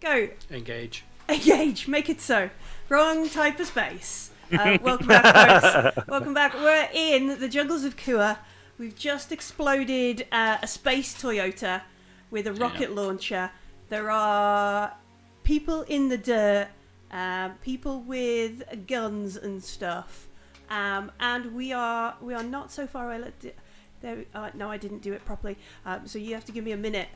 Go. Engage. Engage. Make it so. Wrong type of space. Welcome back, folks. Welcome back. We're in the jungles of Kuan. We've just exploded a space Toyota with a rocket launcher. There are people in the dirt, people with guns and stuff, and we are not so far away. No, I didn't do it properly. So you have to give me a minute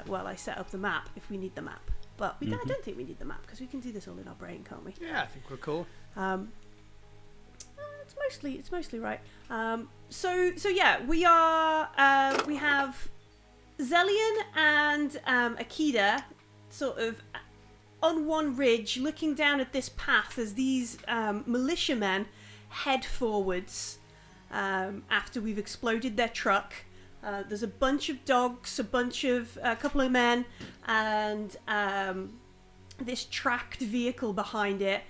while I set up the map if we need the map. But I don't think we need the map because we can do this all in our brain, can't we? Yeah, I think we're cool. It's mostly right. So yeah, we have Zelian and Aqueda sort of on one ridge looking down at this path as these militiamen head forwards after we've exploded their truck. There's a bunch of dogs, a couple of men, and this tracked vehicle behind it,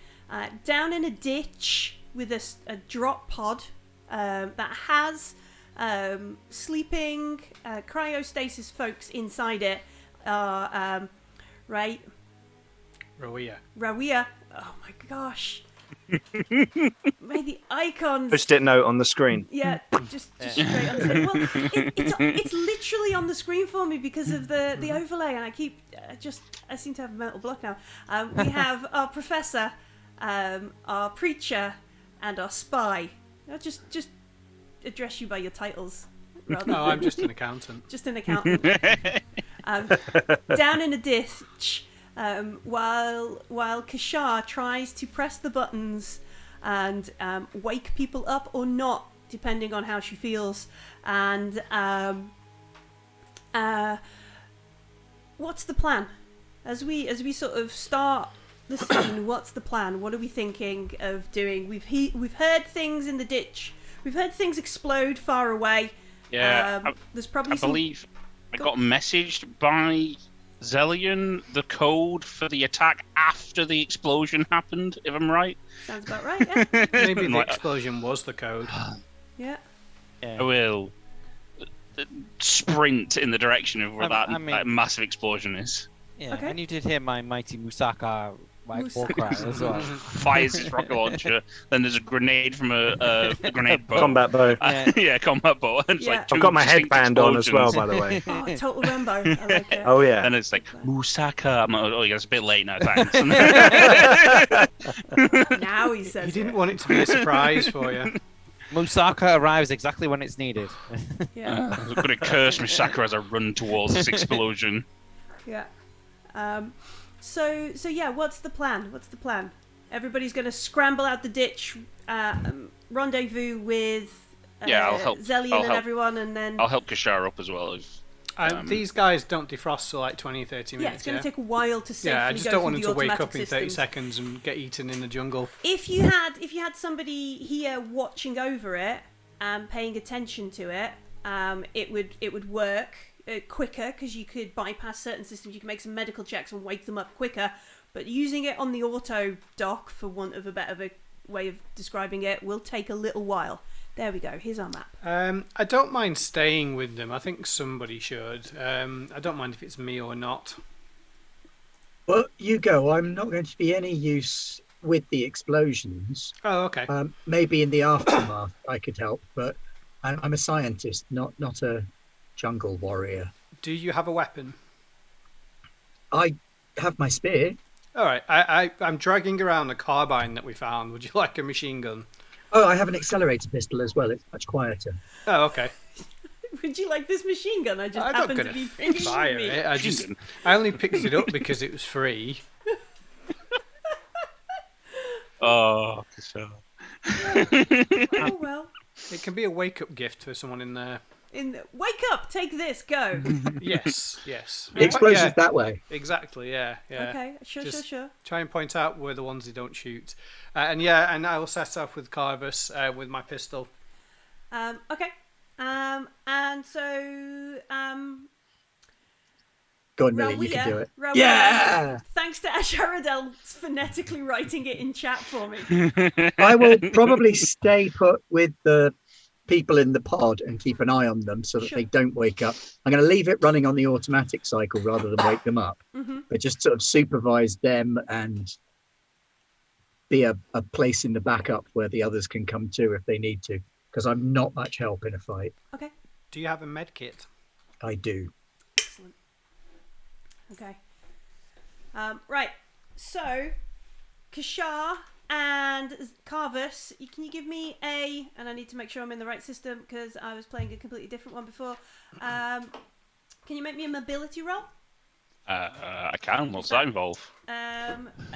down in a ditch with a drop pod that has sleeping cryostasis folks inside it. Right? Rawiya. Oh my gosh. May the icons. Post-it note on the screen. Yeah, just straight on the screen. Well, it's literally on the screen for me because of the overlay, and I seem to have a mental block now. We have our professor, our preacher, and our spy. I'll just address you by your titles. No, I'm just an accountant. Just an accountant. Down in a ditch. While Kashar tries to press the buttons and wake people up or not, depending on how she feels. And what's the plan? As we sort of start the scene, what's the plan? What are we thinking of doing? We've heard things in the ditch. We've heard things explode far away. Yeah, there's probably. I believe I got messaged by Zelian the code for the attack after the explosion happened, if I'm right. Sounds about right, yeah. Maybe the explosion was the code. Yeah. I will sprint in the direction of where that massive explosion is. Yeah, okay. And you did hear my mighty Musaka war cry as well. Fires his rocket launcher, then there's a grenade from a grenade bow. Combat bow. Yeah, combat bow. And it's like I've got my headband on as well, explosions. by the way. Oh, total Rambo. I like it. Oh yeah. And it's like Musaka. I'm like, oh yeah, it's a bit late now. Thanks. Now he says. You didn't want it to be a surprise for you. Musaka arrives exactly when it's needed. Yeah. I'm going to curse Musaka as I run towards this explosion. Yeah. So yeah, what's the plan? Everybody's going to scramble out the ditch, rendezvous with I'll help. Zelian and everyone, and then I'll help Kashar up as well. These guys don't defrost for like 20, 30 minutes. Yeah, it's going to take a while to safely I just go don't through want them the to wake automatic up in 30 systems. seconds and get eaten in the jungle. If you had somebody here watching over it and paying attention to it, it would work quicker because you could bypass certain systems. You can make some medical checks and wake them up quicker. But using it on the auto dock, for want of a better way of describing it, will take a little while. There we go. Here's our map. I don't mind staying with them. I think somebody should. I don't mind if it's me or not. Well, you go. I'm not going to be any use with the explosions. Oh, okay. Maybe in the aftermath I could help, but I'm a scientist, not a jungle warrior. Do you have a weapon? I have my spear. All right. I'm dragging around a carbine that we found. Would you like a machine gun? Oh, I have an accelerator pistol as well. It's much quieter. Oh, okay. Would you like this machine gun? I just I'm happened not to gonna be bringing fire me. it. I only picked it up because it was free. Oh, Kashar. Oh well. It can be a wake-up gift for someone in there. Wake up! Take this. Go. Yes. The explosion's that way. Exactly. Yeah. Okay. Sure. Try and point out where the ones they don't shoot, and I will set off with Carvus with my pistol. Okay. And so Go on, Millie, you can do it. Rawiya, Yeah! Thanks to Asharadel phonetically writing it in chat for me. I will probably stay put with the people in the pod and keep an eye on them so that Sure. they don't wake up. I'm going to leave it running on the automatic cycle rather than wake them up, but just sort of supervise them and be a place in the backup where the others can come to if they need to, because I'm not much help in a fight. Okay. Do you have a med kit? I do. Excellent. Okay. Right. So, Kashar and Carvus, can you give me and I need to make sure I'm in the right system because I was playing a completely different one before. Can you make me a mobility roll? I can. What's that involve?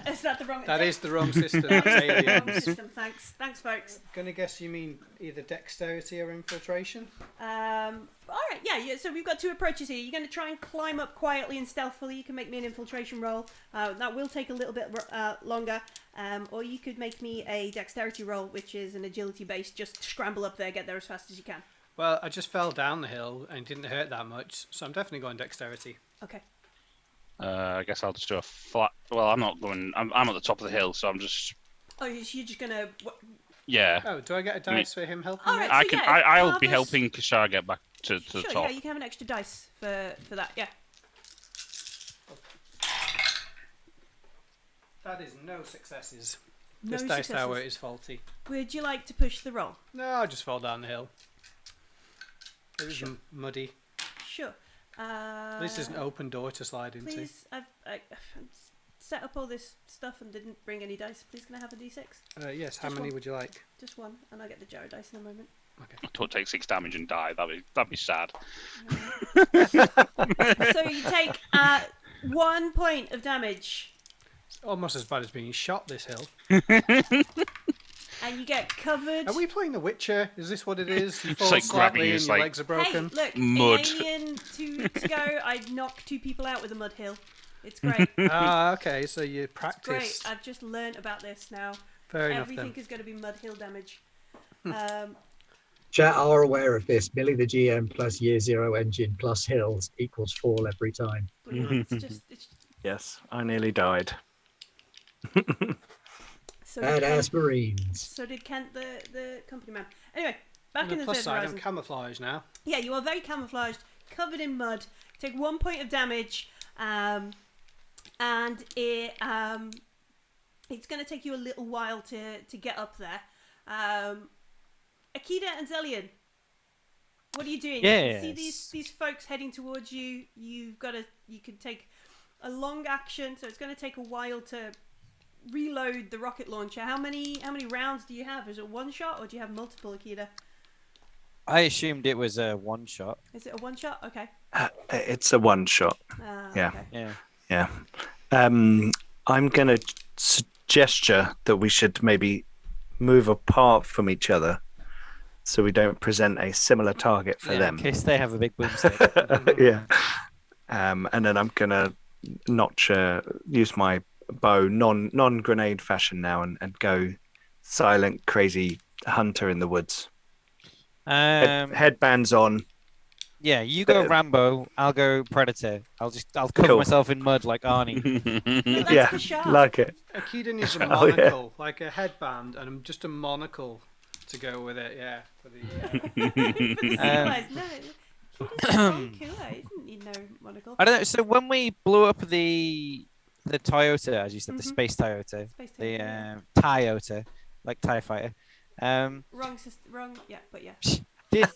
Is that the wrong? That is the wrong system. That is the wrong Aliens. system. Thanks, folks. Gonna guess you mean either dexterity or infiltration. All right, yeah. So we've got two approaches here. You're going to try and climb up quietly and stealthily. You can make me an infiltration roll. That will take a little bit longer. Or you could make me a dexterity roll, which is an agility based. Just scramble up there, get there as fast as you can. Well, I just fell down the hill and didn't hurt that much, so I'm definitely going dexterity. Okay. I guess I'll just do a flat. Well, I'm not going. I'm at the top of the hill, so I'm just. Oh, you're just going to... Yeah. Oh, do I get a dice for him helping? All me? right. I so can. yeah, I'll be Carvus- helping Kashar get back to the Sure, top. yeah, you can have an extra dice for that, yeah. That is no successes. No This dice successes. tower is faulty. Would you like to push the roll? No, I just fell down the hill. It was muddy. Sure. This is an open door to slide into. Please, I've set up all this stuff and didn't bring any dice. Please, can I have a d6? Yes, how Just many one. would you like? Just one, and I'll get the jar of dice in a moment. Don't take 6 damage and die. That'd be sad. So you take 1 point of damage, Almost as bad as being shot this hill. and you get covered. Are we playing The Witcher? Is this what it is? You It's fall like slightly grabbing and his, your like- legs are Hey, broken. look, Mud. in Alien 2 weeks ago, I knocked 2 people out with a mud hill. It's great. Ah, okay, so you Great. practiced. I've just learned about this now. Fair enough Everything then. is going to be mud hill damage. Chat are aware of this. Millie the GM plus year 0 engine plus hills equals fall every time. It's just Yes, I nearly died. so did Badass Kent, Marines. so did Kent, the company man. Anyway, back On in the the plus third side, horizon. I'm camouflaged now. Yeah, you are very camouflaged, covered in mud. Take 1 point of damage, and it's going to take you a little while to get up there. Akeda and Zelian, what are you doing? You can see Yes. these folks heading towards you. You can take a long action, so it's going to take a while to reload the rocket launcher. How many rounds do you have? Is it one shot or do you have multiple, Akeda? I assumed it was a one shot. Is it a one shot? Okay. It's a one shot. Yeah. Okay. Yeah. Yeah. I'm going to gesture that we should maybe move apart from each other so we don't present a similar target for them. In case they have a big boomstick. Yeah. And then I'm going to use my bow non-grenade fashion now and go silent, crazy hunter in the woods. Headbands on. Yeah, you go Rambo, I'll go Predator. I'll cover Cool. myself in mud like Arnie. That's Yeah, the shot. like it. Akeda needs a Oh, yeah. monocle, like a headband, and just a monocle to go with it. Yeah. For the, No, he didn't cool. He didn't need no monocle. I don't know. So when we blew up the Toyota, as you said, the Mhm. space Toyota, Space the Toyota. Toyota, like TIE Fighter. Wrong. Yeah, but yeah. Did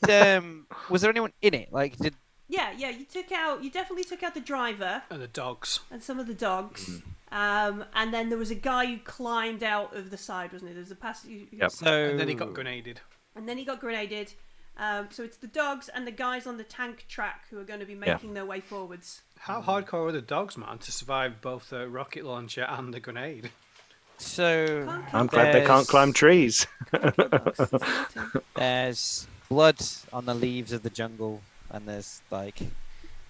was there anyone in it? Like, did Yeah. You definitely took out the driver and the dogs. and some of the dogs. Mm-hmm. And then there was a guy who climbed out of the side, wasn't it? There was a passenger. Yep. so? And then he got grenaded. And then he got grenaded. So it's the dogs and the guys on the tank track who are going to be making their way forwards. How hardcore are the dogs, man, to survive both the rocket launcher and the grenade? So I'm glad they can't climb trees. there's blood on the leaves of the jungle, and there's like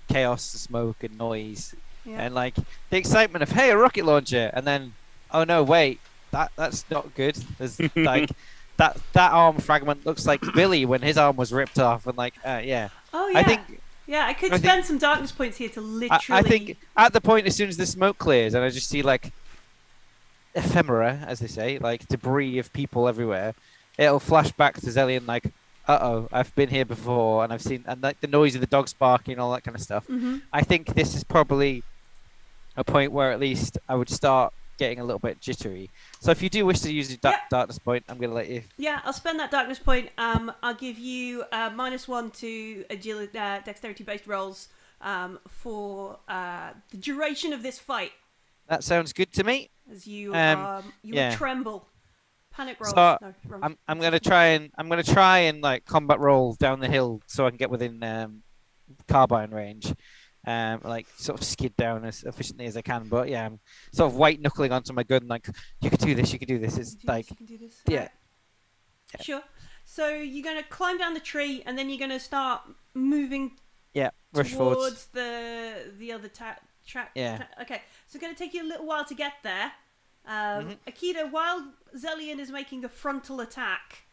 chaos, and smoke, and noise, Yeah. and like the excitement of hey, a rocket launcher, and then oh no, wait, that's not good. There's like that arm fragment looks like Billy when his arm was ripped off, and like yeah. Oh yeah. I think I could I spend some darkness points here to literally. I think at the point as soon as the smoke clears, and I just see like ephemera, as they say, like debris of people everywhere, it'll flash back to Zelian like, I've been here before, and I've seen and like the noise of the dogs barking, all that kind of stuff. I think this is probably a point where at least I would start getting a little bit jittery. So if you do wish to use your darkness point, I'm going to let you. Yeah, I'll spend that darkness point. I'll give you -1 to agility, dexterity-based rolls for the duration of this fight. That sounds good to me. As you will tremble. Panic rolls. So No, wrong. I'm gonna try and like combat roll down the hill so I can get within carbine range, like sort of skid down as efficiently as I can. But yeah, I'm sort of white knuckling onto my gun like you can do this. It's you can do this. yeah. Right. Sure. So you're gonna climb down the tree and then you're gonna start moving rush towards forwards. the other track. Yeah. Okay. So it's gonna take you a little while to get there. Aqueda, while Zelian is making a frontal attack,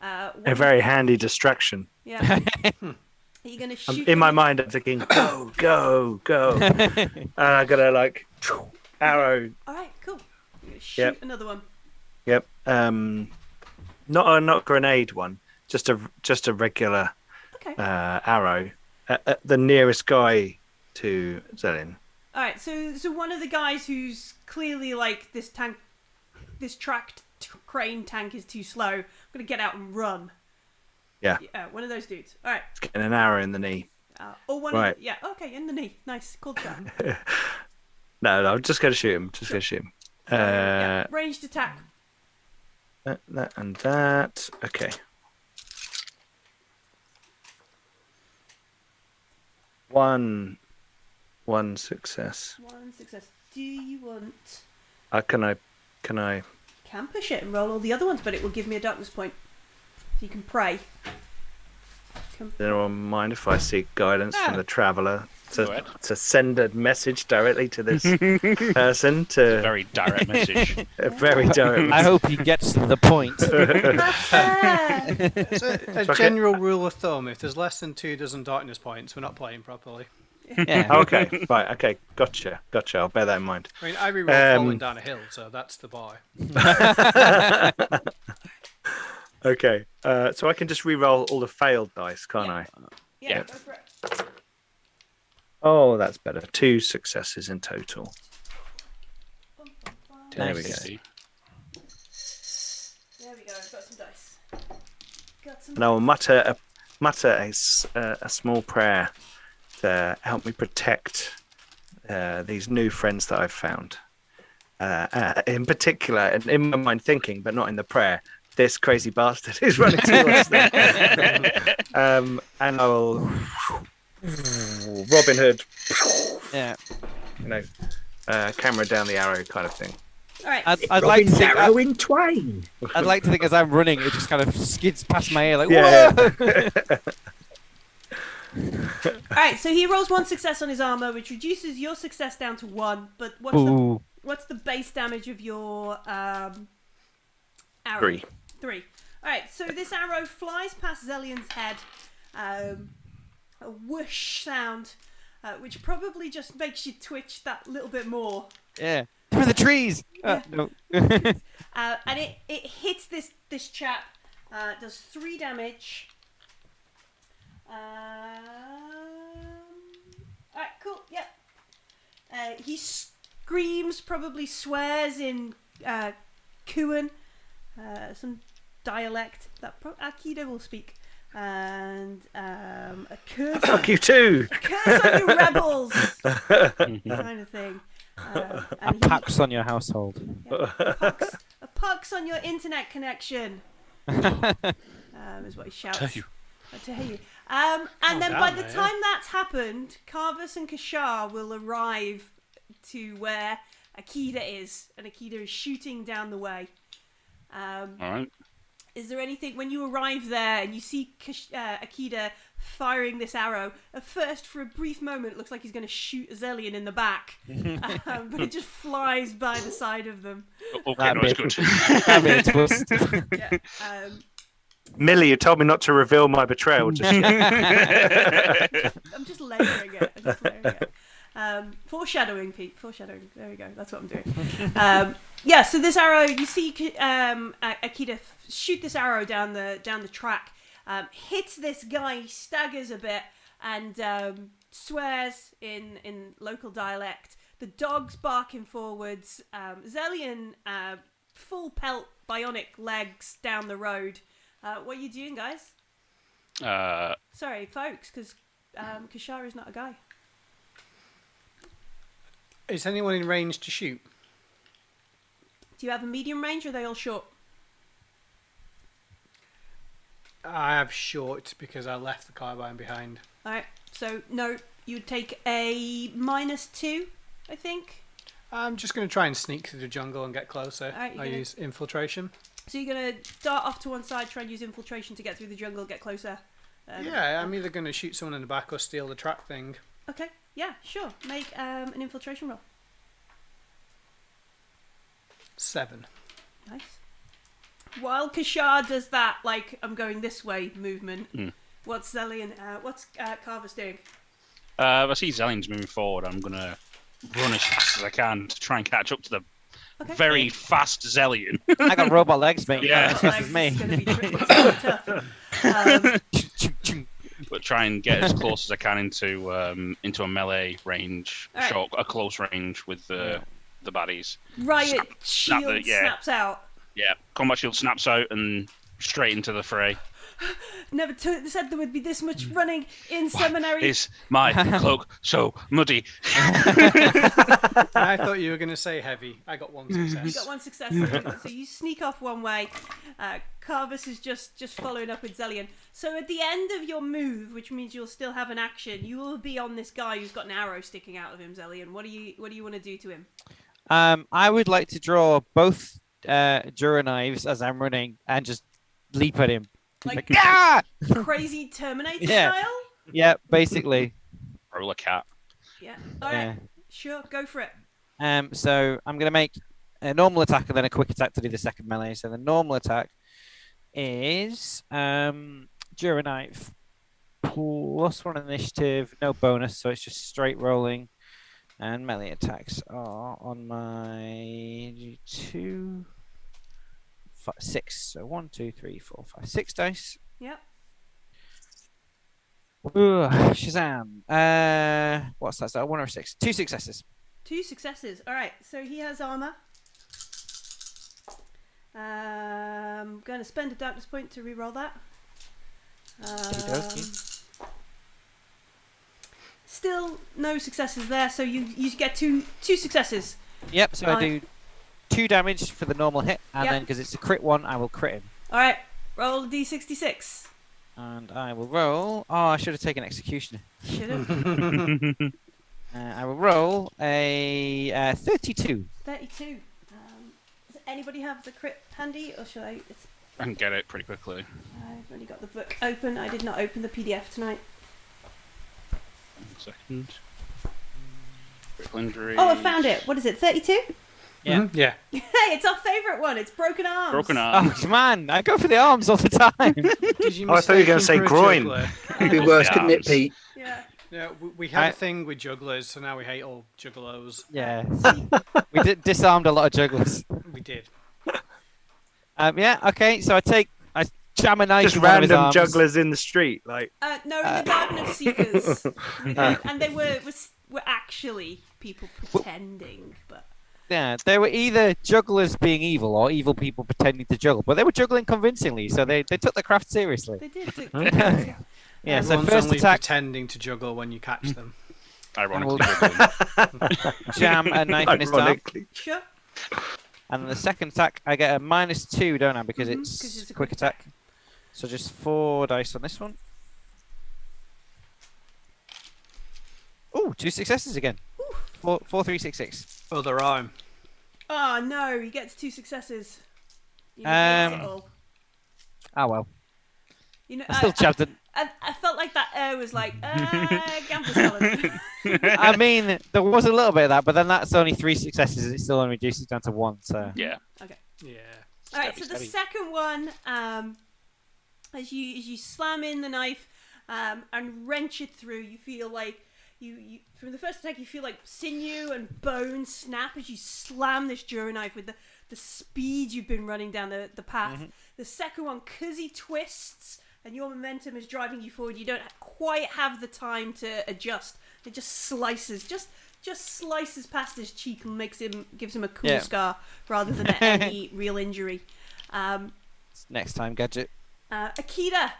A very handy distraction. yeah, are you gonna shoot? In my mind, I'm thinking, go, go, go. And I gotta like arrow. All right, cool. You're gonna shoot another one. Yep. Not a grenade one. Just a regular arrow at the nearest guy to Zelian. All right, so one of the guys who's clearly like this tracked crane tank is too slow. I'm gonna get out and run. Yeah. One of those dudes. All right. It's getting an arrow in the knee. Or one. Right. Okay, in the knee. Nice. Cool shot. No, I'm just gonna shoot him. Ranged attack. That and that. Okay. One success. One success. Do you want? Can I? Can push it and roll all the other ones, but it will give me a darkness point. So you can pray. Does anyone mind if I seek guidance from the traveller Go ahead. to send a message directly to this person? To Very direct message. a very direct. I hope he gets to the point. It's a general rule of thumb: if there's less than 2 dozen darkness points, we're not playing properly. Yeah. Okay, right. Okay, gotcha. I'll bear that in mind. I mean, I reroll falling down a hill, so that's the bar. Okay, so I can just re-roll all the failed dice, can't I? Yeah. Go for it. Oh, that's better. 2 successes in total. There we go. There we go. I've got some dice. And I will mutter a small prayer to help me protect these new friends that I've found. In particular, and in my mind thinking, but not in the prayer, this crazy bastard is running towards them. And I will Robin Hood, Yeah. camera down the arrow kind of thing. All right. I'd like to think. arrow in twain. I'd like to think as I'm running, it just kind of skids past my ear like. Yeah. Whoa! All right. So he rolls 1 success on his armor, which reduces your success down to 1. But Ooh. what's the base damage of your arrow? 3. 3. All right. So this arrow flies past Zelian's head. A whoosh sound, which probably just makes you twitch that little bit more. Yeah. Come in the trees. No. And it hits this chap. Does 3 damage. Alright, cool. Yep. He screams, probably swears in Kuan, some dialect that Aqueda will speak, and a curse. Fuck you too. A curse on you rebels, kind of thing. A And pax on your household. a pox on your internet connection. Is what he shouts. Tell you. I tell you. And then down by the there, time that's happened, Carvus and Kashar will arrive to where Aqueda is, and Aqueda is shooting down the way. All right. Is there anything, when you arrive there and you see Aqueda firing this arrow, at first, for a brief moment, it looks like he's going to shoot Zelian in the back, but it just flies by the side of them. Okay, no, it's good. That'd be a twist. Yeah. Millie, you told me not to reveal my betrayal just yet. I'm just layering it. Foreshadowing, Pete. Foreshadowing. There we go. That's what I'm doing. Yeah. So this arrow, you see, Aqueda shoot this arrow down the track. hits this guy, he staggers a bit, and swears in local dialect. The dog's barking forwards. Zellion, full pelt, bionic legs down the road. What are you doing, guys? Sorry, folks, because Kashara's not a guy. Is anyone in range to shoot? Do you have a medium range, or are they all short? I have short because I left the carbine behind. All right, so no, you'd take a -2, I think. I'm just going to try and sneak through the jungle and get closer. Alright, I use infiltration. So you're going to dart off to one side, try and use infiltration to get through the jungle, get closer. Yeah, I'm either going to shoot someone in the back or steal the track thing. Okay, yeah, sure. Make an infiltration roll. 7. Nice. While Kashar does that, like, I'm going this way movement, what's Zellion, what's Carver's doing? I see Zellion's moving forward. I'm going to run as fast as I can to try and catch up to the very fast Zellion. I got robot legs, mate. Yeah. It's just as me. It's gonna be tough. But try and get as close as I can into a melee range, Alright. a close range with the baddies. Riot Snap shield snaps out. Yeah, combat shield snaps out and straight into the fray. Never said there would be this much running in seminary. Is my cloak so muddy? I thought you were going to say heavy. I got 1 success. You got 1 success, so you sneak off one way. Carvis is just following up with Zellion. So at the end of your move, which means you'll still have an action, you will be on this guy who's got an arrow sticking out of him, Zellion. What do you want to do to him? I would like to draw both Jura knives as I'm running and just leap at him. Like ah! Crazy Terminator Yeah. style? Yeah, basically. Roll a cat. Yeah. All right. Sure, go for it. So I'm going to make a normal attack and then a quick attack to do the second melee. So the normal attack is Jura knife +1 initiative, no bonus, so it's just straight rolling. And melee attacks are on my 2, 5, 6. So 1, 2, 3, 4, 5, 6 dice. Yep. Ooh, Shazam. What's that? Is that 1 or 6? 2 successes. 2 successes. All right. So he has armor. Going to spend a darkness point to reroll that. Still no successes there, so you get two successes. Yep. So I do 2 damage for the normal hit, and then because it's a crit one, I will crit him. All right. Roll a d66. And I will roll. Oh, I should have taken executioner. Should have. I will roll a 32. 32. Does anybody have the crit handy, or should I? I can get it pretty quickly. I've only got the book open. I did not open the PDF tonight. 1 second. Critical injury. Oh, I found it. What is it? 32? Yeah. Mm-hmm. Yeah. Hey, it's our favourite one. It's broken arms. Broken arm. Oh man, I go for the arms all the time. Did you Oh, I thought you were going to say mistake him for a groin. juggler? It'd be worse, couldn't it, Pete? Yeah. Yeah, we had a thing with jugglers, so now we hate all juggalos. Yeah. We disarmed a lot of jugglers. We did. Yeah. Okay. So I jam a knife Just in one of his random arms. jugglers in the street, like. No, in the Garden of Seekers. And they were actually people pretending, but... Yeah, they were either jugglers being evil or evil people pretending to juggle, but they were juggling convincingly, so they took the craft seriously. They did. Yeah. So Everyone's first only attack, pretending to juggle when you catch them. Ironically. jam a knife in his arm, Ironically. Sure. and then the second attack I get a -2, don't I? Because Mhm, it's 'cause it's a quick quick attack. So just 4 dice on this one. Ooh, 2 successes again. 4, 3, 6, 6. Other arm. Oh, no, he gets 2 successes. You know, hates it all. Ah well. You know, I still jabbed it. I felt like that air was like, Gambler's Talent. I mean, there was a little bit of that, but then that's only 3 successes. It still only reduces down to 1. So Yeah. Okay. Yeah. All right. So Steady, the steady. second one, as you slam in the knife and wrench it through, you feel like you from the first attack you feel like sinew and bone snap as you slam this Jura knife with the speed you've been running down the path. Mhm. The second one, because he twists, and your momentum is driving you forward. You don't quite have the time to adjust. It just slices, just slices past his cheek and gives him a cool scar rather than any real injury. Next time, Gadget. Aqueda.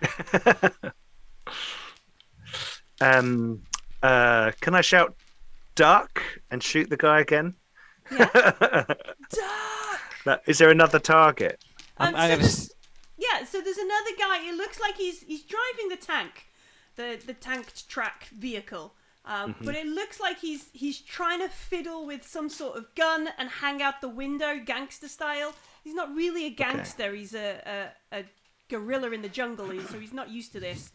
Can I shout duck and shoot the guy again? Yeah. Duck. Is there another target? So there's another guy. It looks like he's driving the tank, the tanked track vehicle. But it looks like he's trying to fiddle with some sort of gun and hang out the window, gangster style. He's not really a gangster. Okay. He's a gorilla in the jungle, so he's not used to this.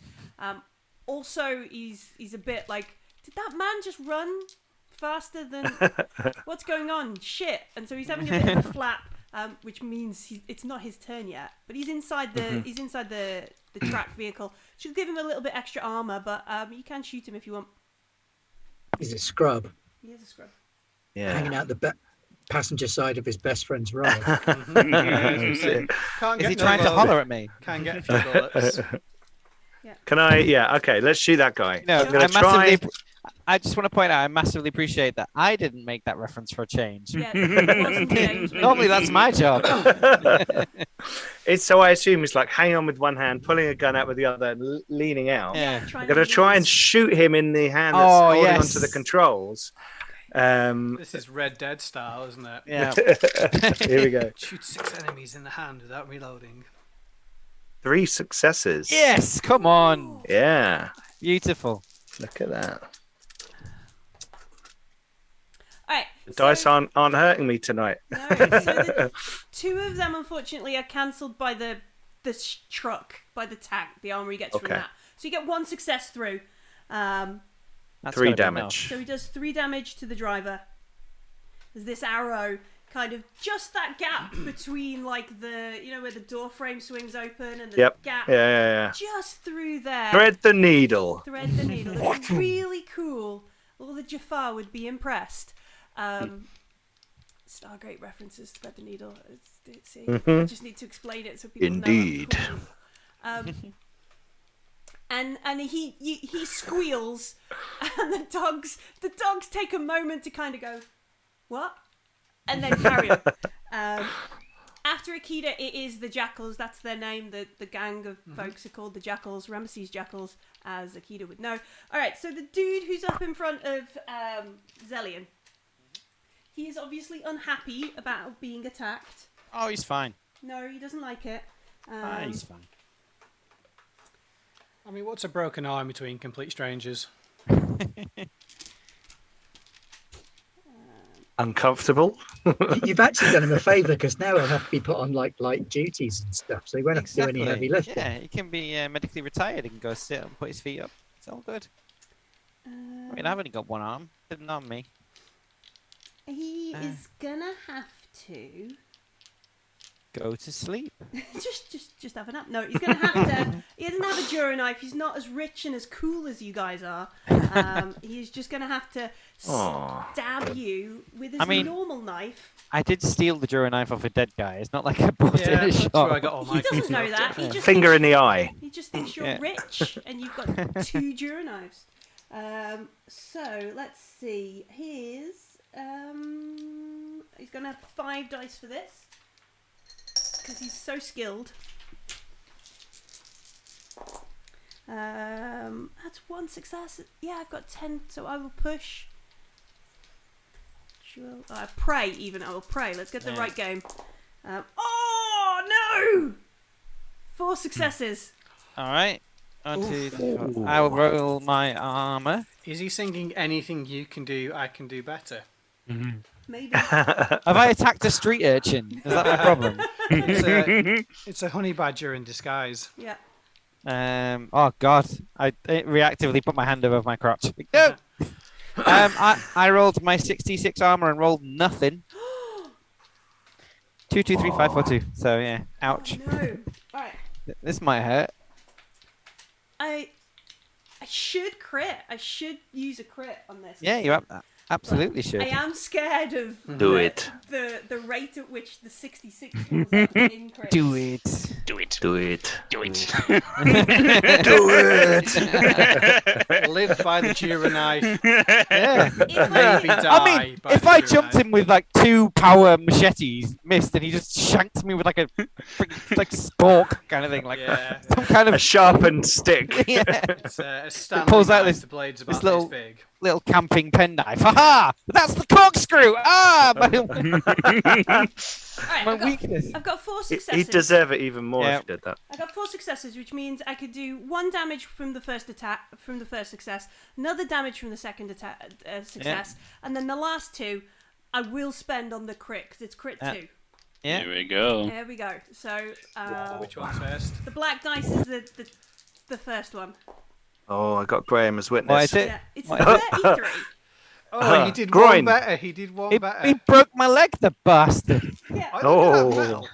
Also, he's a bit like, did that man just run faster than what's going on? Shit! And so he's having a bit of a flap, which means it's not his turn yet. But he's inside the track vehicle. Should give him a little bit extra armor, but you can shoot him if you want. He's a scrub. He is a scrub. Yeah. Hanging out the passenger side of his best friend's ride. Is he trying to holler at me? Can't get a few bullets. Yeah. Can I? Yeah. Okay. Let's shoot that guy. No, I'm gonna try. I just want to point out, I massively appreciate that I didn't make that reference for a change. Yeah, it wasn't James. Normally, that's my job. It's so I assume it's like hanging on with one hand, pulling a gun out with the other, and leaning out. Yeah. I'm gonna try and shoot him in the hand that's holding onto the controls. This is Red Dead style, isn't it? Yeah. Here we go. Shoot 6 enemies in the hand without reloading. 3 successes. Yes, come on. Yeah. Beautiful. Look at that. All right. The dice aren't hurting me tonight. No, so 2 of them, unfortunately, are cancelled by the truck, by the tank. The armor he gets from that. So you get 1 success through. That's 3 damage. So he does 3 damage to the driver. There's this arrow, kind of just that gap between like where the door frame swings open and the gap. Yeah. Just through there. Thread the needle. It's really cool. All the Jafar would be impressed. Stargate references, thread the needle. I just need to explain it so people Indeed. know. And he squeals, and the dogs take a moment to kind of go, what? And then carry on. After Aqueda, it is the Jackals. That's their name. The gang of folks are called the Jackals, Ramesses Jackals, as Aqueda would know. All right, so the dude who's up in front of Zelian, he is obviously unhappy about being attacked. Oh, he's fine. No, he doesn't like it. He's fine. I mean, what's a broken arm between complete strangers? Uncomfortable. You've actually done him a favour because now he'll have to be put on like light duties and stuff, so he won't have to do any heavy lifting. Yeah, he can be medically retired. He can go sit and put his feet up. It's all good. I mean, I've only got 1 arm. Didn't on me. He is gonna have to go to sleep. just have a nap. No, he's gonna have to. He doesn't have a Jura knife. He's not as rich and as cool as you guys are. He's just gonna have to stab you with his normal knife. I did steal the Jura knife off a dead guy. It's not like I bought it in a shop. Where I got all my He doesn't know that. He just finger in the eye. He just thinks you're rich and you've got 2 Jura knives. So let's see. He's gonna have 5 dice for this. Because he's so skilled. That's 1 success. Yeah, I've got 10, so I will push. Pray, even. I will pray. Let's get the right game. Oh, no! 4 successes. All right. 1, 2, 3, 4. I will roll my armor. Is he singing anything you can do, I can do better? Maybe. Have I attacked a street urchin? Is that my problem? It's a honey badger in disguise. Yeah. Oh God! I reactively put my hand above my crotch. No. I rolled my 66 armor and rolled nothing. 2, 2, 3, 5, 4, 2. So yeah, ouch. Oh, no. All right. This might hurt. I should crit. I should use a crit on this. Yeah, you have that. Absolutely should. I am scared of Do it. the rate at which the 66 goes up in crits. Do it. Do it. Do it. Do it. Do it. Live by the Jura knife. Yeah. If Maybe I, die I mean, by if the I Jura jumped knife. him with like 2 power machetes, missed, and he just shanked me with like a freaking like spork kind of thing, like Yeah. some kind A of sharpened stick. yeah, It's a Stanley pulls out knife, this- the blade's this about little- this big. little camping penknife. Ha! That's the corkscrew. Ah, my, Alright, my weakness. I've got 4 successes. He'd deserve it even more Yeah. if he did that. I got 4 successes, which means I could do 1 damage from the first attack, from the first success, another damage from the second success, and then the last 2 I will spend on the crit because it's crit 2. Yeah. Here we go. There we go. So Which one's first? the black dice is the first one. Oh, I got Graham as witness. What is it? Yeah, it's What? 33. Oh, he did groin. one better. He did one He better. broke my leg, the bastard. Yeah. I don't know that Oh. well.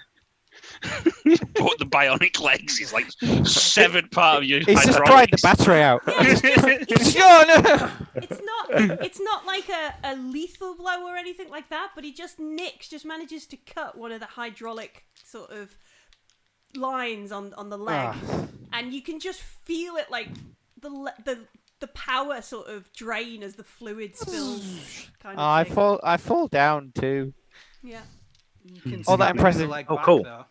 Put the bionic legs. He's like severed part of you. He's just pried the battery out. Oh, no. It's not like a lethal blow or anything like that, but he just manages to cut one of the hydraulic sort of lines on the leg, and you can just feel it like the power sort of drain as the fluid spills. Kind of thing. I fall down too. Yeah. You can Oh, that snap impressive. the leg Oh, back, cool. though.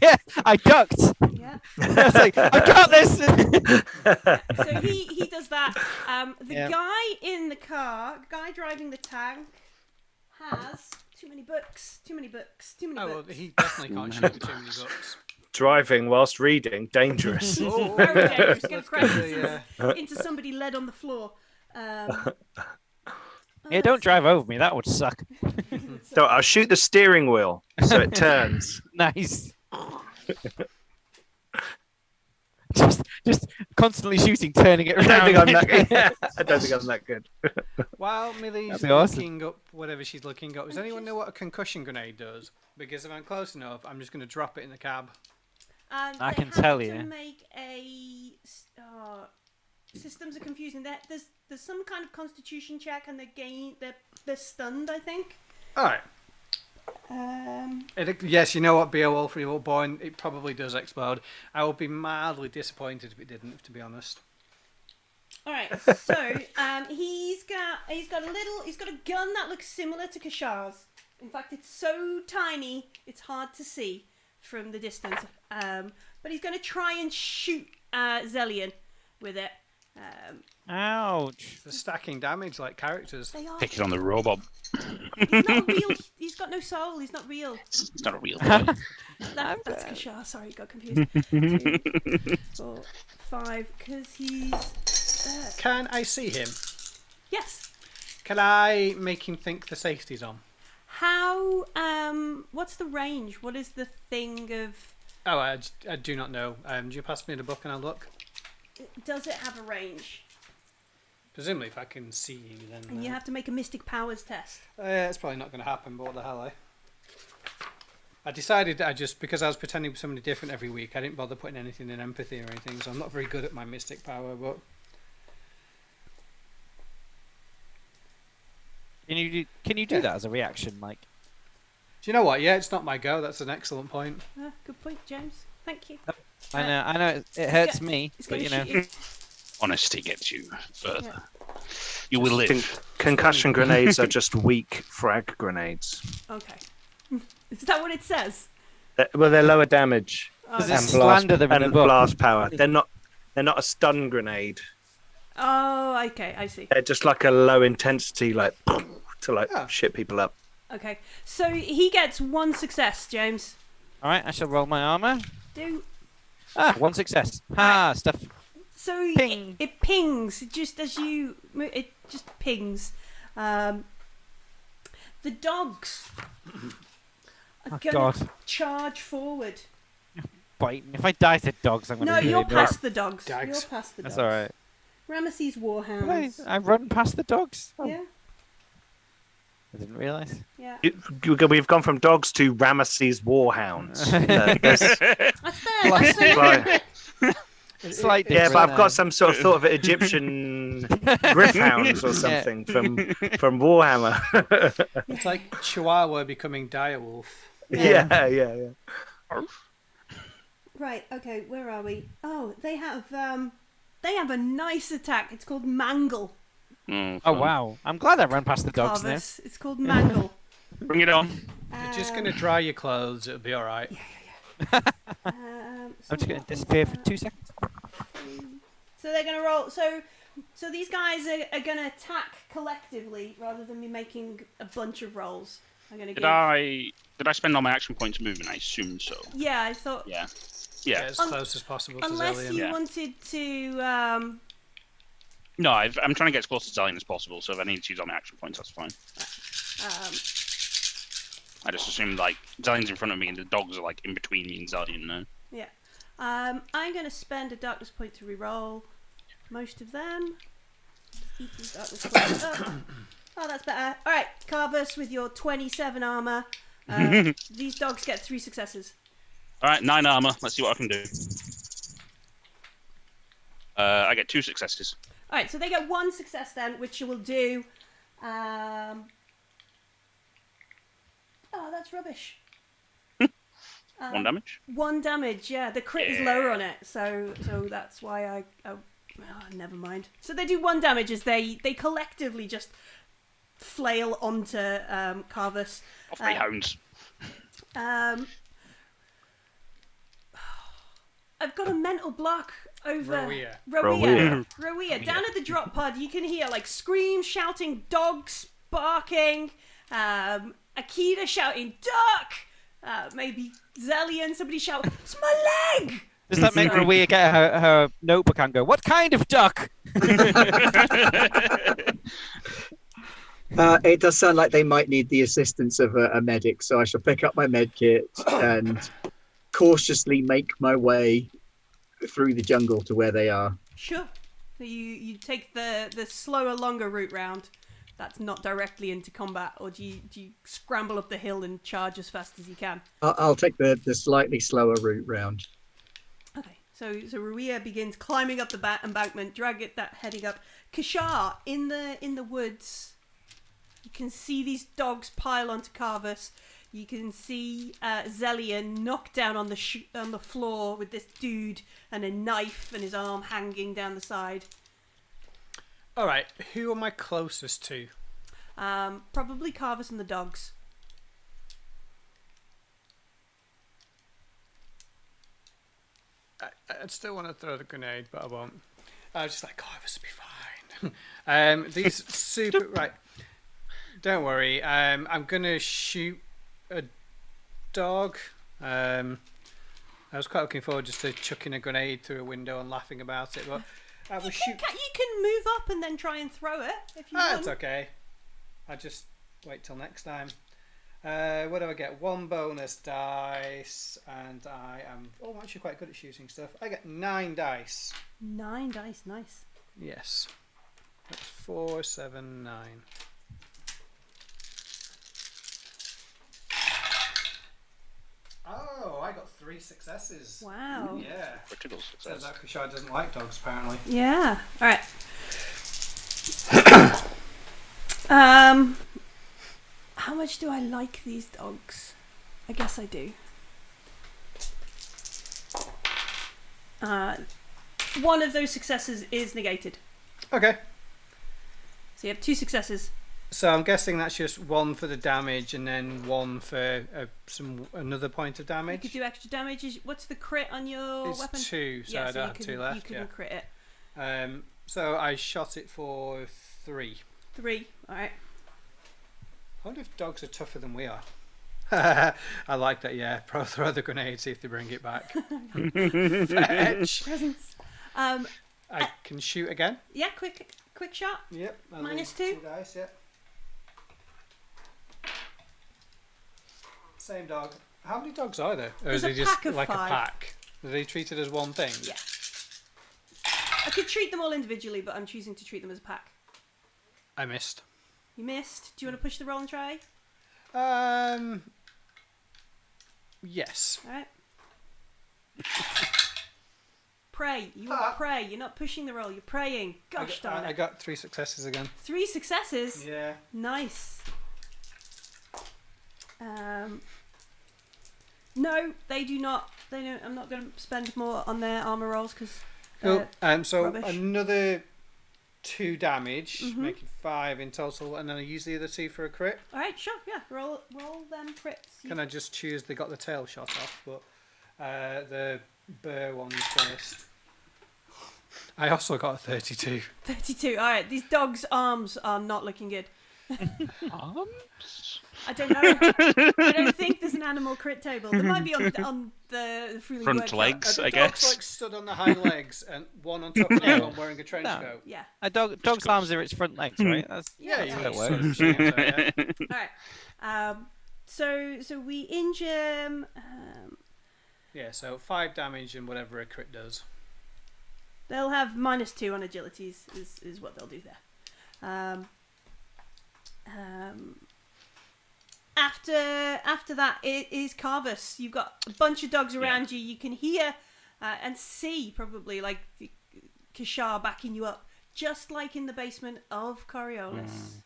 Yeah, I ducked. Yeah. I was like, I got this. So he does that. The Yeah. guy in the car, guy driving the tank, has too many books. Oh, well, he definitely can't shoot with too many books. Driving whilst reading, dangerous. Oh, Very dangerous. Gonna that's crash gonna be, into somebody led on the floor. Yeah, don't drive over me. That would suck. So I'll shoot the steering wheel so it turns. Nice. Just constantly shooting, turning it I around. don't think I'm that good. I don't think I'm that good. While Millie's That'd be awesome. looking up whatever she's looking up, does anyone know what a concussion grenade does? Because if I'm close enough, I'm just going to drop it in the cab. And I they can have tell to you. make a systems are confusing. There's some kind of constitution check, and they're stunned. I think. All right. Yes, you know what, Beowulf, you were born, it probably does explode. I would be mildly disappointed if it didn't, to be honest. All right. So he's got a gun that looks similar to Kashar's. In fact, it's so tiny it's hard to see from the distance. But he's going to try and shoot Zelian with it. Ouch. They're stacking damage like characters. They are. Pick it on the robot. He's not a real. He's got no soul. He's not real. It's not a real toy. That's Kashar. Sorry, got confused. 2, 4, 5. Because he's. Can I see him? Yes. Can I make him think the safety's on? How? What's the range? What is the thing of? Oh, I do not know. Do you pass me the book and I'll look? Does it have a range? Presumably, if I can see you, then. And you have to make a Mystic Powers test. It's probably not going to happen, but what the hell, I decided that because I was pretending with somebody different every week, I didn't bother putting anything in empathy or anything, so I'm not very good at my mystic power, but. Can you do that as a reaction, Mike? Do you know what? Yeah, it's not my go. That's an excellent point. Good point, James. Thank you. I know it hurts me, It's but gonna you know. shoot Honesty gets you further. Yeah. You will live. Concussion grenades are just weak frag grenades. Okay. Is that what it says? Well, they're lower damage Does Okay. it and blast, slander them in the and book? blast power. They're not a stun grenade. Oh, okay. I see. They're just like a low intensity, like to Oh. shit people up. Okay. So he gets 1 success, James. All right, I shall roll my armor. Do. 1 success. Ha! Stuff. So Ping. it pings just as you. It just pings. The dogs are Oh, gonna God. charge forward. Biting. If I die to dogs, I'm gonna. No, really you're be- past the dogs. Dags. You're past the dogs. That's all right. Ramesses Warhounds. I run past the dogs. Oh, Yeah, I didn't realise. yeah. We've gone from dogs to Ramesses warhounds. That's there. That's there. Right. Slight Yeah, difference but I've there. got some sort of thought of Egyptian griffhounds or something from Warhammer. It's like Chihuahua becoming direwolf. Yeah. Right. Okay. Where are we? Oh, they have a nice attack. It's called Mangle. Oh wow! I'm glad I ran past the dogs there. Carvus. It's called Mangle. Bring it on. You're just going to dry your clothes. It'll be all right. I'm just going to disappear for 2 seconds. So they're going to roll. So these guys are going to attack collectively rather than me making a bunch of rolls. I'm going to Did I spend all my action points moving? I assume so. Yeah, I thought. Yeah. Get as close as possible to Unless Zillion. you wanted to. No, I'm trying to get as close to Zillion as possible, so if I need to use all my action points, that's fine. I just assumed, like, Zillion's in front of me and the dogs are, like, in between me and Zillion now. Yeah. I'm going to spend a darkness point to reroll most of them. Eat these darkness points up. Oh, that's better. All right, Carvus with your 27 armor. These dogs get 3 successes. All right, 9 armor. Let's see what I can do. I get 2 successes. All right, so they get 1 success then, which you will do. Oh, that's rubbish. 1 damage. 1 damage, yeah. The crit is lower on it, so that's why never mind. So they do 1 damage as they collectively just flail onto Carvus. Off my hounds. I've got a mental block over Rawiya. Rawiya. Down at the drop pod, you can hear like screams, shouting, dogs barking, Aqueda shouting, duck! Maybe Zillion, somebody shout, it's my leg! Does that make Rawiya get her notebook and go, what kind of duck? It does sound like they might need the assistance of a medic, so I shall pick up my med kit and cautiously make my way through the jungle to where they are. Sure. So you take the slower, longer route round. That's not directly into combat, or do you scramble up the hill and charge as fast as you can? I'll take the slightly slower route round. Okay, so Rawiya begins climbing up the embankment, heading up. Kashar, in the woods, you can see these dogs pile onto Carvus. You can see Zillion knocked down on the floor with this dude and a knife and his arm hanging down the side. All right, who am I closest to? Probably Carvus and the dogs. I'd still want to throw the grenade, but I won't. I was just like, oh, this will be fine. These super... Right. Don't worry. I'm going to shoot a dog. I was quite looking forward just to chucking a grenade through a window and laughing about it, but I will shoot... You can move up and then try and throw it if you want. It's okay. I'll just wait till next time. What do I get? 1 bonus dice, and I am... Oh, I'm actually quite good at shooting stuff. I get 9 dice. 9 dice, nice. Yes. That's 4, 7, 9. Oh, I got 3 successes. Wow. Yeah. Critical success. Turns out Kushar doesn't like dogs, apparently. Yeah. All right. How much do I like these dogs? I guess I do. One of those successes is negated. Okay. So you have 2 successes. So I'm guessing that's just 1 for the damage and then 1 for another point of damage. You could do extra damage. What's the crit on your It's weapon? 2, so I don't have 2 left. You couldn't crit it. So I shot it for 3. 3. All right. I wonder if dogs are tougher than we are. I like that, yeah. Throw the grenade, see if they bring it back. Fetch. Presents. I can shoot again. Yeah, quick shot. Yep. -2. 2 dice, yep. Same dog. How many dogs are there? Or There's is a it just pack of like 5. a pack? Are they treated as one thing? Yeah. I could treat them all individually, but I'm choosing to treat them as a pack. I missed. You missed. Do you want to push the roll and try? Yes. All right. pray. You want to pray. You're not pushing the roll. You're praying. Gosh darn it. I got 3 successes again. 3 successes. Yeah. Nice. No, they do not. They don't. I'm not going to spend more on their armor rolls because. Cool. So rubbish. another 2 damage, making 5 in total, and then I use the other 2 for a crit. All right, sure. Yeah, roll them crits. Can I just choose? They got the tail shot off, but the bear ones first. I also got a 32. 32. All right, these dogs' arms are not looking good. Arms? I don't know. I don't think there's an animal crit table. There might be on the freely Front worked legs, The I dog's guess. like stood on the hind legs, and one on top of the other one wearing a trench No. coat. Yeah. A dog's arms are its front legs, right? That's Yeah, Yeah, yeah, that sort works. of seems so, yeah. All right. So we injure. Yeah, so 5 damage and whatever a crit does. They'll have -2 on agilities. Is what they'll do there. After that, it is Carvus. You've got a bunch of dogs around you. You can hear and see probably like Kishar backing you up, just like in the basement of Coriolis.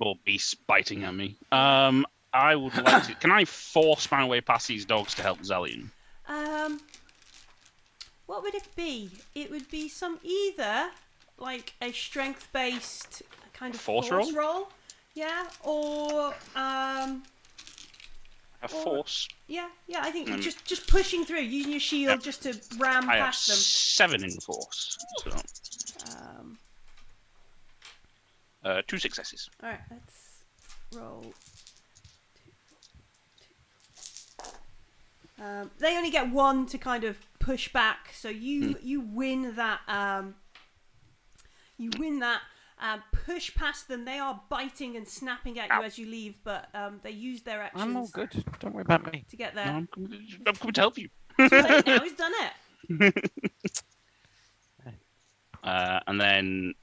Or beasts biting at me. I would like to. Can I force my way past these dogs to help Zellion? What would it be? It would be either like a strength-based kind of Force roll, yeah, or A force. yeah. I think just pushing through, using your shield just to ram I have past them. 7 in force. So, 2 successes. All right, let's roll. They only get 1 to kind of push back, so you win that. You win that. Push past them. They are biting and snapping at you as you leave, but they use their actions. I'm all good. Don't worry about me. To get there. I'm coming to help you. Too late now. He's done it. And then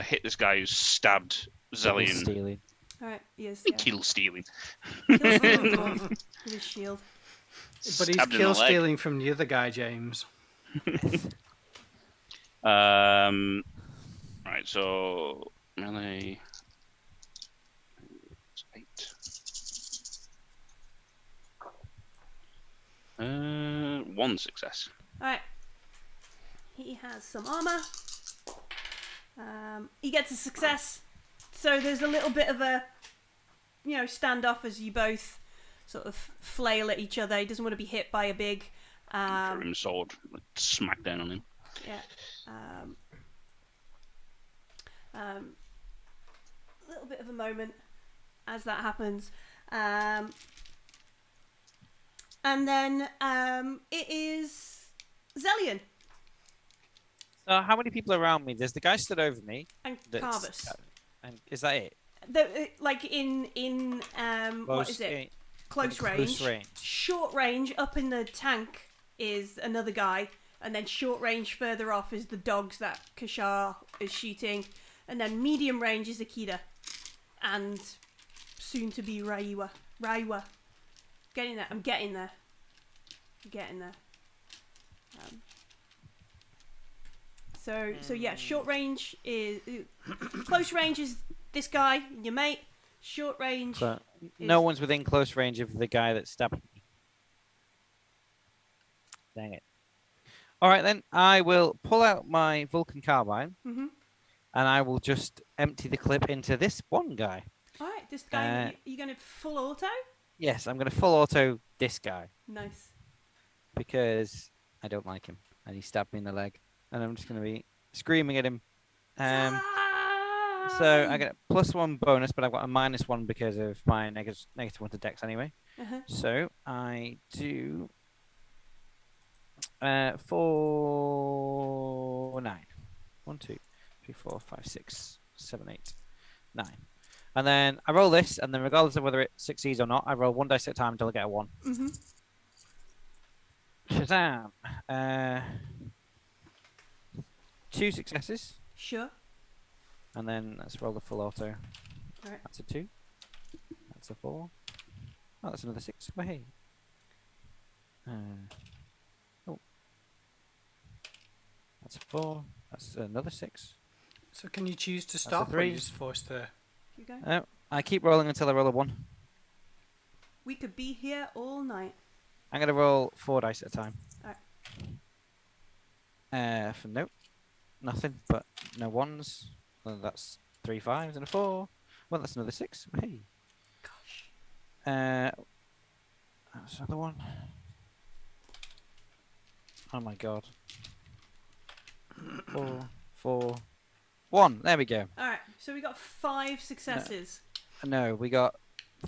hit this guy who's stabbed Zellion. Stealing. All right, he is. Kill stealing. Kill stealing dwarf with his shield. But he's Stabbed in the kill leg. stealing from the other guy, James. Right, so melee 8. 1 success. All right. He has some armor. He gets a success. So there's a little bit of a, standoff as you both sort of flail at each other. He doesn't want to be hit by a big. Throw him a sword, smack down on him. Yeah. A little bit of a moment as that happens. And then it is Zellion So how many people are around me? There's the guy stood over me. and that's- Carvus. And is that it? Like in what is it? Close range. Close range. Short range up in the tank is another guy, and then short range further off is the dogs that Kishar is shooting, and then medium range is Aqueda, and soon to be Rawiya. Getting there. I'm getting there. So yeah, short range is close range is this guy, your mate. Short range. So no one's within close range of the guy that stabbed me. Dang it. All right, then. I will pull out my Vulcan carbine, Mhm. and I will just empty the clip into this one guy. All right, this guy. You going to full auto? Yes, I'm going to full auto this guy Nice. because I don't like him, and he stabbed me in the leg, and I'm just going to be screaming at him. So I get a +1 bonus, but I've got a -1 because of my -1 to Dex anyway. Uh-huh. So I do 4, 9. 1, 2, 3, 4, 5, 6, 7, 8, 9. And then I roll this, and then regardless of whether it succeeds or not, I roll 1 dice at a time until I get a 1. Mhm. Shazam! 2 successes, Sure. and then let's roll the full auto. Alright. That's a 2. That's a 4. Oh, that's another 6. Hey. That's 4. That's another 6. So can you choose to stop, or three. you just forced to? You go. No, I keep rolling until I roll a 1. We could be here all night. I'm going to roll 4 dice at a time. Alright. For nope. Nothing, but no 1s. Well, that's 3 5s and a 4. Well, that's another 6. Hey. Gosh. That's another 1. Oh my god. 4, 4, 1. There we go. Alright, so we got 5 successes. No, we got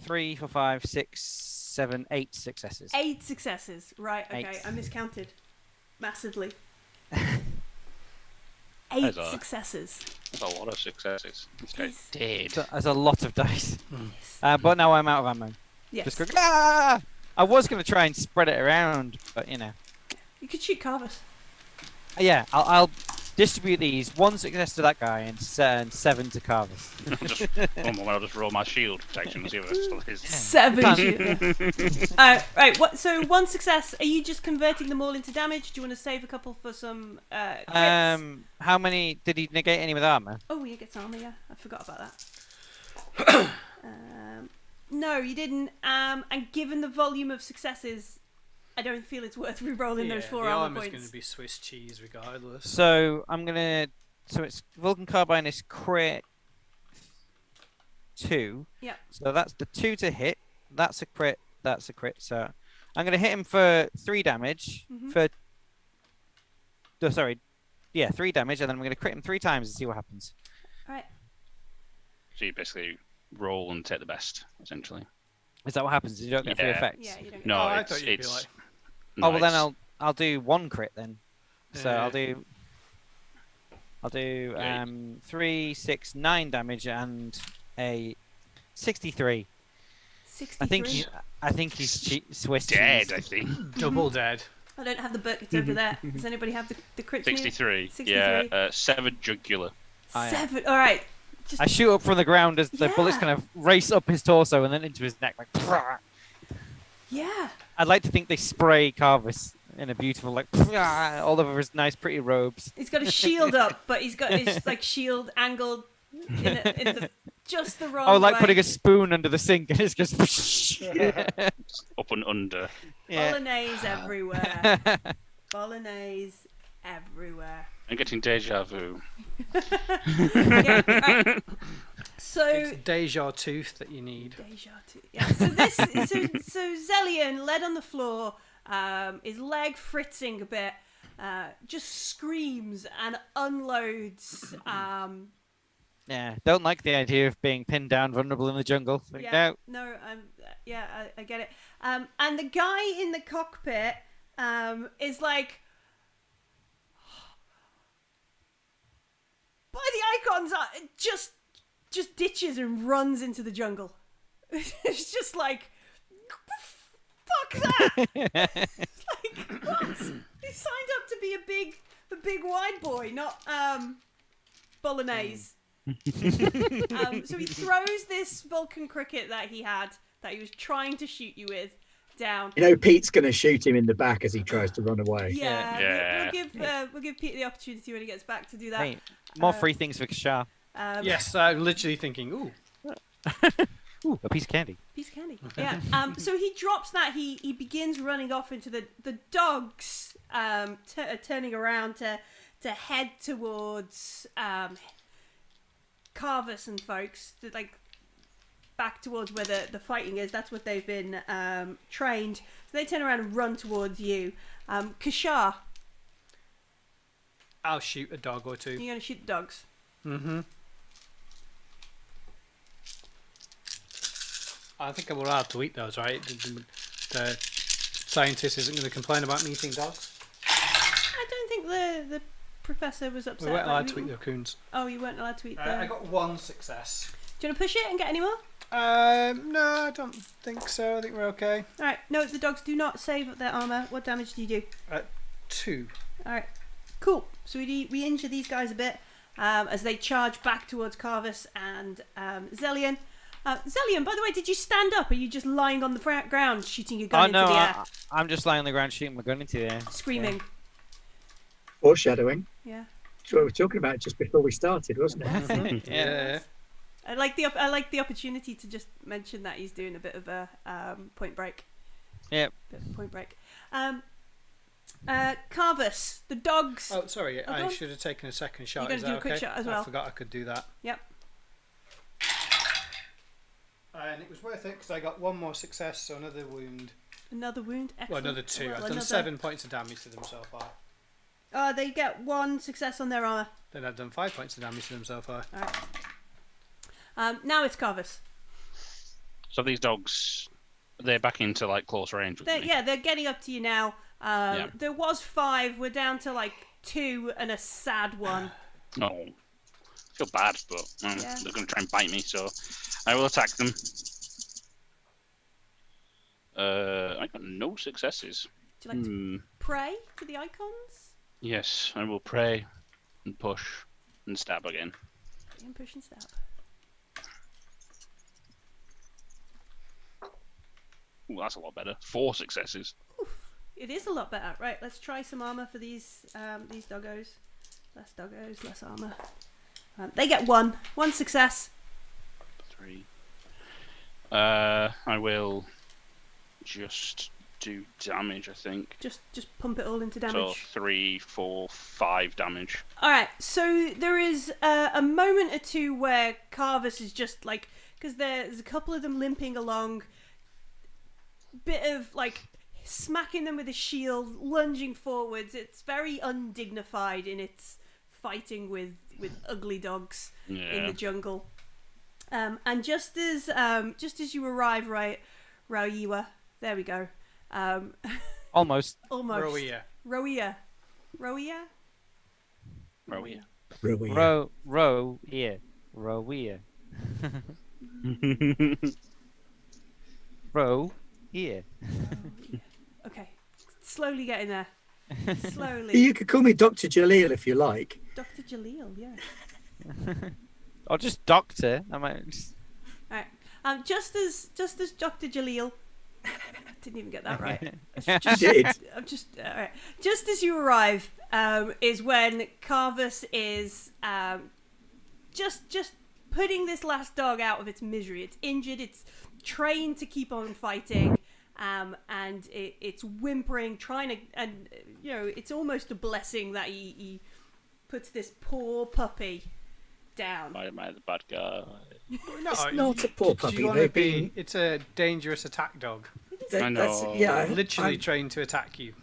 3, 4, 5, 6, 7, 8 successes. 8 successes. Right, okay. 8. I miscounted. Massively. 8 That's a- successes. That's a lot of successes. This guy's Yes. dead. That's a lot of dice. Yes. But now I'm out of ammo. Yes. Just going, ah! I was going to try and spread it around, but you know. You could shoot Carvus. Yeah, I'll distribute these. 1 success to that guy and 7 to Carvus. I'll just roll my shield protection and see if it still is. 7 shoot. Right, so 1 success. Are you just converting them all into damage? Do you want to save a couple for some crits? How many did he negate any with armor? Oh, he gets armor, yeah. I forgot about that. No, you didn't. And given the volume of successes, I don't feel it's worth re-rolling those 4 the armor armor's points. going to be Swiss cheese regardless. So I'm gonna. So it's Vulcan Carbine is crit 2. Yeah. So that's the 2 to hit. That's a crit. That's a crit. So I'm gonna hit him for 3 damage. Mhm. For. Oh, sorry. Yeah, 3 damage, and then I'm gonna crit him 3 times and see what happens. Alright. So you basically roll and take the best, essentially. Is that what happens? You don't get free Yeah. effects. Yeah, you don't get No, I it's thought you'd be it's. like- no, Oh well, then it's- I'll do 1 crit then. So Yeah. I'll do Yeah. 3, 6, 9 damage and a 63. 63. I think he's Swiss dead, cheese. I think. Double dead. I don't have the book. It's over there. Does anybody have the crit? 63. 63. Yeah, 7 jugular. Oh, yeah. 7. Alright. Just... I shoot up from the ground as the bullets Yeah. kind of race up his torso and then into his neck. Like, "Prah." Yeah. I'd like to think they spray Carvis in a beautiful, like, "Prah," all over his nice, pretty robes. He's got his shield up, but he's got his like shield angled in just the wrong Oh, like way. putting a spoon under the sink and it's just. Up and under. Yeah. Bolognese everywhere. Bolognese everywhere. I'm getting deja vu. Okay, right. So It's deja tooth that you need. deja vu. Yeah. So Zelian, led on the floor, his leg fritzing a bit, just screams and unloads. Yeah, don't like the idea of being pinned down, vulnerable in the jungle. Like, Yeah, no. I get it. And the guy in the cockpit is like, by the icons, just ditches and runs into the jungle. It's just like, fuck that! Like, what? He signed up to be a big wide boy, not Bolognese. So he throws this Vulcan cricket that he was trying to shoot you with down. You know, Pete's going to shoot him in the back as he tries to run away. Yeah, Yeah. We'll give Pete the opportunity when he gets back to do that. Hey, more free things for Kashar. Yes, I'm literally thinking, ooh. Ooh, a piece of candy. Piece of candy. Yeah. So he drops that. He begins running off into the dogs. Turning around to head towards Carvus and folks. Like back towards where the fighting is. That's what they've been trained. So they turn around and run towards you. Kashar, I'll shoot a dog or two. you're gonna shoot the dogs. Mm-hmm. I think I'm allowed to eat those, right? The scientist isn't going to complain about me eating dogs. I don't think the professor was upset. We weren't about allowed you to eat eating- the raccoons. Oh, you weren't allowed to eat I the. got 1 success. Do you want to push it and get any more? No, I don't think so. I think we're okay. Alright, no, the dogs do not save their armour. What damage do you do? 2. Alright, cool. So we injure these guys a bit as they charge back towards Carvus and Zelian. Zelian, by the way, did you stand up? Or are you just lying on the ground shooting your gun into the air? I'm just lying on the ground shooting my gun into the air. Screaming. Foreshadowing. Yeah. That's what we were talking about just before we started, wasn't it? Yeah. I like the opportunity to just mention that he's doing a bit of a Point Break. Yep. Bit of Point Break. Carvus, the dogs. Oh, sorry. go I on. should have taken a second shot. You're gonna Is do that a quick okay? shot as well. I forgot I could do that. Yep. And it was worth it because I got one more success, so another wound. Another wound. Well, Excellent. another 2. Well, I've done another- 7 points of damage to them so far. They get 1 success on their armor. Then I've done 5 points of damage to them so far. All right. Now it's Carvus. So these dogs, they're back into like close range with me. They're getting up to you now. Yeah. There was 5. We're down to like 2 and a sad one. No, I feel bad, but Yeah. they're going to try and bite me, so I will attack them. I got no successes. Do you like to pray to the icons? Yes, I will pray and push and stab again. And push and stab. Ooh, that's a lot better. 4 successes. Oof. It is a lot better. Right, let's try some armor for these doggos. Less doggos, less armor. They get 1 success. 3. I will just do damage, I think. Just pump it all into So damage. 3, 4, 5 damage. All right, so there is a moment or two where Carvus is just like, because there's a couple of them limping along, bit of like smacking them with a shield, lunging forwards. It's very undignified in its fighting with ugly dogs in Yeah. the jungle. And just as you arrive, right, Rawiya, there we go. Almost. Almost. Rawiya. Rawiya. Rawiya? Rawiya. Really. Row here. Rawiya. Row here. Okay. Slowly getting there. Slowly. You could call me Dr. Jaleel if you like. Dr. Jaleel, yeah. Or just doctor. I might. Alright. Just as Dr. Jaleel, didn't even get that right. You did. I'm just alright. Just as you arrive, is when Carvus is just putting this last dog out of its misery. It's injured. It's trained to keep on fighting, and it's whimpering, trying to, and it's almost a blessing that he puts this poor puppy down. Why am I the bad guy? No, It's not a poor do puppy. you want to They've be? been- It's a dangerous attack dog. I know. that's- yeah. Literally trained to attack you.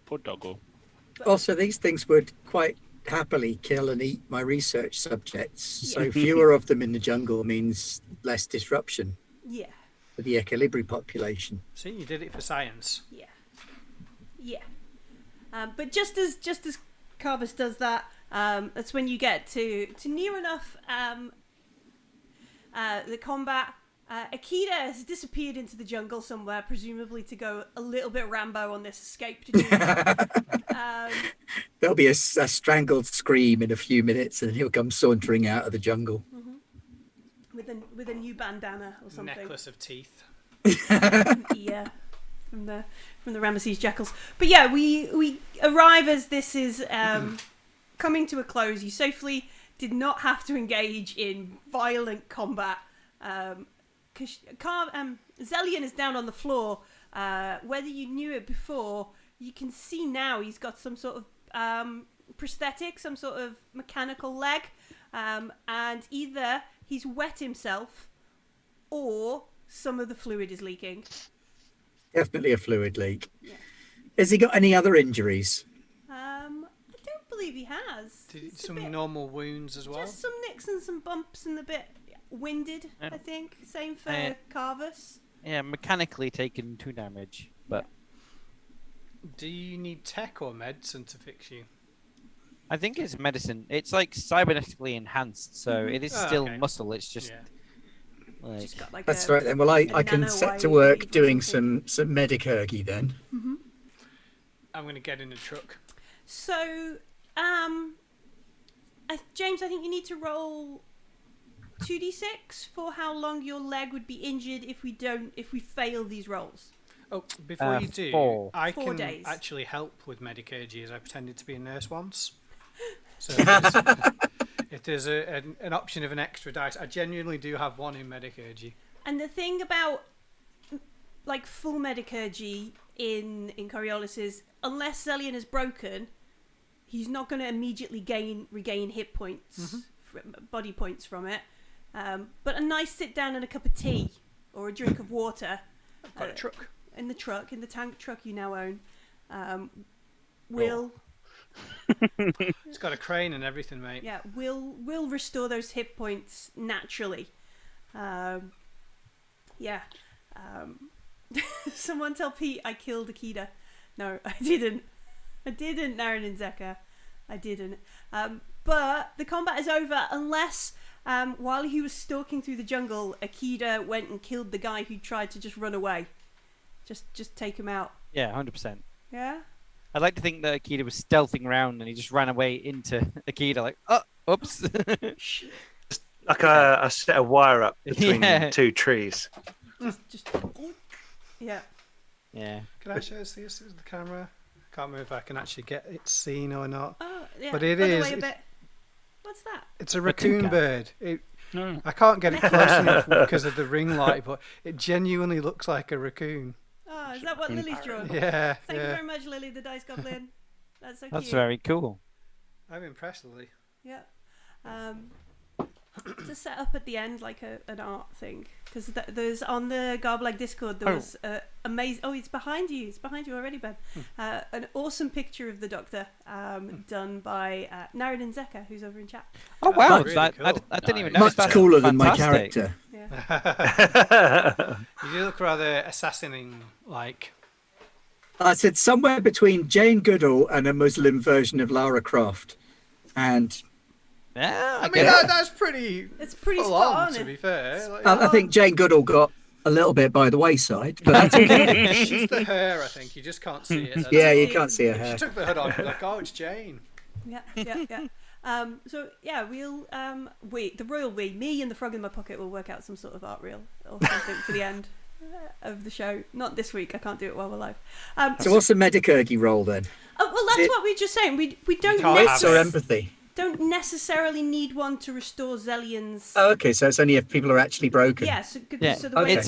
Poor doggo. Also, these things would quite happily kill and eat my research subjects. So fewer of them in the jungle means less disruption Yeah. for the equilibri population. See, you did it for science. Yeah. But just as Carvus does that, that's when you get to near enough the combat. Aqueda has disappeared into the jungle somewhere, presumably to go a little bit Rambo on this escape to do. There'll be a strangled scream in a few minutes, and he'll come sauntering out of the jungle. with a new bandana or something. Necklace of teeth. Yeah, from the Ramesses jackals. But yeah, we arrive as this is coming to a close. You safely did not have to engage in violent combat. Zelian is down on the floor. Whether you knew it before, you can see now he's got some sort of prosthetic, some sort of mechanical leg, and either he's wet himself or some of the fluid is leaking. Definitely a fluid leak. Yeah. Has he got any other injuries? I don't believe he has. Did It's a some bit- normal wounds as well. Just some nicks and some bumps and a bit winded, Yeah. I think. Same for Carvus. Yeah, mechanically taken 2 damage, but Do you need tech or medicine to fix you? I think it's medicine. It's like cybernetically enhanced, so it is Oh, still okay. muscle. It's just Yeah. like Just got like That's a, right then. Well, I can nano set to wave work or doing something. some medicurgy then. I'm going to get in a truck. So, James, I think you need to roll 2d6 for how long your leg would be injured if we fail these rolls. Oh, before you do, 4. I 4 can days. actually help with Medicurgy as I pretended to be a nurse once. So if there's an option of an extra dice, I genuinely do have one in Medicurgy. And the thing about like full Medicurgy in Coriolis is, unless Zelian is broken, he's not going to immediately regain hit points, body points from it. But a nice sit down and a cup of tea or a drink of water. I've got a truck. In the tank truck you now own, will It's got a crane and everything, mate. will restore those hit points naturally. Someone tell Pete I killed Aqueda. No, I didn't. Naren and Zeka. I didn't. But the combat is over unless, while he was stalking through the jungle, Aqueda went and killed the guy who tried to just run away. Just take him out. Yeah, 100%. Yeah? I'd like to think that Aqueda was stealthing around and he just ran away into Aqueda, like, oops. Like a set of wire up between Yeah. 2 trees. Just yeah. Yeah. Can I show this to the camera? I can't remember if I can actually get it seen or not. Oh, yeah. But it By the is. way, a bit. What's that? It's a raccoon cat. bird. No. I can't get it close enough because of the ring light, but it genuinely looks like a raccoon. Oh, is that what Lily's drawn? Yeah, Thank you yeah. very much, Lily, the Dice Goblin. That's so That's cute. very cool. I'm impressed, Lily. Yeah. To set up at the end like an art thing, because there's on the Garblag Discord there was amazing. Oh, it's behind you. It's behind you already, Ben. An awesome picture of the Doctor, done by Naren and Zeka, who's over in chat. Oh, wow. really I cool. didn't even Nice. know. Much cooler than my character. Yeah. You do look rather assassinating like. I said somewhere between Jane Goodall and a Muslim version of Lara Croft. And Yeah, I mean, get it. that's pretty. It's pretty full spot on, on. to be fair. Like, I think Jane Goodall got a little bit by the wayside, but that's okay. she's the hair, I think. You just can't see it. That's Yeah, all. you can't see her If she hair. took the hood off, you're like, oh, it's Jane. Yeah. So yeah, we'll the royal me and the frog in my pocket will work out some sort of art reel or something for the end of the show. Not this week. I can't do it while we're live. So what's the Medicurgy role then? Well, that's what we were just saying. We don't can't Wits or have it. empathy? don't necessarily need one to restore Zelian's. Oh, okay, so it's only if people are actually broken. Yeah. So, Yeah, so the way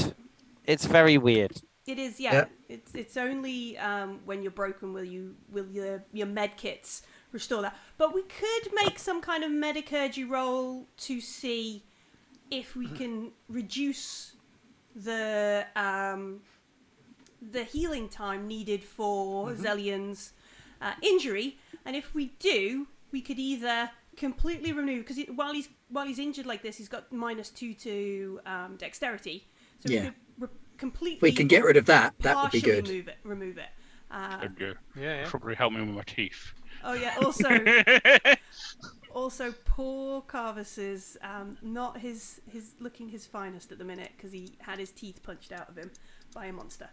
it's very weird. it is, yeah. It's only when you're broken will your med kits restore that. But we could make some kind of Medicurgy roll to see if we can reduce the healing time needed for Zelian's injury, and if we do, we could either completely remove, because while he's injured like this, he's got -2 to dexterity, so Yeah. we could completely. If we can get rid of that, that would be partially good. Remove it. Okay. Yeah. Probably help me with my teeth. Oh yeah. Also, poor Carvus's not his looking his finest at the minute because he had his teeth punched out of him by a monster.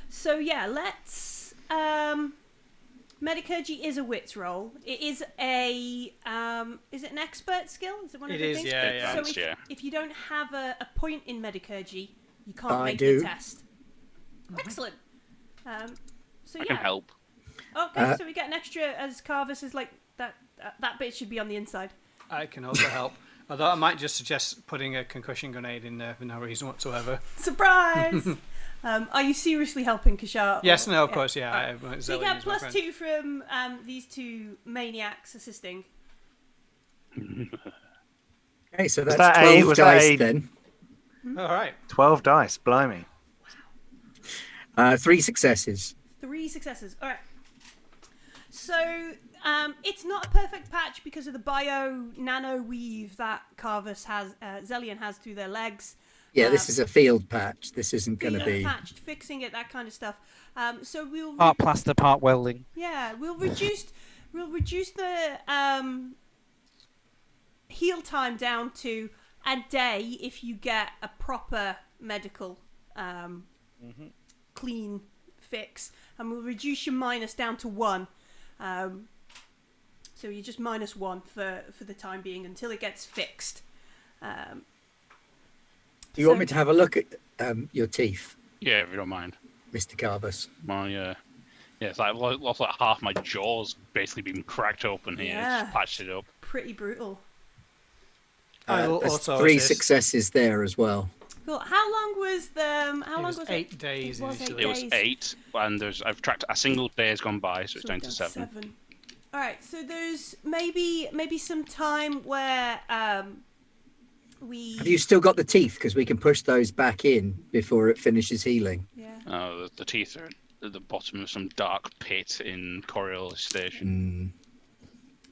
So yeah, let's. Medicurgy is a wits roll. It is a is it an expert skill? Is it one of It the is, things? yeah, yeah. So Advanced, yeah. if you don't have a point in Medicurgy, you can't I make do. the test. Excellent. So I yeah. can help. Okay, so we get an extra as Carvus is like that bit should be on the inside. I can also help. Although I might just suggest putting a concussion grenade in there for no reason whatsoever. Surprise! Are you seriously helping Kishar? Yes, no, of course, yeah. Alright. So you Zelian get is my friend. +2 from these two maniacs assisting. Okay, so that's that 12 was that dice a- then. All right. 12 dice, blimey. 3 successes. 3 successes. All right. So it's not a perfect patch because of the bio nano weave that Carvus has, Zelian has through their legs. Yeah, this is a field patch. This isn't going to Field be... patched, fixing it, that kind of stuff. So we'll Part plaster, part welding. yeah, we'll reduce the heal time down to a day if you get a proper medical clean fix, and we'll reduce your minus down to 1. So you're just -1 for the time being until it gets fixed. Do you want me to have a look at your teeth? Yeah, if you don't mind. Mr. Carbus. Yeah, it's like lost like half my jaw's basically been cracked open here. Yeah. Just patched it up. Pretty brutal. I will There's also 3 assist. successes there as well. Cool. How long was the? How It long was was 8 days It was initially. It was days. 8, and I've tracked a single day has gone by, so it's So down we've to done 7. All right. So there's maybe some time where we. Have you still got the teeth? Because we can push those back in before it finishes healing. Yeah. The teeth are at the bottom of some dark pit in Coriolis Station.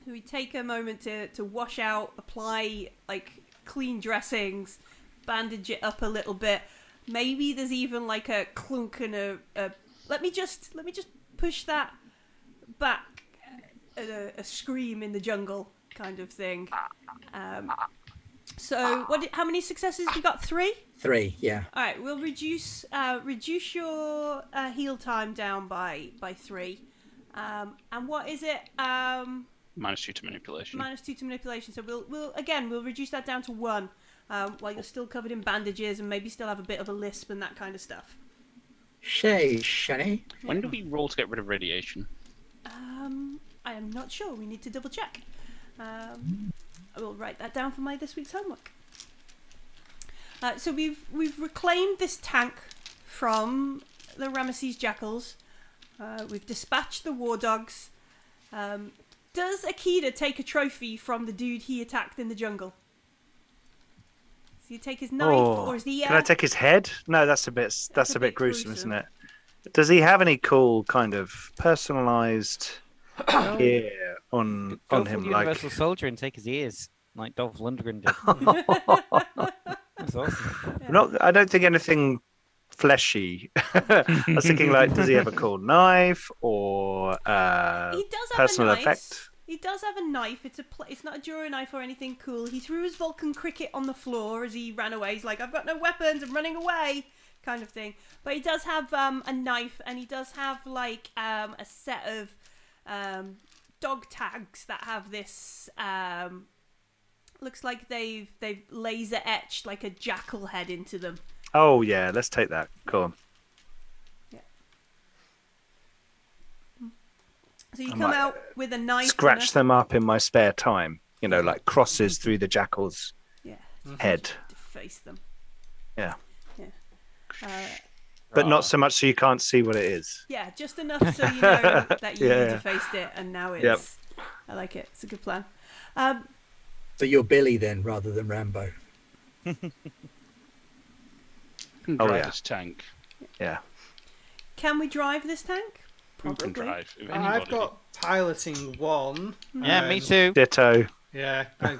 So we take a moment to wash out, apply like clean dressings, bandage it up a little bit. Maybe there's even like a clunk and a let me just push that back, a scream in the jungle kind of thing. So how many successes we got? 3? 3, yeah. All right, we'll reduce your heal time down by 3. And what is it? -2 to manipulation. -2 to manipulation. So we'll reduce that down to 1. While you're still covered in bandages and maybe still have a bit of a lisp and that kind of stuff. Shani. When do we roll to get rid of radiation? I am not sure. We need to double check. I will write that down for my this week's homework. So we've reclaimed this tank from the Ramesses jackals. We've dispatched the war dogs. Does Aqueda take a trophy from the dude he attacked in the jungle? Does he take his knife, or is he? Can I take his head? No, that's a bit gruesome, isn't it? Does he have any cool kind of personalised gear on Go him? full Like, Universal Soldier and take his ears, like Dolph Lundgren did. That's awesome. I don't think anything fleshy. I was thinking, like, does he have a cool knife or He does have personal a knife. effect? He does have a knife. It's not a Jura knife or anything cool. He threw his Vulcan cricket on the floor as he ran away. He's like, I've got no weapons. I'm running away, kind of thing. But he does have a knife, and he does have like a set of dog tags that have this. Looks like they've laser etched like a jackal head into them. Oh yeah, let's take that. Cool. So you I come might out with a knife. Scratch them up in my spare time. You know, like crosses through the jackal's head. Deface them. Yeah. Yeah. But not so much so you can't see what it is. Yeah, just enough so you know that you defaced it, and now it's. Yep. I like it. It's a good plan. But you're Billy then, rather than Rambo. Drive this tank. Yeah. Can we drive this tank? Who can drive? If I've anybody. got piloting 1. Yeah, me too. Ditto. Yeah. I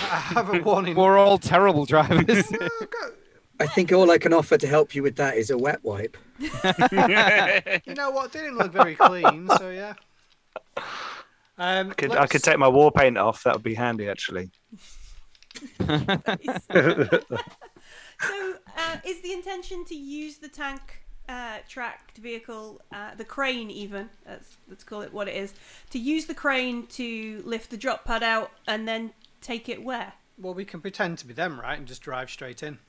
have a 1 in. We're all terrible drivers. Well, I've got- I think all I can offer to help you with that is a wet wipe. You know what? Didn't look very clean, so yeah. I could take my war paint off. That would be handy, actually. So, is the intention to use the tank tracked vehicle, the crane even, let's call it what it is, to use the crane to lift the drop pod out and then take it where? Well, we can pretend to be them, right, and just drive straight in.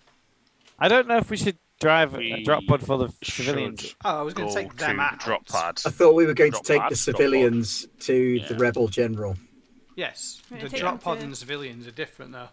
I don't know if we should drive a We drop pod full of should civilians. Oh, I was going to go take them to out. drop pads. I thought we were going to Drop take pad, the drop pod. civilians to the Yeah. rebel general, Yes, We're the gonna take drop them pod to- and civilians are different, though.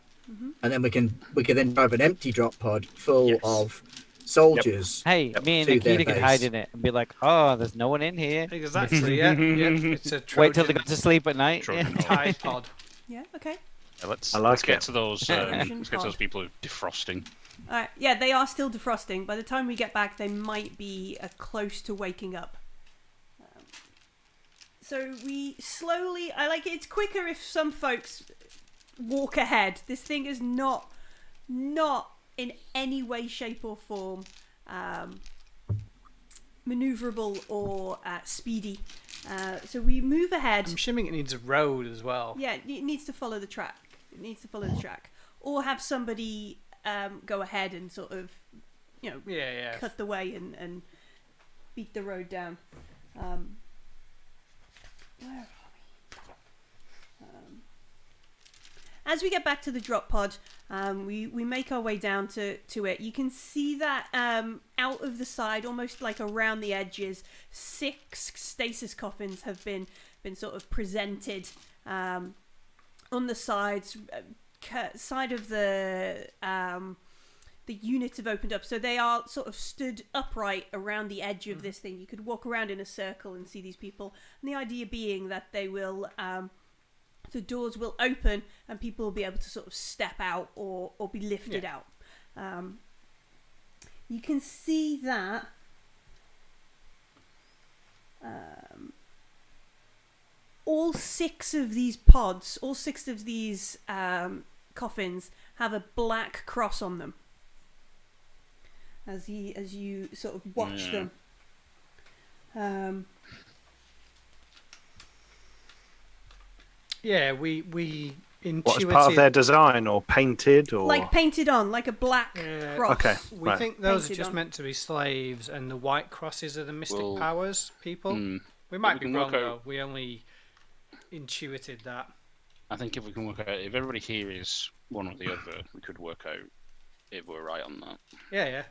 and then we can then drive an empty drop pod full Yes. of soldiers. Hey, me and To their Akita could base. hide in it and be like, "Oh, there's no one in here." Exactly, yeah. It's a Wait till they Trojan got to sleep at night. Trojan Yeah. horse. Tide pod. Yeah, okay. Yeah, let's I like let's get it. to those. Trojan Let's get to pod. those people who are defrosting. Alright, yeah, they are still defrosting. By the time we get back, they might be close to waking up. So we slowly, I like it, it's quicker if some folks walk ahead. This thing is not in any way, shape or form maneuverable or speedy. So we move ahead. I'm assuming it needs a road as well. Yeah, it needs to follow the track. It needs to follow the track. Or have somebody go ahead and sort of, Yeah. cut the way and beat the road down. Where are we? as we get back to the drop pod, we make our way down to it. You can see that out of the side, almost like around the edges, 6 stasis coffins have been sort of presented on the sides. Side of the units have opened up, so they are sort of stood upright around the edge of this thing. You could walk around in a circle and see these people, and the idea being that they will the doors will open and people will be able to sort of step out or be lifted out. You can see that all 6 of these pods, all 6 of these coffins have a black cross on them. As you sort of watch them. We intuited... What, as part of their design, or painted, or... Like painted on, like a black cross. Okay. We think those Painted are just on. meant to be slaves, and the white crosses are the mystic powers people. We If might we be can wrong, work though. out- We only intuited that. I think if we can work out, if everybody here is one or the other, we could work out if we're right on that. Yeah.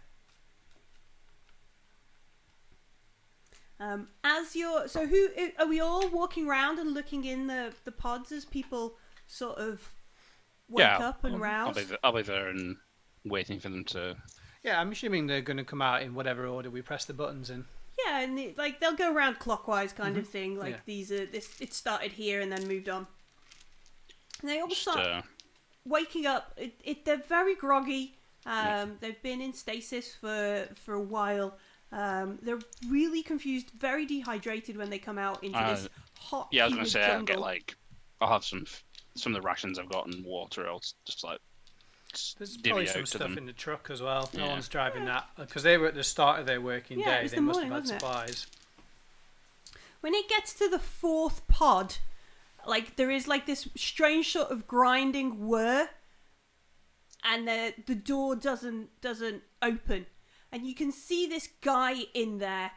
Who are we all walking around and looking in the pods as people sort of wake up and rouse? I'll be there and waiting for them to. Yeah, I'm assuming they're going to come out in whatever order we press the buttons in. Yeah, and they'll go around clockwise kind of thing. Like it started here and then moved on. And they all start waking up. They're very groggy. They've been in stasis for a while. They're really confused, very dehydrated when they come out into this hot. Yeah, I was gonna humid say jungle. I'll have some of the rations I've got and water. I'll just There's divvy probably out some to stuff them. in the truck as well. No Yeah. one's driving that because they were at the start of their working Yeah, it day. was They the must morning, have had wasn't it? supplies. When it gets to the 4th pod, like there is like this strange sort of grinding whir, and the door doesn't open, and you can see this guy in there.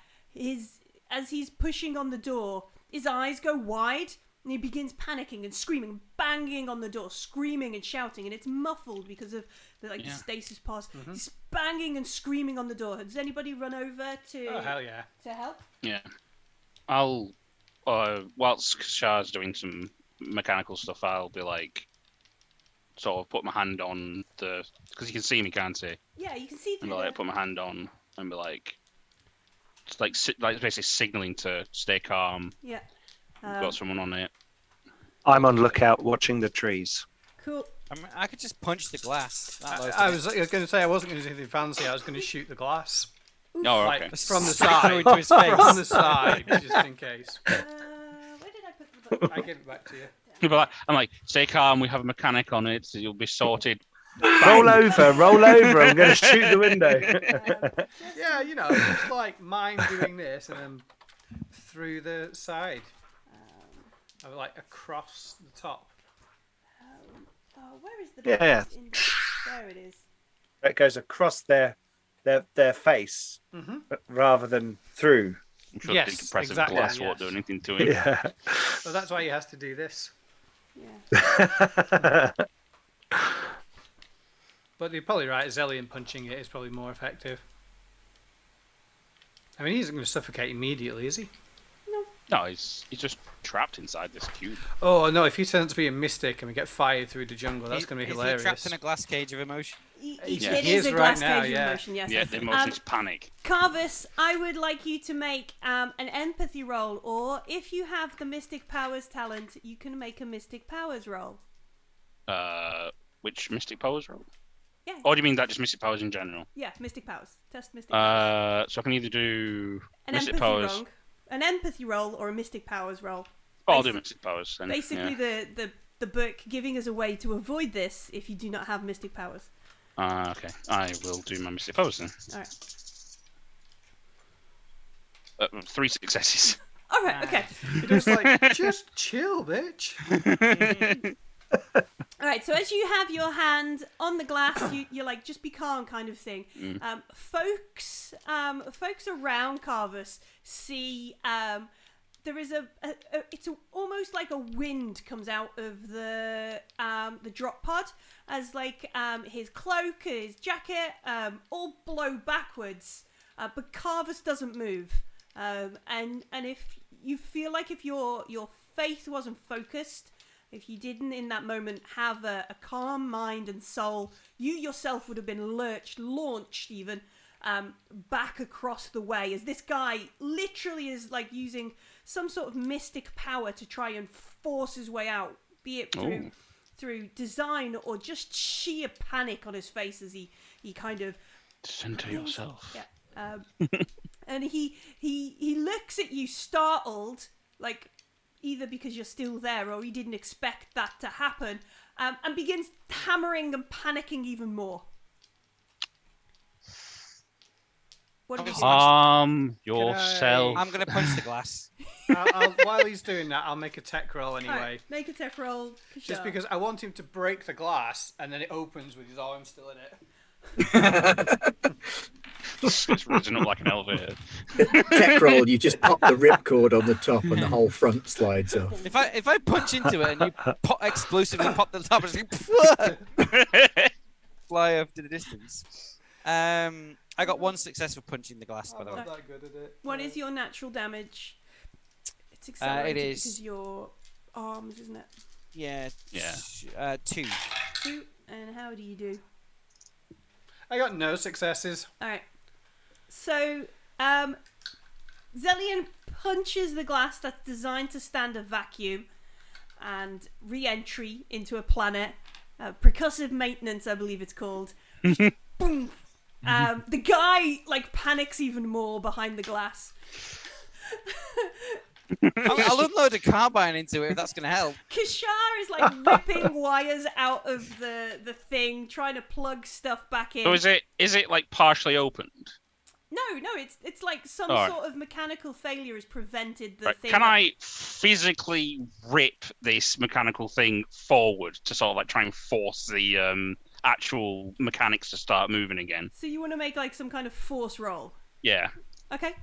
As he's pushing on the door, his eyes go wide, and he begins panicking and screaming, banging on the door, screaming and shouting, and it's muffled because of the stasis pods. He's banging and screaming on the door. Does anybody run over to? Oh hell yeah! To help? Yeah, I'll whilst Shah's doing some mechanical stuff, I'll be like, sort of put my hand on because you can see me, can't you? Yeah, you can see And through like put my hand on and be like, just like basically signaling to stay calm. Yeah. We've got someone on it. I'm on lookout watching the trees. Cool. I mean, I could just punch the glass. I was going to say I wasn't going to do anything fancy. I was going to shoot the glass Oh, like okay. from the Stick it side, into his face. from the side, just in case. Where did I put the button? I give it back to you. I'm like, stay calm. We have a mechanic on it. So you'll be sorted. Roll over. I'm going to shoot the window. Yeah, just like mime doing this and then through the side, like across the top. Where is the Yeah. button? There it is. It goes across their face rather than through. I'm sure Yes, the compressive exactly, glass yes. won't do anything to it. Yeah. So that's why he has to do this. Yeah. But you're probably right. Zellion punching it is probably more effective. I mean, he isn't going to suffocate immediately, is he? No, he's just trapped inside this cube. Oh no! If he turns to be a mystic and we get fired through the jungle, that's going to be Is hilarious. he trapped in a glass cage of emotion? Yeah, It he is is a right glass now, cage of yeah. emotion, yes. Yeah, the emotions panic. Carvis, I would like you to make an empathy roll, or if you have the Mystic Powers talent, you can make a Mystic Powers roll. Which Mystic Powers roll? Yeah. Or do you mean that just Mystic Powers in general? Yeah, Mystic Powers. Test Mystic Powers. So I can either do An Mystic empathy Powers. roll. An empathy roll or a Mystic Powers roll. Oh, I'll do Mystic Powers then. Basically, yeah. the book giving us a way to avoid this if you do not have Mystic Powers. Okay, I will do my Mystic Powers then. All right. 3 successes. All right. Okay. You're just like, just chill, bitch. All right. So as you have your hand on the glass, you're like, just be calm, kind of thing. Folks around Carvus see there is almost like a wind comes out of the drop pod as like his cloak and his jacket all blow backwards, but Carvus doesn't move. And if you feel like if your faith wasn't focused, if you didn't in that moment have a calm mind and soul, you yourself would have been launched even back across the way, as this guy literally is like using some sort of mystic power to try and force his way out, be it through design or just sheer panic on his face as he kind of center yourself. Yeah. And he looks at you startled, like either because you're still there or he didn't expect that to happen, and begins hammering and panicking even more. What do you do? Yourself. I'm gonna punch the glass. While he's doing that, I'll make a tech roll anyway. Right, make a tech roll. Just because I want him to break the glass and then it opens with his arm still in it. It's rising up like an elevator. Tech roll, you just pop the ripcord on the top and the whole front slides off. If I punch into it and you explosively pop the top, it's like fly off to the distance. I got one successful punch in the glass, by the way. I'm not that good at it. What is your natural damage? It's accelerated it is. because your arms, isn't it? Yeah. Yeah. 2. 2. And how do you do? I got no successes. All right. So, Zellian punches the glass that's designed to stand a vacuum and re-entry into a planet. Percussive maintenance, I believe it's called. Boom. The guy like panics even more behind the glass. I'll unload a carbine into it if that's going to help. Kishar is like ripping wires out of the thing, trying to plug stuff back in. So is it like partially opened? No, it's like some Alright. sort of mechanical failure has prevented the thing. Can I physically rip this mechanical thing forward to sort of like try and force the actual mechanics to start moving again? So you want to make like some kind of force roll? Yeah. Okay.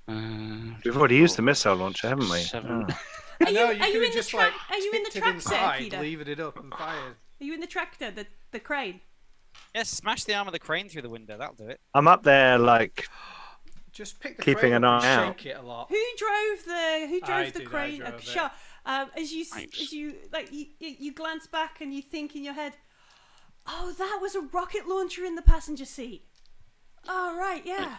We've already used the missile launcher, haven't we? 7. Oh. I know, you are you could in have the just tra- like are you in the tipped it tractor, inside, Akeda? levered it up and fired. Are you in the tractor, the crane? Yeah, smash the arm of the crane through the window. That'll do it. I'm up there, like, Just pick the Keeping crane an up and eye out. shake it a lot. Who drove the did, I crane? drove it. Kishar. As Thanks. you like you glance back and you think in your head, oh, that was a rocket launcher in the passenger seat. Oh right, yeah.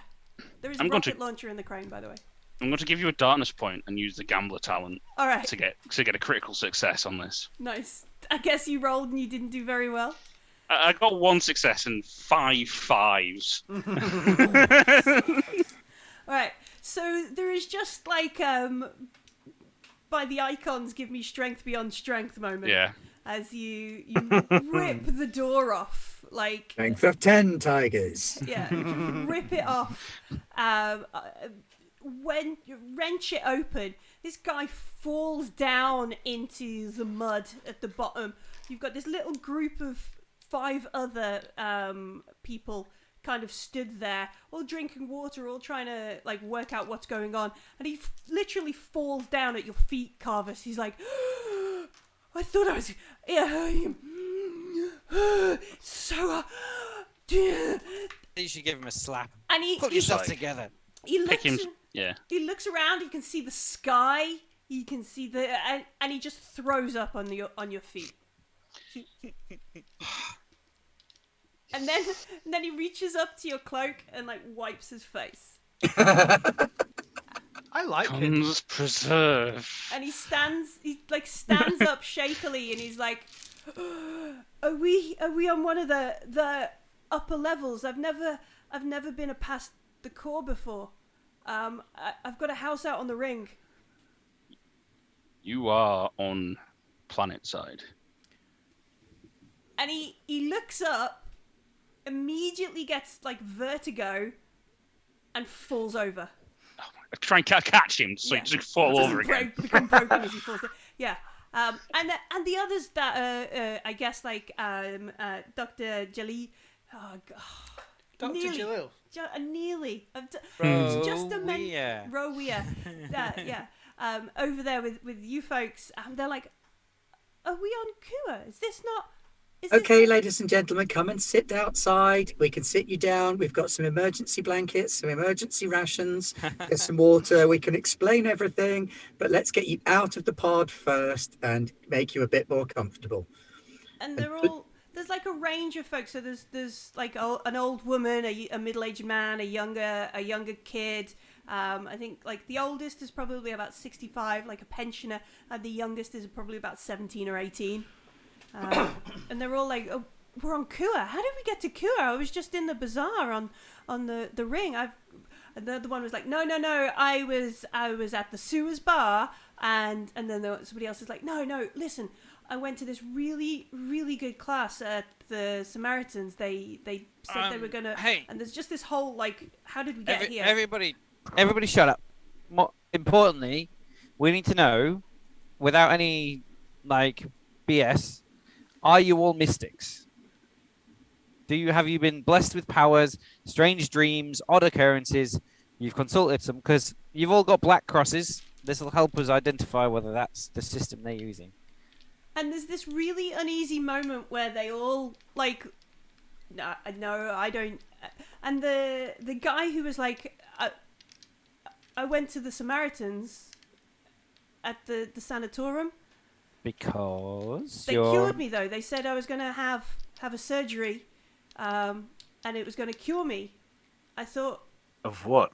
There is a I'm going rocket to- launcher in the crane, by the way. I'm going to give you a darkness point and use the gambler talent All right, to get a critical success on this. nice. I guess you rolled and you didn't do very well. I got 1 success and 5 5s. All right, so there is just like by the icons give me strength beyond strength moment. Yeah. As you rip the door off, like Strength of 10 tigers. yeah, you just rip it off. When you wrench it open, this guy falls down into the mud at the bottom. You've got this little group of 5 other people kind of stood there, all drinking water, all trying to like work out what's going on. And he literally falls down at your feet, Carvus. He's like, I thought I was so. You should give him a slap. And he Put yourself together. he Pick looks. him. Yeah. He looks around. You can see the sky. You can see and he just throws up on your feet. and then he reaches up to your cloak and like wipes his face. I like it. Guns preserve. And he stands up shakily, and he's like, "Are we on one of the upper levels? I've never been past the core before. I've got a house out on the ring." You are on planet side. And he looks up, immediately gets like vertigo, and falls over. Try and catch him so Yeah. he doesn't fall over again. Become broken as he falls over. Yeah. And the others that I guess like Dr. Jalil. Oh, God. Dr. Nearly. Jalil. nearly. It's just a Rawiya. yeah. Over there with you folks. They're like, are we on Kua? Is this not? Okay, ladies and gentlemen, come and sit outside. We can sit you down. We've got some emergency blankets, some emergency rations, there's some water. We can explain everything, but let's get you out of the pod first and make you a bit more comfortable. And there's like a range of folks. So there's like an old woman, a middle-aged man, a younger kid. I think like the oldest is probably about 65, like a pensioner, and the youngest is probably about 17 or 18. And they're all like, oh, we're on Kua. How did we get to Kua? I was just in the bazaar on the ring. And the other one was like, no, I was at the Suez bar, and then somebody else is like, no, listen, I went to this really, really good class at the Samaritans. They said they were gonna. Hey. And there's just this whole like, how did we get here? Everybody, shut up. More importantly, we need to know, without any like BS, are you all mystics? Have you been blessed with powers, strange dreams, odd occurrences? You've consulted some, because you've all got black crosses. This will help us identify whether that's the system they're using. And there's this really uneasy moment where they all like, no, I don't. And the guy who was like, I went to the Samaritans at the sanatorium. Because they cured me though. They said I was going to have a surgery, and it was going to cure me. I thought. Of what?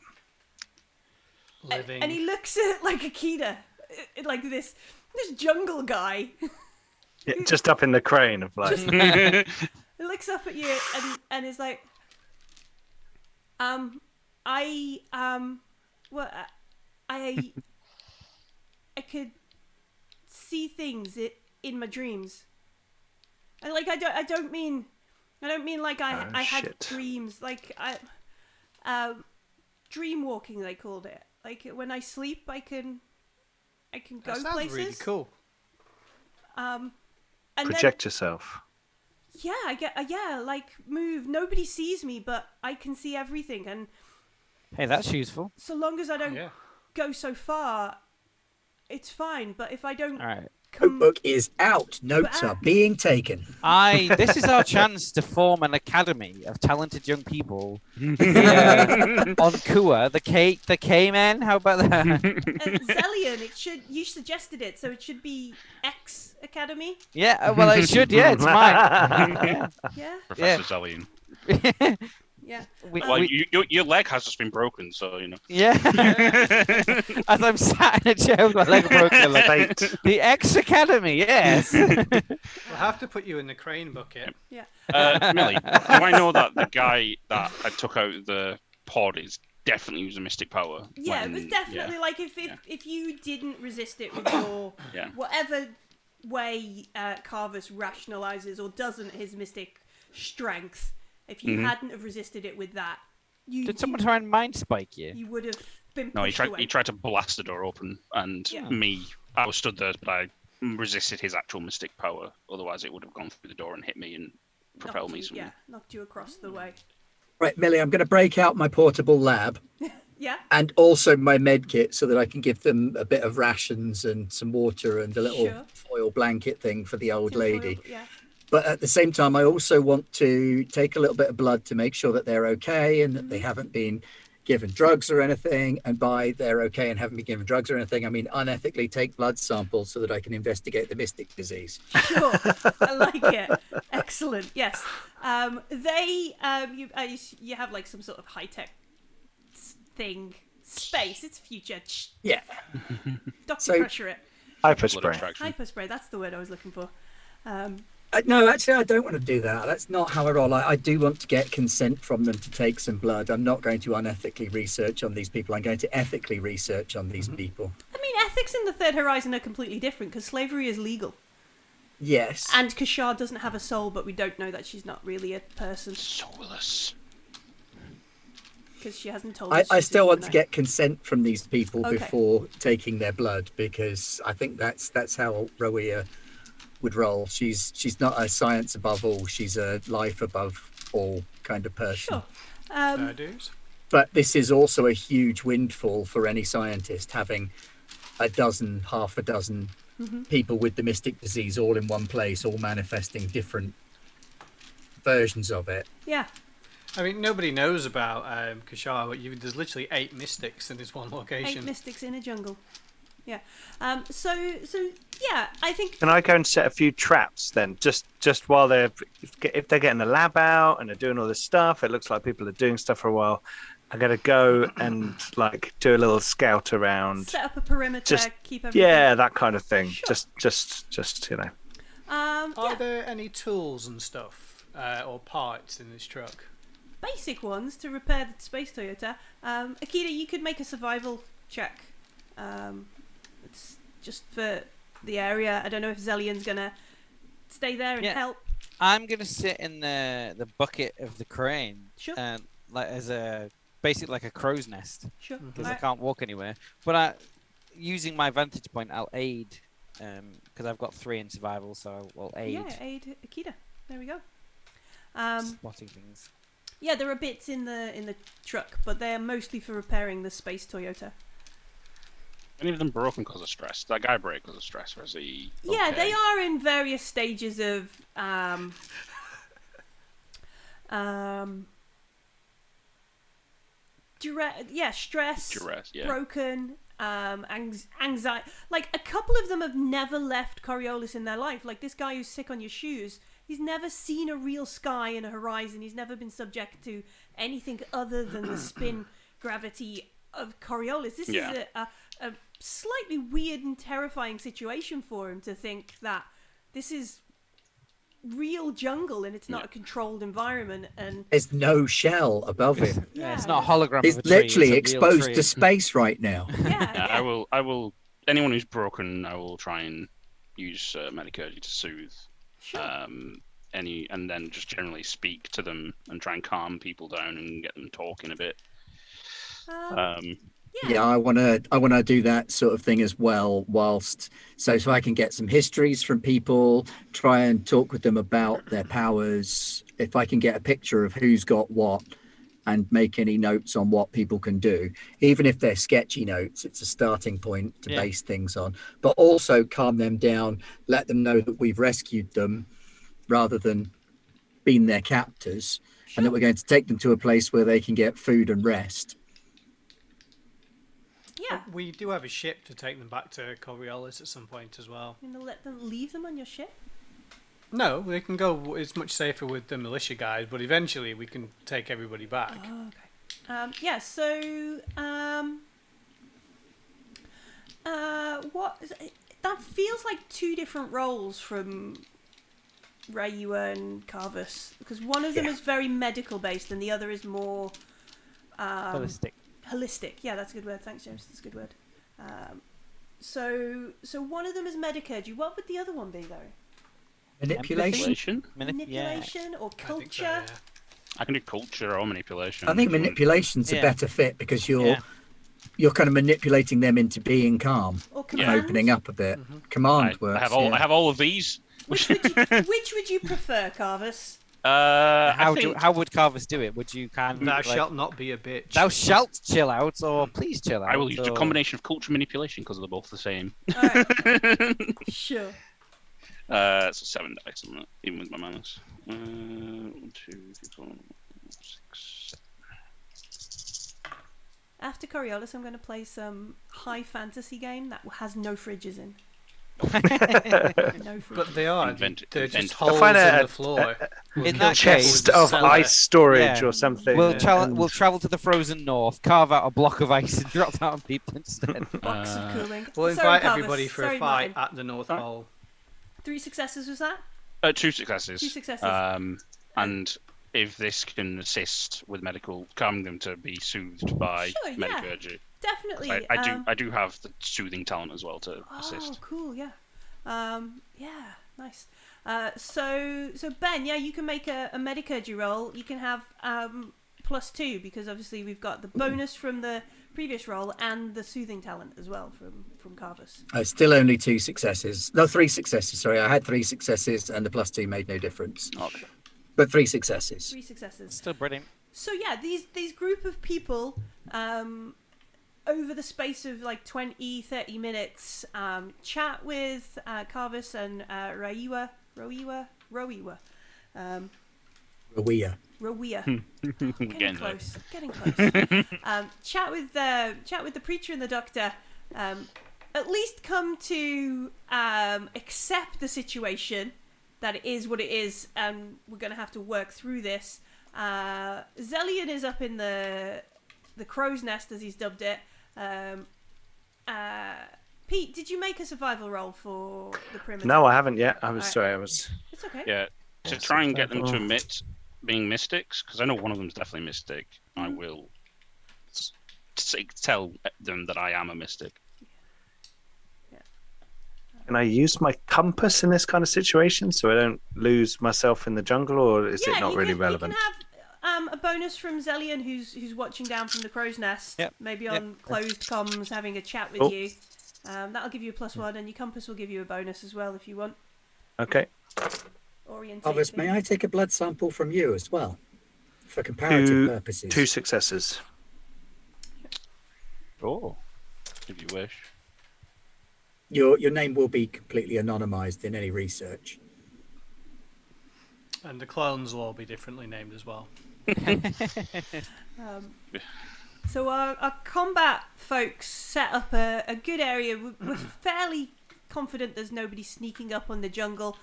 Living. And he looks at like Aqueda, like this jungle guy. Yeah, just up in the crane of like. He looks up at you and is like, I could see things in my dreams. And like I don't mean like I had dreams, like dream walking they called it. Like when I sleep I can go That sounds places. really cool. And Project yourself. Yeah, I get like move. Nobody sees me, but I can see everything. And hey, that's useful. so long as I don't go so far, it's fine. But if I don't, All right. Notebook is out. Notes are being taken. This is our chance to form an academy of talented young people here on Kua, the K-Men. How about that? Zellion, you suggested it, so it should be X Academy. Yeah, well, it should. Yeah, it's mine. Yeah. Professor Zellion. Yeah. Well, your leg has just been broken, so you know. Yeah. As I'm sat in a chair with my leg broken, like the X Academy, yes. We'll have to put you in the crane bucket. Yeah. Millie, do I know that the guy that I took out of the pod is definitely using mystic power? Yeah, it was definitely like if you didn't resist it with your whatever way Carvus rationalizes or doesn't his mystic strength. If you hadn't have resisted it with that, did someone try and mind spike you? You would have been pushed No, away. he tried to blast the door open, and I was stood there, but I resisted his actual mystic power. Otherwise, it would have gone through the door and hit me and propelled me somewhere. Yeah, knocked you across the way. Right, Millie, I'm going to break out my portable lab. Yeah. And also my med kit so that I can give them a bit of rations and some water and a little foil blanket thing for the old lady. Yeah. But at the same time, I also want to take a little bit of blood to make sure that they're okay and that they haven't been given drugs or anything. And by they're okay and haven't been given drugs or anything, I mean unethically take blood samples so that I can investigate the mystic disease. Sure, I like it. Excellent. Yes. You have like some sort of high tech thing. Space. It's future. Yeah. Dr. Crusher it. Hyperspray. Hyperspray. That's the word I was looking for. No, actually, I don't want to do that. That's not how I roll. I do want to get consent from them to take some blood. I'm not going to unethically research on these people. I'm going to ethically research on these people. I mean, ethics in the Third Horizon are completely different because slavery is legal. Yes. And Kashar doesn't have a soul, but we don't know that she's not really a person. Soulless. Because she hasn't told us. I still want to get consent from these people before taking their blood because I think that's how Rawiya would roll. She's not a science above all. She's a life above all kind of person. Sure. Fair dues. But this is also a huge windfall for any scientist, having half a dozen people with the mystic disease all in one place, all manifesting different versions of it. Yeah. I mean, nobody knows about Kashar, but there's literally 8 mystics in this one location. 8 mystics in a jungle. Yeah. So yeah, I think. Can I go and set a few traps then? Just while if they're getting the lab out and they're doing all this stuff, it looks like people are doing stuff for a while. I'm gonna go and like do a little scout around. Set up a perimeter, keep everything. Yeah, that kind of thing. Sure. Just you know. Are there any tools and stuff or parts in this truck? Basic ones to repair the space Toyota. Aqueda, you could make a survival check. It's just for the area. I don't know if Zelian's gonna stay there and help. I'm gonna sit in the bucket of the crane. Sure. Like as a basically like a crow's nest. Sure. Because I can't walk anywhere. But using my vantage point, I'll aid. Because I've got 3 in survival, so I will aid. Yeah, aid Aqueda. There we go. Spotting things. Yeah, there are bits in the truck, but they're mostly for repairing the space Toyota. Any of them broken because of stress? That guy broke because of stress, or is he? Yeah, okay? they are in various stages of stress, broken, anxiety. Like a couple of them have never left Coriolis in their life. Like this guy who's sick on your shoes. He's never seen a real sky and a horizon. He's never been subject to anything other than the spin gravity of Coriolis. This is a slightly weird and terrifying situation for him to think that this is real jungle and it's not a controlled environment. And there's no shell above him. It's not a hologram. He's of a tree, literally it's a real exposed tree. to space right now. I will. Anyone who's broken, I will try and use Medicurgy to soothe. Sure. And then just generally speak to them and try and calm people down and get them talking a bit. Yeah, I wanna do that sort of thing as well. So I can get some histories from people, try and talk with them about their powers. If I can get a picture of who's got what, and make any notes on what people can do, even if they're sketchy notes, it's a starting point to base things on. But also calm them down, let them know that we've rescued them, rather than being their captors, and that we're going to take them to a place where they can get food and rest. Yeah. We do have a ship to take them back to Coriolis at some point as well. You're gonna let them leave them on your ship? No, they can go. It's much safer with the militia guys, but eventually we can take everybody back. Oh, okay. So what is it? That feels like 2 different roles from Rawiya and Carvus, because one of them is very medical based and the other is more holistic. Yeah, that's a good word. Thanks, James. That's a good word. So one of them is medicurgy. What would the other one be, though? Manipulation Or culture? I can do culture or manipulation. I think manipulation's a better fit, because you're kind of manipulating them into being calm, or and opening up a bit. Command works. I have all of these. Which would you prefer, Carvus? How would Carvus do it? Would you Thou shalt not be a bitch. Thou shalt chill out, or please chill out. I will use a combination of culture and manipulation because they're both the same. All right. Sure. It's a 7 dice, isn't it? Even with my manners. 1, 2, 3, 4, 6, 7. After Coriolis, I'm going to play some high fantasy game that has no fridges in. No fridges. But they are. They're just holes find in the floor. In that Chest case, of ice storage or something. We'll travel to the frozen north, carve out a block of ice, and drop that on people instead. Box of cooling. We'll Sorry, invite Carvus. everybody for Sorry, a fight Martin. at the North Pole. 3 successes was that? 2 successes. 2 successes. And if this can assist with medical, calming them to be soothed by Medicurgy. Definitely. I do have the soothing talent as well to assist. Oh, cool. Yeah. Nice. So Ben, you can make a Medicurgy roll. You can have +2 because obviously we've got the bonus from the previous roll and the soothing talent as well from Carvus. Still only 2 successes. No, 3 successes. Sorry, I had 3 successes and the +2 made no difference. Okay. But 3 successes. 3 successes. Still brilliant. So yeah, these group of people, over the space of like 20-30 minutes, chat with Carvis and Rawiya. Getting close. Chat with the preacher and the doctor. At least come to accept the situation, that it is what it is, and we're going to have to work through this. Zelian is up in the crow's nest, as he's dubbed it. Pete, did you make a survival roll for the perimeter? No, I haven't yet. It's okay. Yeah, to try and get them to admit being mystics, because I know one of them's definitely mystic. I will tell them that I am a mystic. Can I use my compass in this kind of situation so I don't lose myself in the jungle, or is it not really relevant? You can have a bonus from Zelian, who's watching down from the crow's nest, maybe on closed comms, having a chat with you. That'll give you a +1, and your compass will give you a bonus as well if you want. Okay. Carvis, may I take a blood sample from you as well, for comparative purposes? 2 successes. Oh, if you wish. Your name will be completely anonymized in any research. And the clones will all be differently named as well. So our combat folks set up a good area. We're fairly confident there's nobody sneaking up on the jungle.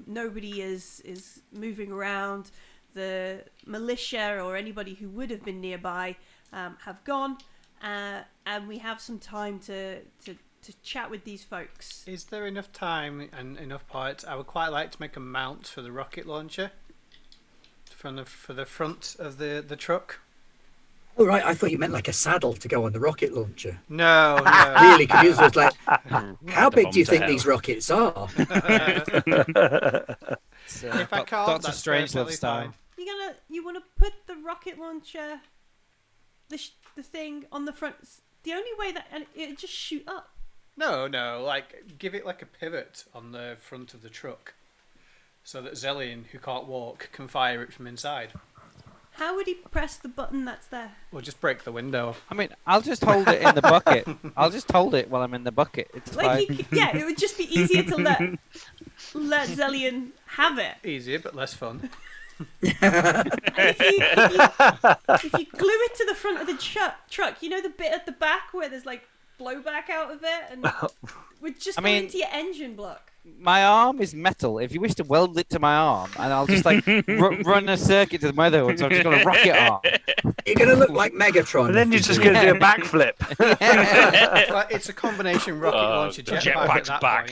Nobody is moving around. The militia or anybody who would have been nearby have gone. And we have some time to chat with these folks. Is there enough time and enough parts? I would quite like to make a mount for the rocket launcher for the front of the truck. Oh, right. I thought you meant like a saddle to go on the rocket launcher. No. Really confused. I was like, how big do you think these rockets are? If I can't, Doctor that's Strangelove perfectly style. fine. You want to put the rocket launcher, the thing on the front. The only way that it just shoot up. No, like give it like a pivot on the front of the truck, so that Zelian, who can't walk, can fire it from inside. How would he press the button that's there? Or just break the window. I mean, I'll just hold it in the bucket. I'll just hold it while I'm in the bucket. It's Like fine. it would just be easier to let Zelian have it. Easier, but less fun. And if you glue it to the front of the truck, you know the bit at the back where there's like blowback out of it, and would just go into your engine block. My arm is metal. If you wish to weld it to my arm, and I'll just like run a circuit to the other one, so I've just got a rocket arm. You're going to look like Megatron. But then you're just going to do a backflip. Well, it's a combination rocket launcher jetpack's back.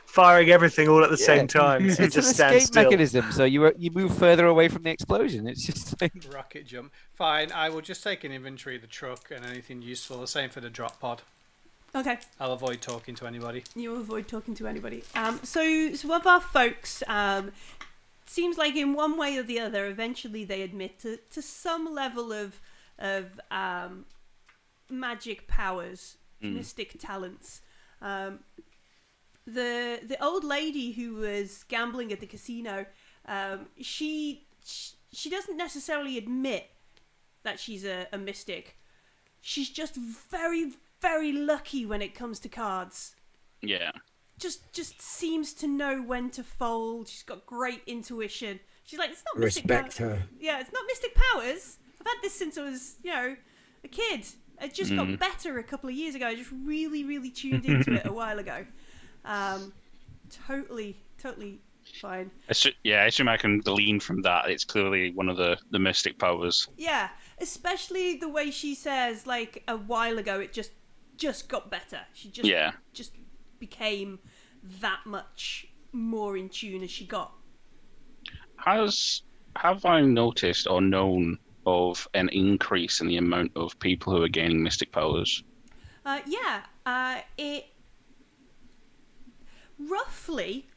Firing everything all at the same time. So you It's just an stand escape still. mechanism, so you move further away from the explosion. It's just like... Rocket jump. Fine, I will just take an inventory of the truck and anything useful. The same for the drop pod. Okay. I'll avoid talking to anybody. You avoid talking to anybody. So of our folks, seems like in one way or the other, eventually they admit to some level of magic powers, mystic talents. The old lady who was gambling at the casino, she doesn't necessarily admit that she's a mystic. She's just very, very lucky when it comes to cards. Yeah. Just seems to know when to fold. She's got great intuition. She's like, it's not mystic Respect powers. her. Yeah, it's not mystic powers. I've had this since I was, a kid. It just got better a couple of years ago. I just really, really tuned into it a while ago. Totally fine. I assume I can glean from that. It's clearly one of the mystic powers. Yeah, especially the way she says, like, a while ago, it just got better. She just became that much more in tune as she got. Have I noticed or known of an increase in the amount of people who are gaining mystic powers? It roughly,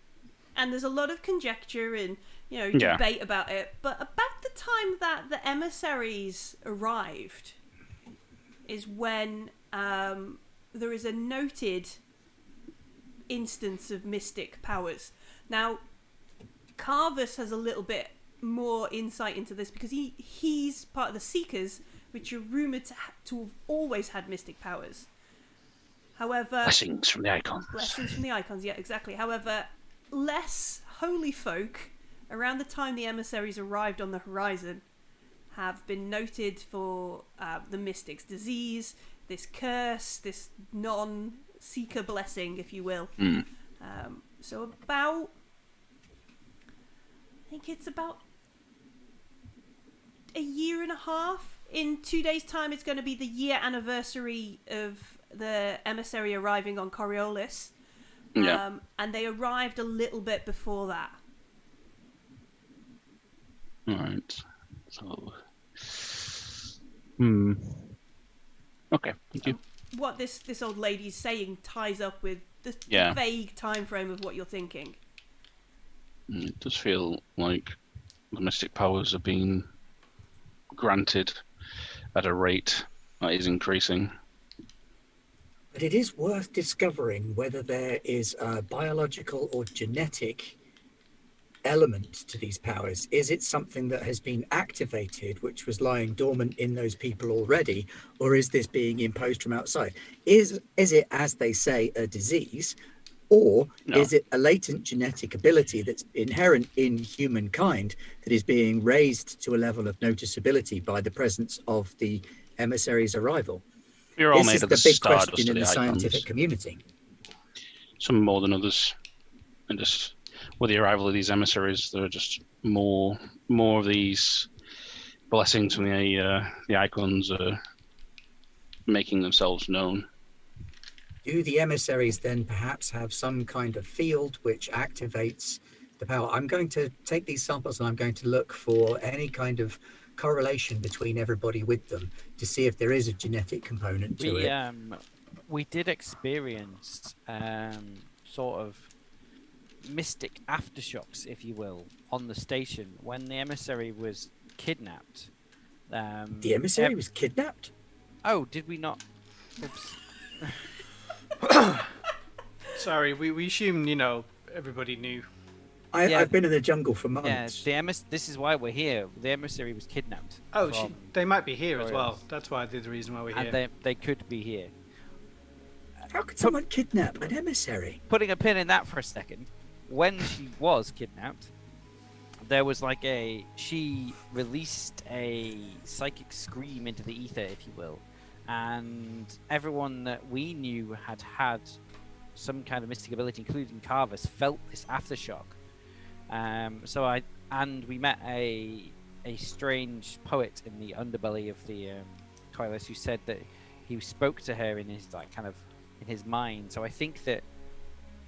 and there's a lot of conjecture and debate about it, but about the time that the emissaries arrived is when there is a noted instance of mystic powers. Now, Carvus has a little bit more insight into this because he's part of the Seekers, which are rumoured to have always had mystic powers. However... Blessings from the icons. Blessings from the icons, yeah, exactly. However, less holy folk, around the time the emissaries arrived on the horizon, have been noted for the mystic's disease, this curse, this non-seeker blessing, if you will. So about... I think it's about a year and a half. In 2 days' time, it's going to be the year anniversary of the emissary arriving on Coriolis. Yeah. And they arrived a little bit before that. Alright. So... Okay, thank you. What this old lady's saying ties up with the vague time frame of what you're thinking. It does feel like the mystic powers are being granted at a rate that is increasing. But it is worth discovering whether there is a biological or genetic element to these powers. Is it something that has been activated, which was lying dormant in those people already, or is this being imposed from outside? Is it, as they say, a disease, or is it a latent genetic ability that's inherent in humankind that is being raised to a level of noticeability by the presence of the emissary's arrival? We're all This made is of the big stardust question of in the icons. scientific community. Some more than others, and just with the arrival of these emissaries, there are just more of these blessings from the icons making themselves known. Do the emissaries then perhaps have some kind of field which activates the power? I'm going to take these samples and I'm going to look for any kind of correlation between everybody with them to see if there is a genetic component to it. We did experience sort of mystic aftershocks, if you will, on the station when the emissary was kidnapped. The emissary was kidnapped? Oh, did we not? Oops. Sorry, we assumed, everybody knew. I've been in the jungle for months. Yeah, this is why we're here. The emissary was kidnapped. Oh, they might be here as well. Coriolis. That's why the reason why we're here. And they could be here. How could someone kidnap an emissary? Putting a pin in that for a second, when she was kidnapped, there was she released a psychic scream into the ether, if you will, and everyone that we knew had some kind of mystic ability, including Carvus, felt this aftershock. We met a strange poet in the underbelly of the Coriolis who said that he spoke to her in his in his mind. So I think that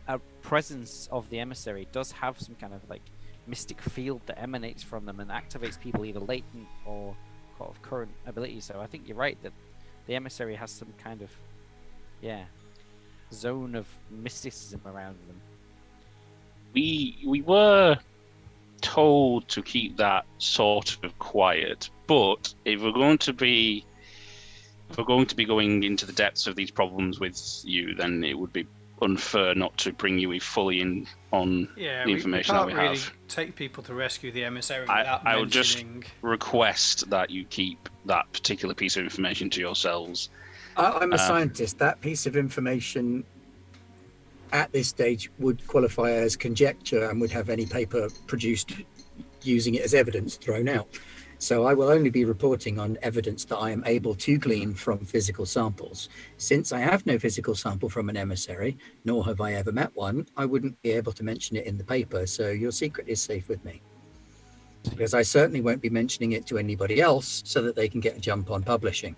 a presence of the emissary does have some kind of mystic field that emanates from them and activates people, either latent or sort of current abilities. So I think you're right that the emissary has some kind of zone of mysticism around them. We were told to keep that sort of quiet, but if we're going to be going into the depths of these problems with you, then it would be unfair not to bring you fully in on the information that we can't really have. Take people to rescue the emissary I would just mentioning... request that you keep that particular piece of information to yourselves. I'm a scientist. That piece of information at this stage would qualify as conjecture and would have any paper produced using it as evidence thrown out. So I will only be reporting on evidence that I am able to glean from physical samples. Since I have no physical sample from an emissary, nor have I ever met one, I wouldn't be able to mention it in the paper. So your secret is safe with me. Because I certainly won't be mentioning it to anybody else so that they can get a jump on publishing.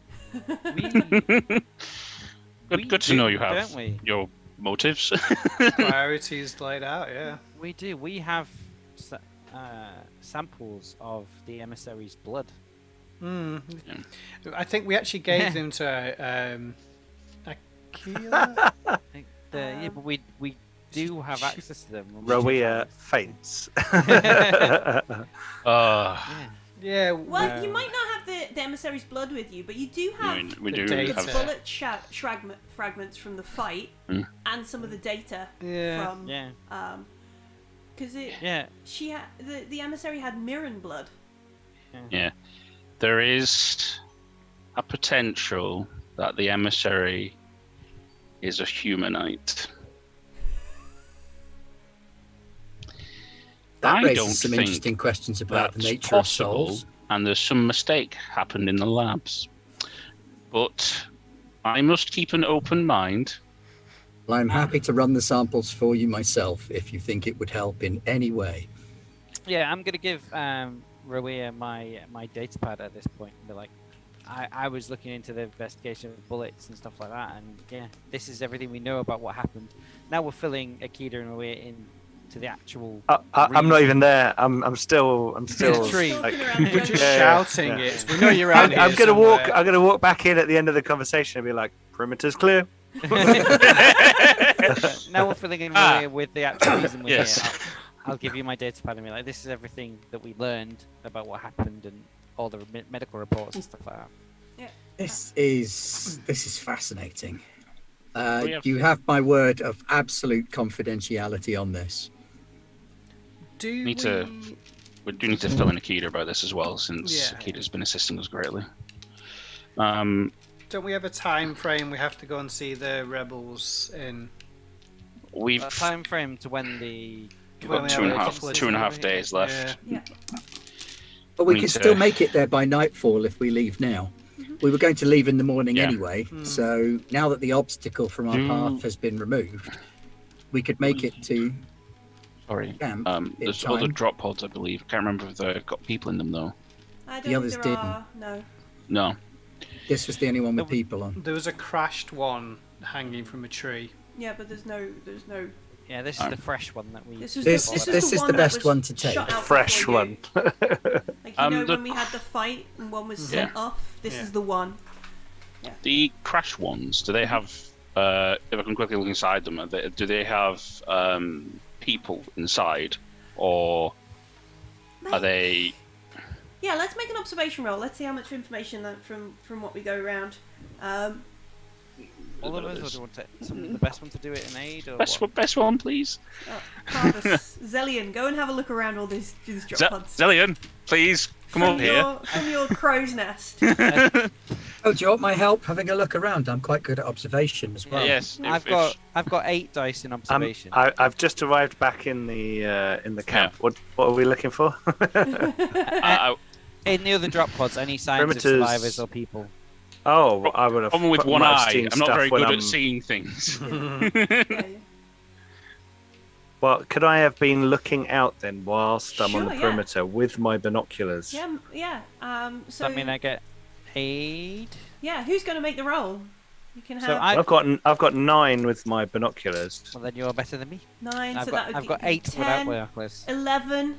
Good to know you have don't we? your motives. Priorities laid out, yeah. We do. We have samples of the emissary's blood. I think we actually gave them to Aqueda. But we do have access to them. Rawiya faints. Yeah. Well, you might not have the emissary's blood with you, but you do have we do data. have bullet fragments from the fight and some of the data from Because Yeah. the emissary had Mirren blood. Yeah. There is a potential that the emissary is a humanite. That I raises don't some think interesting questions about the that's nature of possible, souls. and there's some mistake happened in the labs. But I must keep an open mind. Well, I'm happy to run the samples for you myself if you think it would help in any way. Yeah, I'm gonna give Rawiya my data pad at this point. And be like, I was looking into the investigation of bullets and stuff like that, and yeah, this is everything we know about what happened. Now we're filling Aqueda and Rawiya in to the actual. I'm not even there. I'm still. Tree. Like, We're just Yeah, shouting yeah. it. We know you're out I'm here gonna walk. somewhere. I'm gonna walk back in at the end of the conversation and be like, "Perimeter's clear." Now we're filling in Rawiya with the actual reason we're Yes. here. I'll give you my data pad and be like, this is everything that we learned about what happened and all the medical reports and stuff like that. This is fascinating. We have- You have my word of absolute confidentiality on this. Do We do need to fill in Aqueda about this as well, since Yeah. Akeda's been assisting us greatly. don't we have a time frame we have to go and see the rebels in? We've A time frame to when the Well, got we two and a have a half couple of 2.5 days. days left. Yeah. But we We could need to- still make it there by nightfall if we leave now. We were going to leave in the morning Yeah. anyway, so now that the obstacle from our Do- path has been removed, we could make it to Sorry. camp. There's in other time. drop pods, I believe. I can't remember if they've got people in them though. I don't The think others there didn't. are. No. No. This was the only one with people on. There was a crashed one hanging from a tree. Yeah, but there's no. yeah, this is the fresh one that we. This was This- the, this is one the that best was one to take. shot out Fresh before you. one. Like you know The- when we had the fight and one was sent off. This is the one. The crash ones, do they have, if I can quickly look inside them, do they have people inside? Or are they... Yeah, let's make an observation roll. Let's see how much information that from what we go around. All of us, or do you want the best one to do it in aid? Or Best, what? best one, please. Carvus, Zellion, go and have a look around all these drop pods. Zellion, please, come over here. From your crow's nest. Oh, do you want my help having a look around? I'm quite good at observation as well. Yes. I've got 8 dice in observation. I've just arrived back in the camp. What are we looking for? In the other drop pods, any signs of Perimeters. survivors or people? Oh, I would have. Problem with one might have eye, seen I'm not stuff very when good I'm- at seeing things. Yeah. Well, could I have been looking out then whilst I'm on the Sure, yeah. perimeter with my binoculars? Yeah. So Does that mean I get aid? yeah, who's going to make the roll? You can have So I've got 9 with my binoculars. Well, then you're better than me. 9. I've so got that would I've got give you 8 without 10, binoculars. 11.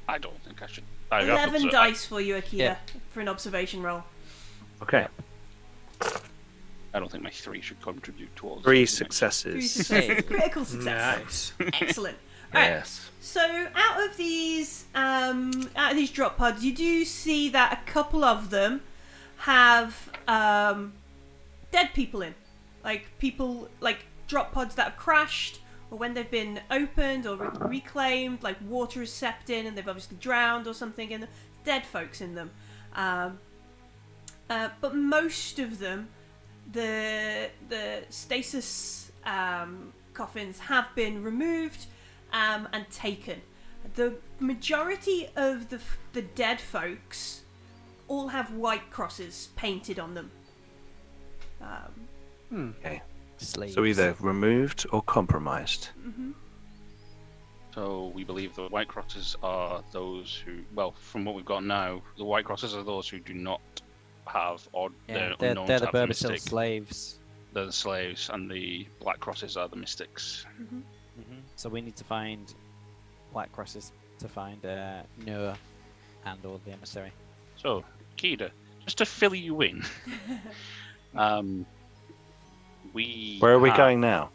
I don't think I should. 11 dice for you, Aqueda, Yeah. for an observation roll. Okay, I don't think my 3 should contribute towards 3 it. successes. Critical success. Nice. Excellent. All right. Yes. So out of these drop pods, you do see that a couple of them have dead people in, like drop pods that have crashed, or when they've been opened or reclaimed, like water is seeped in and they've obviously drowned or something, and dead folks in them. But most of them, the stasis coffins have been removed and taken. The majority of the dead folks all have white crosses painted on them. Okay. Slaves. So either removed or compromised. So we believe the white crosses are those who, well, from what we've got now, the white crosses are those who do not have, or Yeah, they're unknown they're to the have Burbacil mystic. slaves. They're the slaves, and the black crosses are the mystics. So we need to find black crosses to find Noah and or the emissary. So, Kida, just to fill you in, Where are we going now?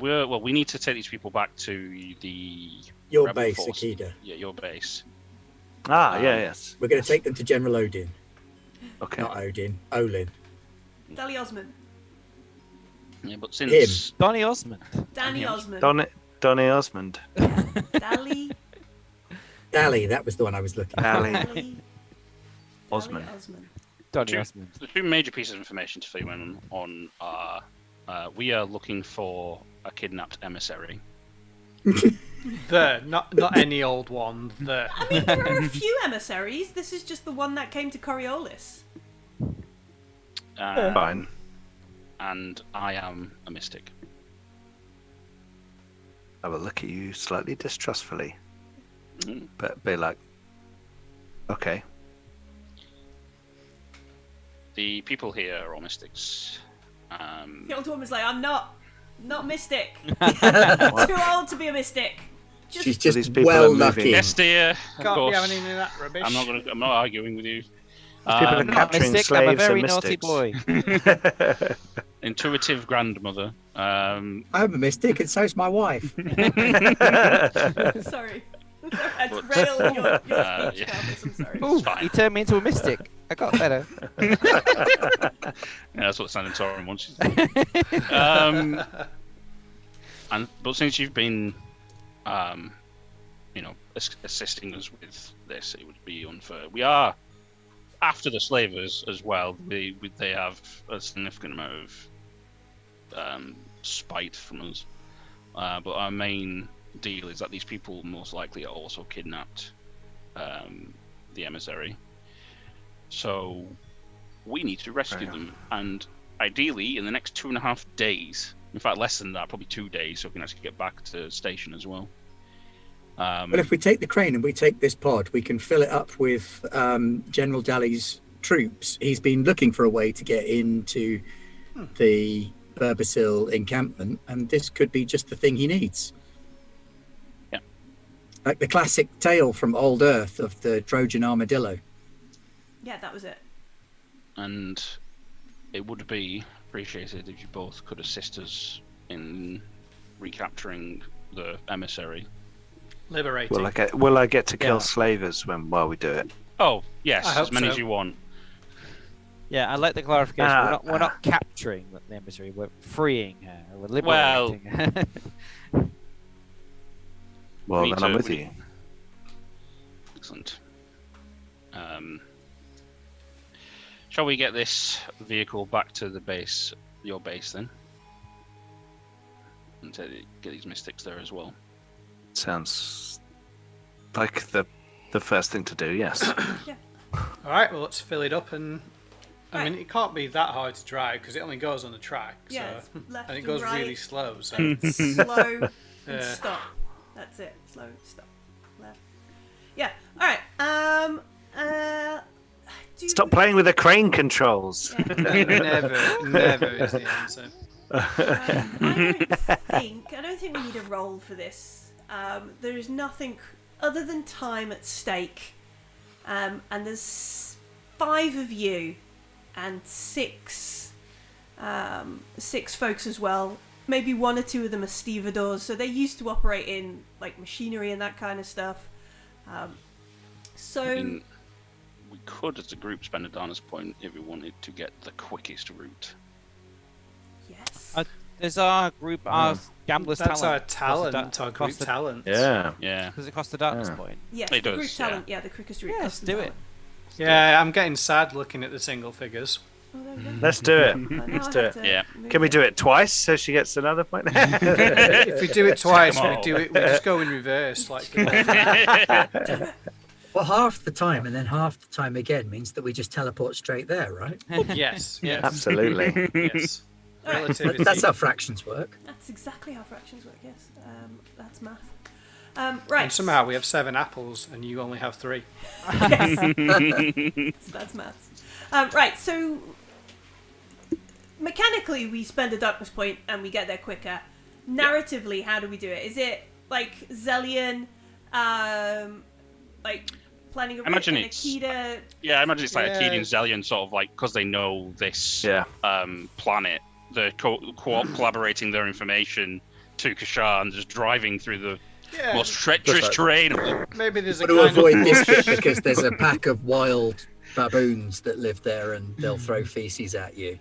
We need to take these people back to the Your rebel base, force. Aqueda. Yeah, your base. Yes. We're going to take them to General Odin. Okay. Not Odin, Olin. Dali Osmond. Yeah, but since Donny Osmond. Danny Yeah. Osmond. Donny Osmond. Dally. Dally, that was the one I was looking for. Dally. Osmond. Donny Two- Osmond. The two major pieces of information to fill you in on are we are looking for a kidnapped emissary. Not any old one. I mean, there are a few emissaries. This is just the one that came to Coriolis. Fine. And I am a mystic. I will look at you slightly distrustfully, Mm. but be like, okay. The people here are all mystics. The old woman's like, I'm not mystic. Too old to be a mystic. She's These just people well are lucky. moving. Yes, dear. Of Can't course. be having any of that rubbish. I'm not arguing with you. People are I'm not capturing mystic, I'm a slaves very and naughty mystics. boy. Intuitive grandmother. I'm a mystic, and so's my wife. Sorry. I derailed your speech, yeah. Carlos, I'm sorry. Ooh, fine. he turned me into a mystic. I got better. Yeah, that's what Sanatorium wants. But since you've been, assisting us with this, it would be unfair. We are after the slavers as well. They have a significant amount of spite from us, but our main deal is that these people most likely are also kidnapped the emissary. So we need to rescue them, and ideally in the next 2.5 days. In fact, less than that, probably 2 days, so we can actually get back to the station as well. But if we take the crane and we take this pod, we can fill it up with General Daly's troops. He's been looking for a way to get into the Berbersil encampment, and this could be just the thing he needs. Yeah. Like the classic tale from Old Earth of the Trojan armadillo. Yeah, that was it. And it would be appreciated if you both could assist us in recapturing the emissary. Liberating. Will I get to kill Yeah. slavers while we do it? Oh, yes, I hope as many so. as you want. Yeah, I like the clarification. We're not capturing the emissary. We're freeing her. We're liberating her. Well, We then need I'm to- with we- you. Excellent. Shall we get this vehicle back to the base, your base, then? And get these mystics there as well. Sounds like the first thing to do. Yes. All right, well, let's fill it up, and I Right. mean, it can't be that hard to drive because it only goes on the track. Yeah, So, it's left and it and goes right. really slow. So Slow and Yeah. stop. That's it. Slow, stop, left. Yeah. All right. Stop playing with the crane controls. never is the answer. I don't think we need a roll for this. There is nothing other than time at stake. And there's 5 of you and 6 folks as well. Maybe 1 or 2 of them are stevedores, so they're used to operating like machinery and that kind of stuff. So I mean, we could, as a group, spend a Dana's point if we wanted to get the quickest route. yes. There's our group, our gamblers' That's our talent. talent, our group talent. Yeah. Yeah. Does it cost the darkness Yeah. point? Yes, It the does, group yeah. talent. Yeah, the quickest route. Yeah, costs let's do talent. Yeah, I'm getting sad looking at the single figures. Oh, there we go. Let's do it. Now Let's I do have it. to Yeah. move Can we do it twice so she gets another point? If we do it twice, Come we on. do it. We just go in reverse, like. Well, half the time and then half the time again means that we just teleport straight there, right? Yes, yes, Absolutely. yes. Alright. Relativity. That's how fractions work. That's exactly how fractions work. Yes. That's math. Right. And somehow we have 7 apples, and you only have 3. Yes. So that's maths. Right, so mechanically we spend a darkness point and we get there quicker. Narratively, how do we do it? Is it like Zellian, like planning a route Imagine and it's- Aqueda? Yeah, I imagine it's like Yeah. Aqueda and Zellion, sort of like, because they know this Yeah. planet, they're collaborating their information to Kashar and just driving through the Yeah, most treacherous That's terrain. maybe there's a To kind avoid of. this bit because there's a pack of wild baboons that live there and they'll throw feces at you.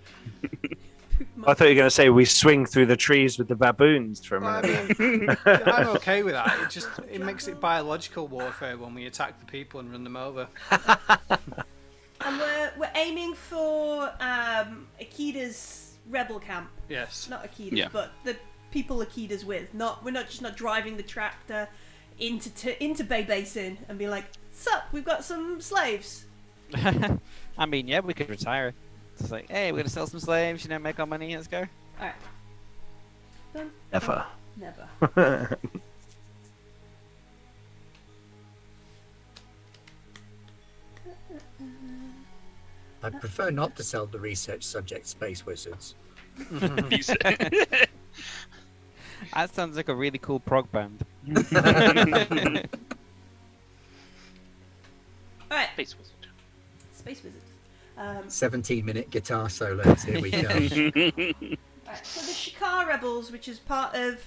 I thought you were going to say we swing through the trees with the baboons for a Well, I minute. mean, I'm okay with that. It makes it biological warfare when we attack the people and run them over. And we're aiming for Akeda's rebel camp. Yes. Not Akeda's, Yeah. but the people Akeda's with. We're not driving the tractor into Bay Basin and be like, "Sup, we've got some slaves." I mean, yeah, we could retire. It's like, hey, we're gonna sell some slaves, make our money. Let's go. All right. Done. Never. Never. I'd prefer not to sell the research subject space wizards. That sounds like a really cool prog band. All right. Space wizard. Space wizards. 17-minute guitar solos. Here we go. Right, so the Shikar rebels, which is part of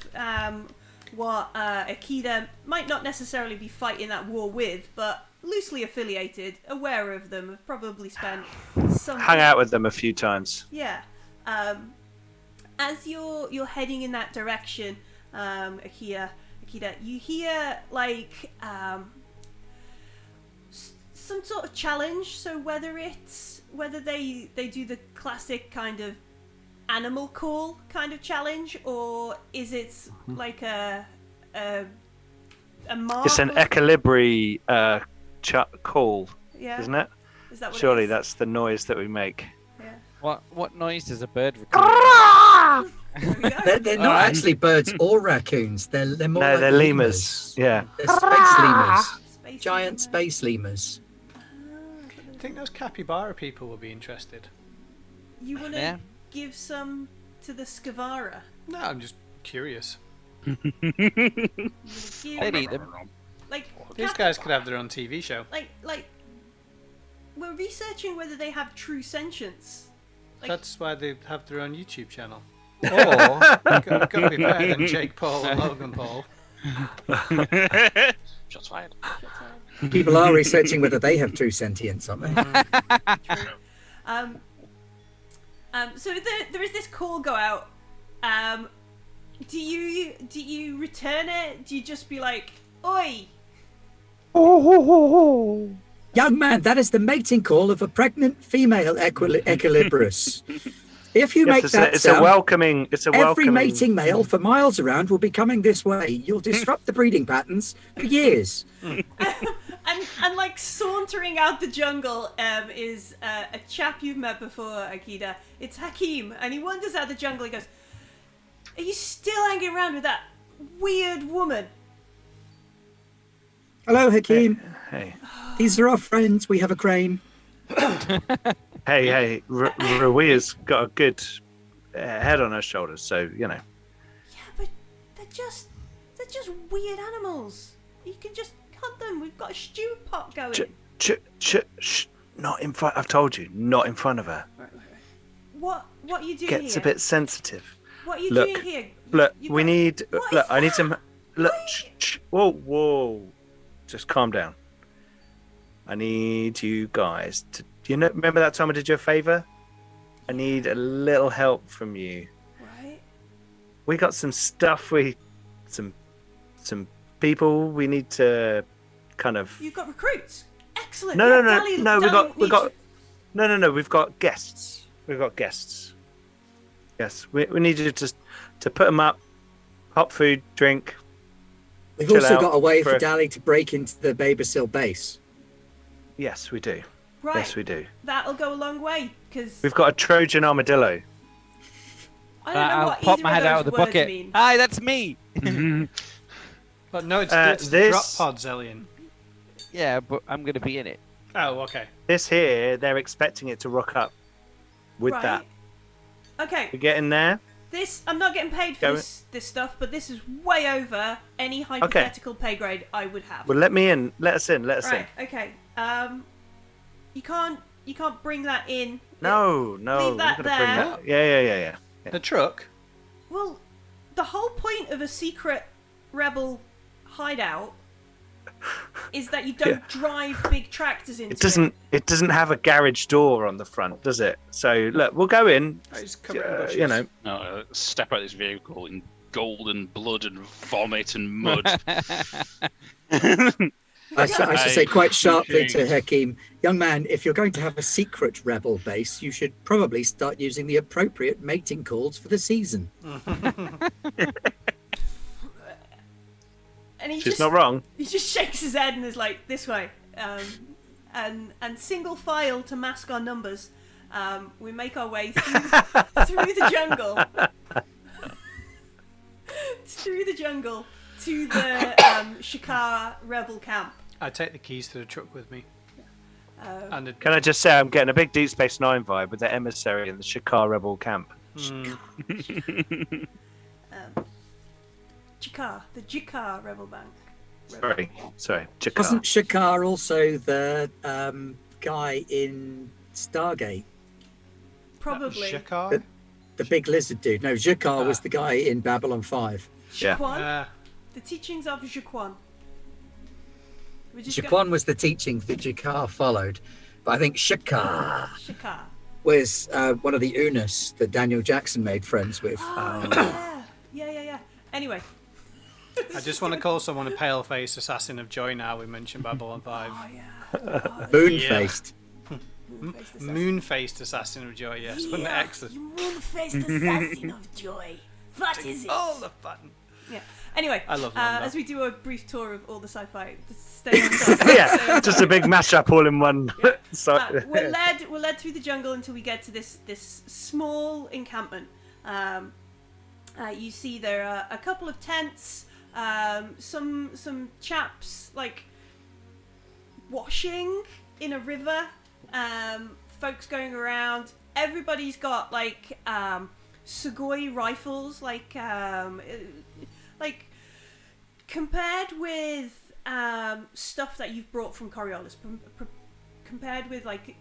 what Akeda might not necessarily be fighting that war with, but loosely affiliated, aware of them, have probably spent some Hung out with them a few times. Yeah. As you're heading in that direction, Akeda, you hear like some sort of challenge. So whether they do the classic kind of animal call kind of challenge, or is it like a mark? It's an equilibry call, Yeah. isn't it? Is that what Surely it is? that's the noise that we make. Yeah. What noise does a bird record? There we go. They're not Alright. actually birds or raccoons. They're more No, like they're lemurs. Yeah. They're space lemurs. Space Giant lemur. space lemurs. I think those capybara people will be interested. You want to Yeah. give some to the Skavara? No, I'm just curious. Give, They'd eat them. like These guys could have their own TV show. like we're researching whether they have true sentience. Like, That's why they have their own YouTube channel. Or Got to be better than Jake Paul and Logan Paul. Shots fired. People are researching whether they have true sentience, aren't they? so there is this call go out. Do you return it? Do you just be like, "Oi"? Young man, that is the mating call of a pregnant female equilibrus. If you make Yes, that it's sound, a welcoming. It's a every welcoming. mating male for miles around will be coming this way. You'll disrupt the breeding patterns for years. And like sauntering out the jungle is a chap you've met before, Akeda. It's Hakim, and he wanders out the jungle. He goes, "Are you still hanging around with that weird woman?" Hello, Hakim. Hey, These are our friends. We have a crane. hey! Rawiya's got a good head on her shoulders, so you know. Yeah, but they're just weird animals. You can just hunt them. We've got a stew pot going. Shh! Not in front. I've told you, not in front of her. Right. What are you doing Gets here? a bit sensitive. What are you Look, doing here? Look, You we got- need. What Look, is I need that? some. Look, shh. Whoa! Just calm down. I need you guys to. Remember that time I did you a favor? I need a little help from you. Right. We got some stuff. Some people. We need to kind of. You've got recruits. Excellent. No. Dally We needs got. you. No. We've got guests. Yes, we need you to put them up. Hot food, drink. We've Chill also out got a way for for a- Dally to break into the Babasil base. Yes, we do. Right. Yes, we do. That'll go a long way because We've got a Trojan armadillo. I don't know I'll what pop either my head of out of those the words bucket. mean. Hi, that's me. But no, it's This- the drop pod, Zillion. Yeah, but I'm gonna be in it. Oh, okay. This here, they're expecting it to rock up with Right. that. Okay. We get in there. This I'm not getting paid for Go this stuff, but this is way over any hypothetical pay grade I would have. Well, let me in. Let us in. Let us Right. in. Okay. You can't bring that in. No. Leave We're that gonna bring there. that. Yeah. The truck? Well, the whole point of a secret rebel hideout is that you don't drive big tractors into It doesn't have a garage door on the front, does it? So look, we'll go in. It's covered in bushes. You know, No, step out of this vehicle in golden blood and vomit and mud. I should say quite sharply to Hakeem, young man, if you're going to have a secret rebel base, you should probably start using the appropriate mating calls for the season. And she's not wrong. He just shakes his head and is like, this way. And single file to mask our numbers, we make our way through the jungle. Through the jungle to the Shakar rebel camp. I take the keys to the truck with me. And Can I just say I'm getting a big Deep Space Nine vibe with the Emissary and the Shakar rebel camp. The Jikar rebel bank. Sorry, Shakar. Wasn't Shakar also the guy in Stargate? Probably. Shakar? The big lizard dude. No, Jakar was the guy in Babylon 5. Yeah. Jaquan? The teachings of Jaquan. Jaquan was the teaching that Jakar followed. But I think Shakar was one of the Unas that Daniel Jackson made friends with. Yeah. Anyway. I just want to call someone a pale-faced assassin of joy now we mentioned Babylon 5. Oh, yeah. Moon-faced. Moon-faced assassin of joy, yes. Wasn't it excellent? You moon-faced assassin of joy. What is it? All the button. Yeah. Anyway, I love London. as we do a brief tour of all the sci-fi, just stay on top. Yeah, just a big mashup all in one. Yeah. We're led through the jungle until we get to this small encampment. You see there are a couple of tents, some chaps like washing in a river, folks going around. Everybody's got like Sugoi rifles, like compared with stuff that you've brought from Coriolis, compared with like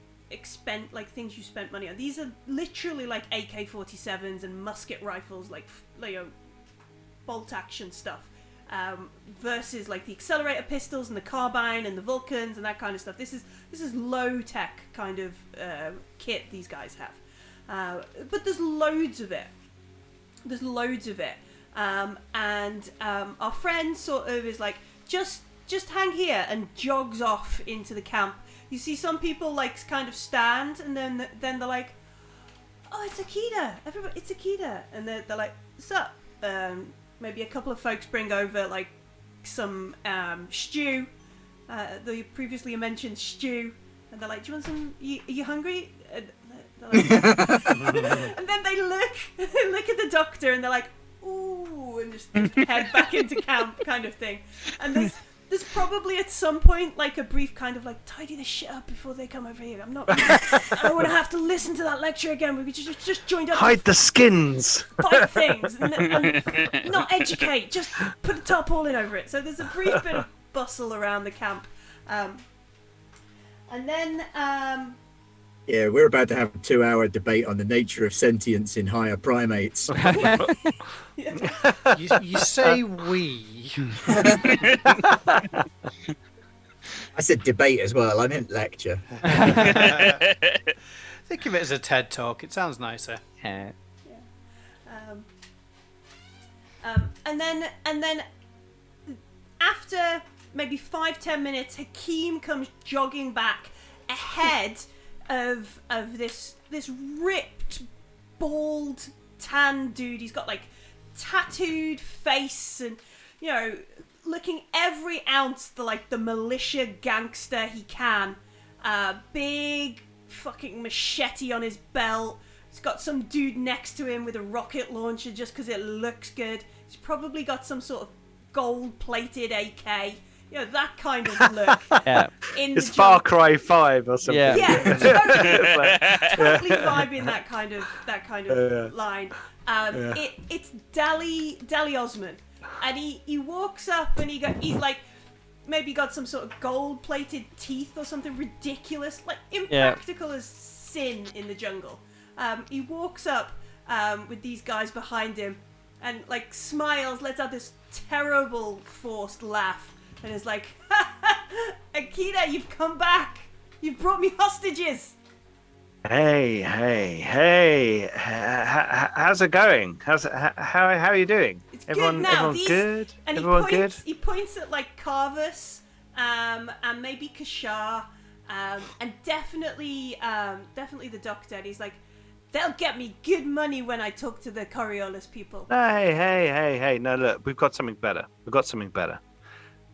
things you spent money on. These are literally like AK-47s and musket rifles, like bolt action stuff, versus like the accelerator pistols and the carbine and the Vulcans and that kind of stuff. This is low tech kind of kit these guys have, but there's loads of it. And our friend sort of is like, just hang here, and jogs off into the camp. You see some people like kind of stand, and then they're like, oh, it's Aqueda, everybody, it's Aqueda, and they're like, what's up? Maybe a couple of folks bring over like some stew, the previously mentioned stew, and they're like, do you want some? Are you hungry? And, like, and then they look at the doctor, and they're like, ooh, and just head back into camp, kind of thing. And there's probably at some point like a brief kind of like, tidy the shit up before they come over here. I don't want to have to listen to that lecture again. We just joined up. Hide the skins. Fight things and not educate. Just put a tarpaulin over it. So there's a brief bit of bustle around the camp, and then. Yeah, we're about to have a 2-hour debate on the nature of sentience in higher primates. You say we. I said debate as well. I meant lecture. Think of it as a TED talk. It sounds nicer. Yeah. And then after maybe 5-10 minutes, Hakeem comes jogging back ahead of this ripped, bald, tan dude. He's got like tattooed face and, you know, looking every ounce the militia gangster he can. Big fucking machete on his belt. He's got some dude next to him with a rocket launcher just because it looks good. He's probably got some sort of gold-plated AK. You know, that kind of look. Yeah. It's Far Cry 5 or something. Yeah. Totally vibing that kind of line. It's Dali Osman, and he walks up and he's like maybe got some sort of gold-plated teeth or something ridiculous, like impractical as sin in the jungle. He walks up with these guys behind him and like smiles, lets out this terrible forced laugh, and is like, ha Aqueda, you've come back. You've brought me hostages. Hey. How's it going? How are you doing? It's Everyone, good now. everyone good? And Everyone good? He points at like Carvus, and maybe Kashar, and definitely the doctor. And he's like, they'll get me good money when I talk to the Coriolis people. Hey. No, look, we've got something better.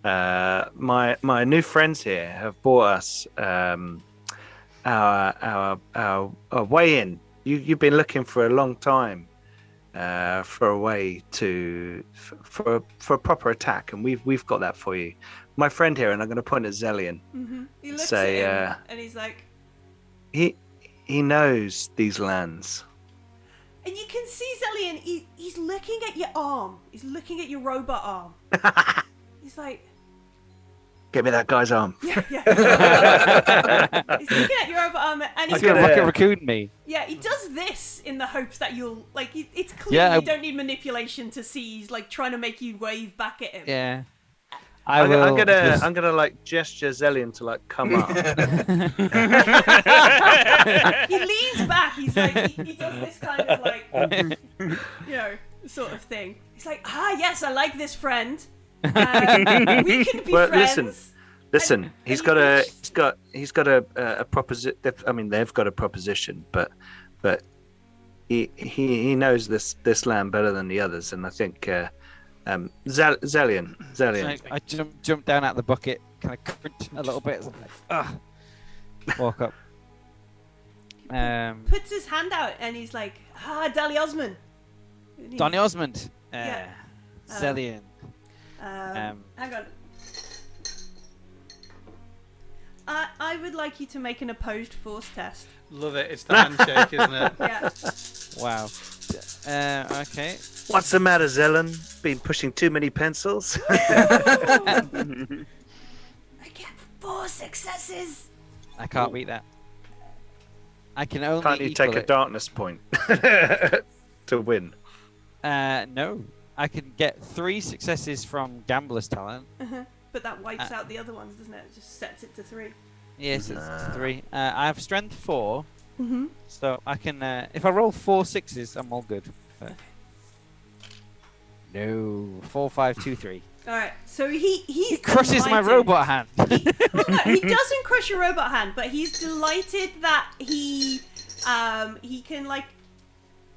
My new friends here have bought us our way in. You've been looking for a long time for a way for a proper attack, and we've got that for you. My friend here, and I'm going to point at Zelian. Mm-hmm. He looks Say, at him, and he's like, he knows these lands. and you can see Zelian. He's looking at your arm. He's looking at your robot arm. He's like, Get me that guy's arm. yeah. He's looking at your robot arm, and He's he's gonna Rocket Raccoon me. yeah. He does this in the hopes that you'll like. It's clear you don't need manipulation to see. He's like trying to make you wave back at him. Yeah. I'm gonna like gesture Zelian to like come up. He leans back. He's like he does this kind of like sort of thing. He's like, yes, I like this friend. We can be friends. Listen. He's got a proposition. I mean, they've got a proposition, but he knows this land better than the others, and I think Zelian. So I jump down out the bucket, kind of crunch a little bit. Walk up. Puts his hand out and he's like, Dali Osman. Donny Osmond. Yeah. Zelian. Hang on. I would like you to make an opposed force test. Love it. It's the handshake, isn't it? Yeah. Wow. Okay. What's the matter, Zelen? Been pushing too many pencils? I get 4 successes. I can't beat that. I can only. Can't you take a darkness point to win? No. I can get 3 successes from Gambler's Talent. But that wipes out the other ones, doesn't it? It just sets it to 3. Yes, it's 3. I have Strength 4. Mm-hmm. So I can. If I roll 4 6s, I'm all good. No. 4, 5, 2, 3. Alright, so he crushes my robot hand. He doesn't crush your robot hand, but he's delighted that he can like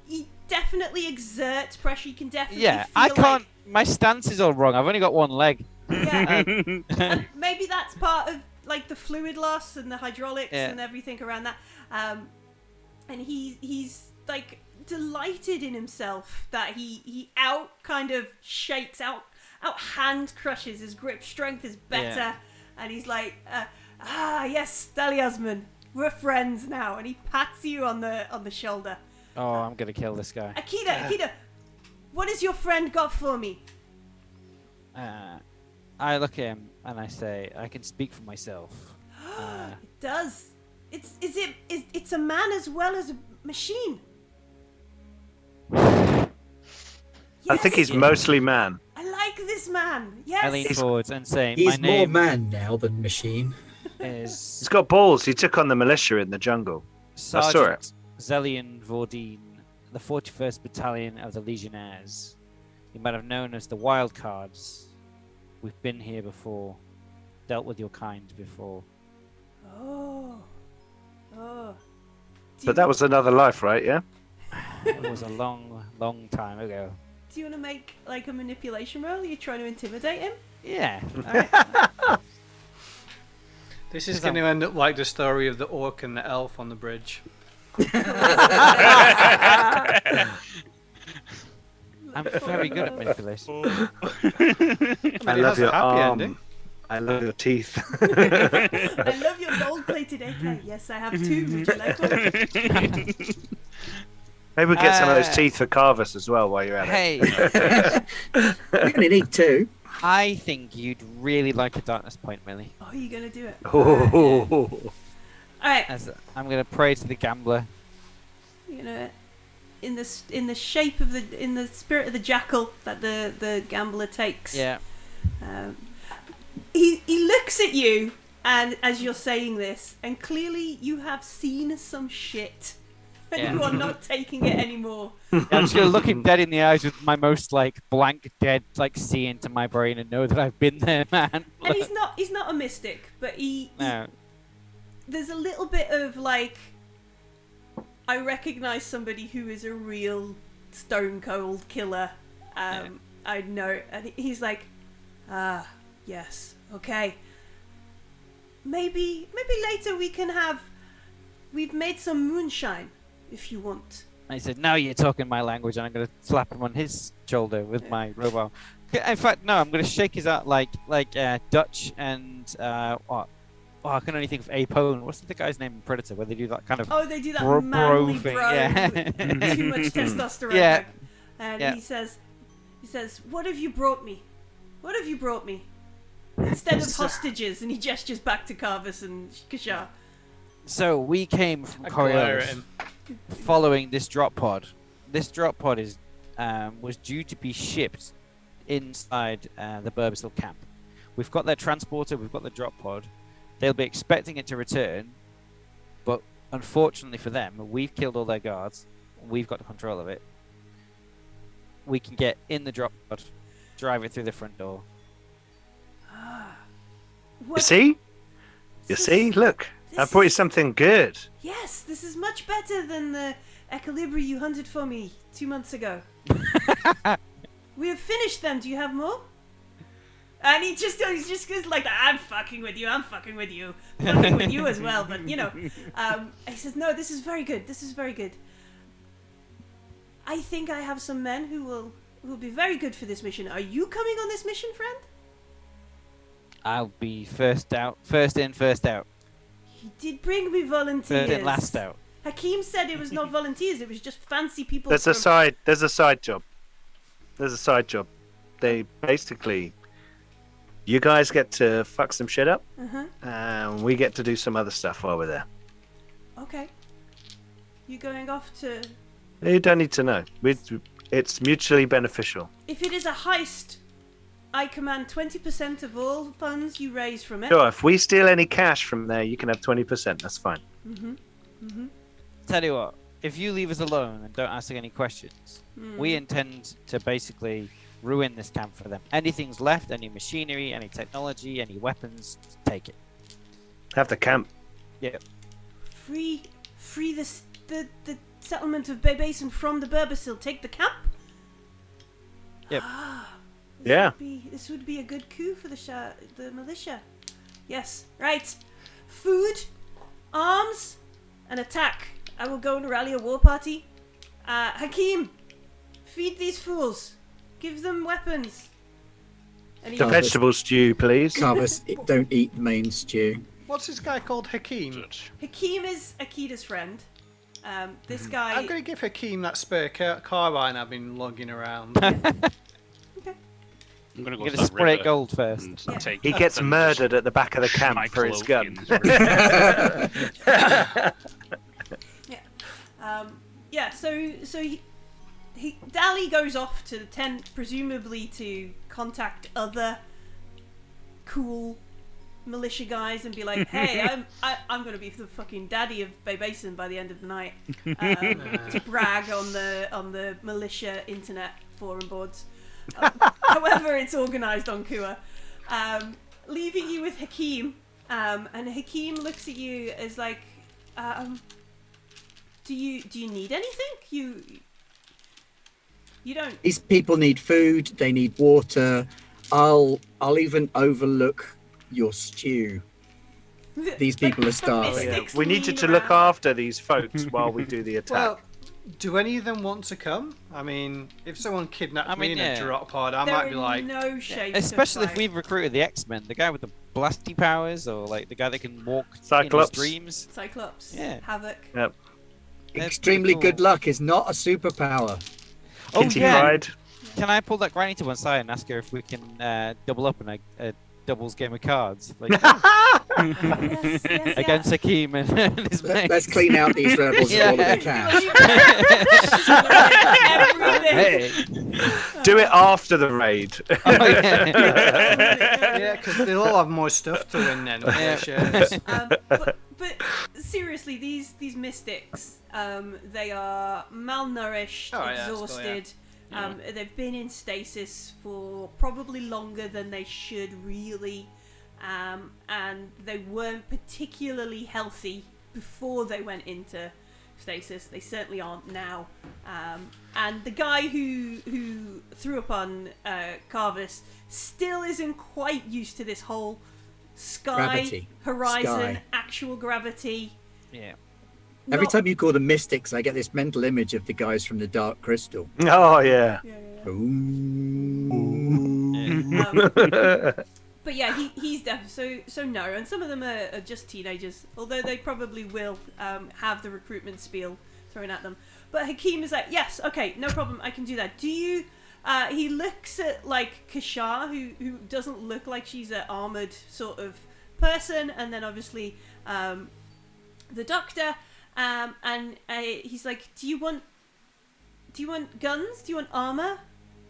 he definitely exerts pressure. You can definitely feel I can't. like, my stance is all wrong. I've only got 1 leg. yeah, and maybe that's part of like the fluid loss and the hydraulics and everything around that. And he's like delighted in himself that he out kind of shakes out hand crushes. His grip strength is better, and he's like, yes, Daliasman, we're friends now. And he pats you on the shoulder. Oh, I'm gonna kill this guy. Aqueda, what has your friend got for me? I look at him and I say, I can speak for myself. It does. It's a man as well as a machine. I think he's mostly man. I like this man. Yes. I lean forwards and say, He's my more name man now than machine. is He's got balls. He took on the militia in the jungle. Sergeant Zelian Vordine, the 41st Battalion of the Legionnaires. You might have known as the Wild Cards. We've been here before, dealt with your kind before. Oh. But that was another life, right? Yeah. It was a long, long time ago. Do you want to make like a manipulation roll? Are you trying to intimidate him? Yeah. Alright. This is going to end up like the story of the orc and the elf on the bridge. I'm very good at manipulation. I love your happy arm. ending. I love your teeth. I love your gold-plated AK. Yes, I have 2. Would you like one? Maybe we'll get some of those teeth for Carvus as well while you're at it. Hey, You're gonna need 2. I think you'd really like a darkness point, Millie. Oh, you're gonna do it. Oh. Alright. As I'm gonna pray to the gambler. You know, in the shape of in the spirit of the jackal that the gambler takes. Yeah. he looks at you, and as you're saying this, and clearly you have seen some shit, and Yeah. you are not taking it anymore. I'm just gonna look him dead in the eyes with my most like blank, dead, like see into my brain and know that I've been there, man. And he's not a mystic, but he No. there's a little bit of like, I recognize somebody who is a real stone cold killer. I know, and he's like, yes, okay. Maybe later we've made some moonshine, if you want. And he said, "Now you're talking my language," and I'm gonna slap him on his shoulder with my robot. In fact, no, I'm gonna shake his out like Dutch and what? Oh, I can only think of Apone. What's the guy's name in Predator, where they do that kind of Oh, they do that bro manly thing? bro, Yeah. too much testosterone. Yeah. And Yeah. he says, "What have you brought me? What have you brought me? Instead of hostages," and he gestures back to Carvis and Kashar. So we came from I glare at Coriolis, him. following this drop pod. This drop pod is was due to be shipped inside the Burbersil camp. We've got their transporter, we've got the drop pod. They'll be expecting it to return, but unfortunately for them, we've killed all their guards. We've got control of it. We can get in the drop pod, drive it through the front door. You see? You see? Look, I brought you something good. Yes, this is much better than the Equilibri you hunted for me 2 months ago. We have finished them. Do you have more? And he just goes like, I'm fucking with you. I'm fucking with you as well. But you know, he says, no, this is very good. This is very good. I think I have some men who will be very good for this mission. Are you coming on this mission, friend? I'll be first in, first out. He did bring me volunteers. Third in, last out. Hakeem said it was not volunteers. It was just fancy people. There's a side job. There's a side job. They basically, you guys get to fuck some shit up, and we get to do some other stuff while we're there. Okay. You going off to? You don't need to know. It's mutually beneficial. If it is a heist, I command 20% of all funds you raise from it. Sure, if we steal any cash from there, you can have 20%. That's fine. Tell you what, if you leave us alone and don't ask any questions, we intend to basically ruin this camp for them. Anything's left, any machinery, any technology, any weapons, take it. Have the camp. Yeah. Free the settlement of Bay Basin from the Burbersil. Take the camp. Yep. Yeah. This would be a good coup for the militia. Yes. Right. Food, arms, and attack. I will go and rally a war party. Hakeem, feed these fools. Give them weapons. And The vegetable stew, please. Carvis, don't eat the main stew. What's this guy called Hakeem? Hakeem is Akida's friend. This guy. I'm going to give Hakeem that spare carbine I've been lugging around. Okay. I'm gonna go You're to gonna that spray it river gold first. and Yeah. take He that gets and murdered at the back of the just camp my for his cloak gun. in the river. Yeah. So Dally goes off to the tent, presumably to contact other cool militia guys and be like, "Hey, I'm gonna be the fucking daddy of Bay Basin by the end of the night," to brag on the militia internet forum boards. However, it's organised on Kua. Leaving you with Hakeem, and Hakeem looks at you as like, do you need anything? You don't. These people need food. They need water. I'll even overlook your stew. These people are starving. Mystics We need you lean to look around. after these folks while we do the attack. Well, do any of them want to come? I mean, if someone kidnapped me in a drop pod, I They're might be in like, no shape. to Especially if fight. we've recruited the X-Men, the guy with the blasty powers, or like the guy that can walk Cyclops. in his dreams. Cyclops, Yeah. Havoc. Yep. They're Extremely pretty good cool. luck is not a superpower. Oh Kitty yeah. Pride. Can I pull that granny to one side and ask her if we can double up in a doubles game of cards? Like, Yes, yes, against Hakeem and his mates. Let's clean out these rebels of all of their cash. Everything. Hey. Do it after the raid. Oh, yeah. Yeah, because they'll all have more stuff to win then. With their shares. But seriously, these mystics, they are malnourished, Oh, yeah, exhausted. yeah. They've been in stasis for probably longer than they should really, and they weren't particularly healthy before they went into stasis. They certainly aren't now. And the guy who threw upon Carvis still isn't quite used to this whole sky, Gravity. horizon, Sky. actual gravity. Yeah. Every Not- time you call them mystics, I get this mental image of the guys from the Dark Crystal. Oh yeah. Ooh. But yeah, he's definitely so no, and some of them are just teenagers, although they probably will have the recruitment spiel thrown at them. But Hakeem is like, yes, okay, no problem, I can do that. Do you? He looks at like Kashar, who doesn't look like she's an armored sort of person, and then obviously the doctor, and he's like, do you want guns? Do you want armor?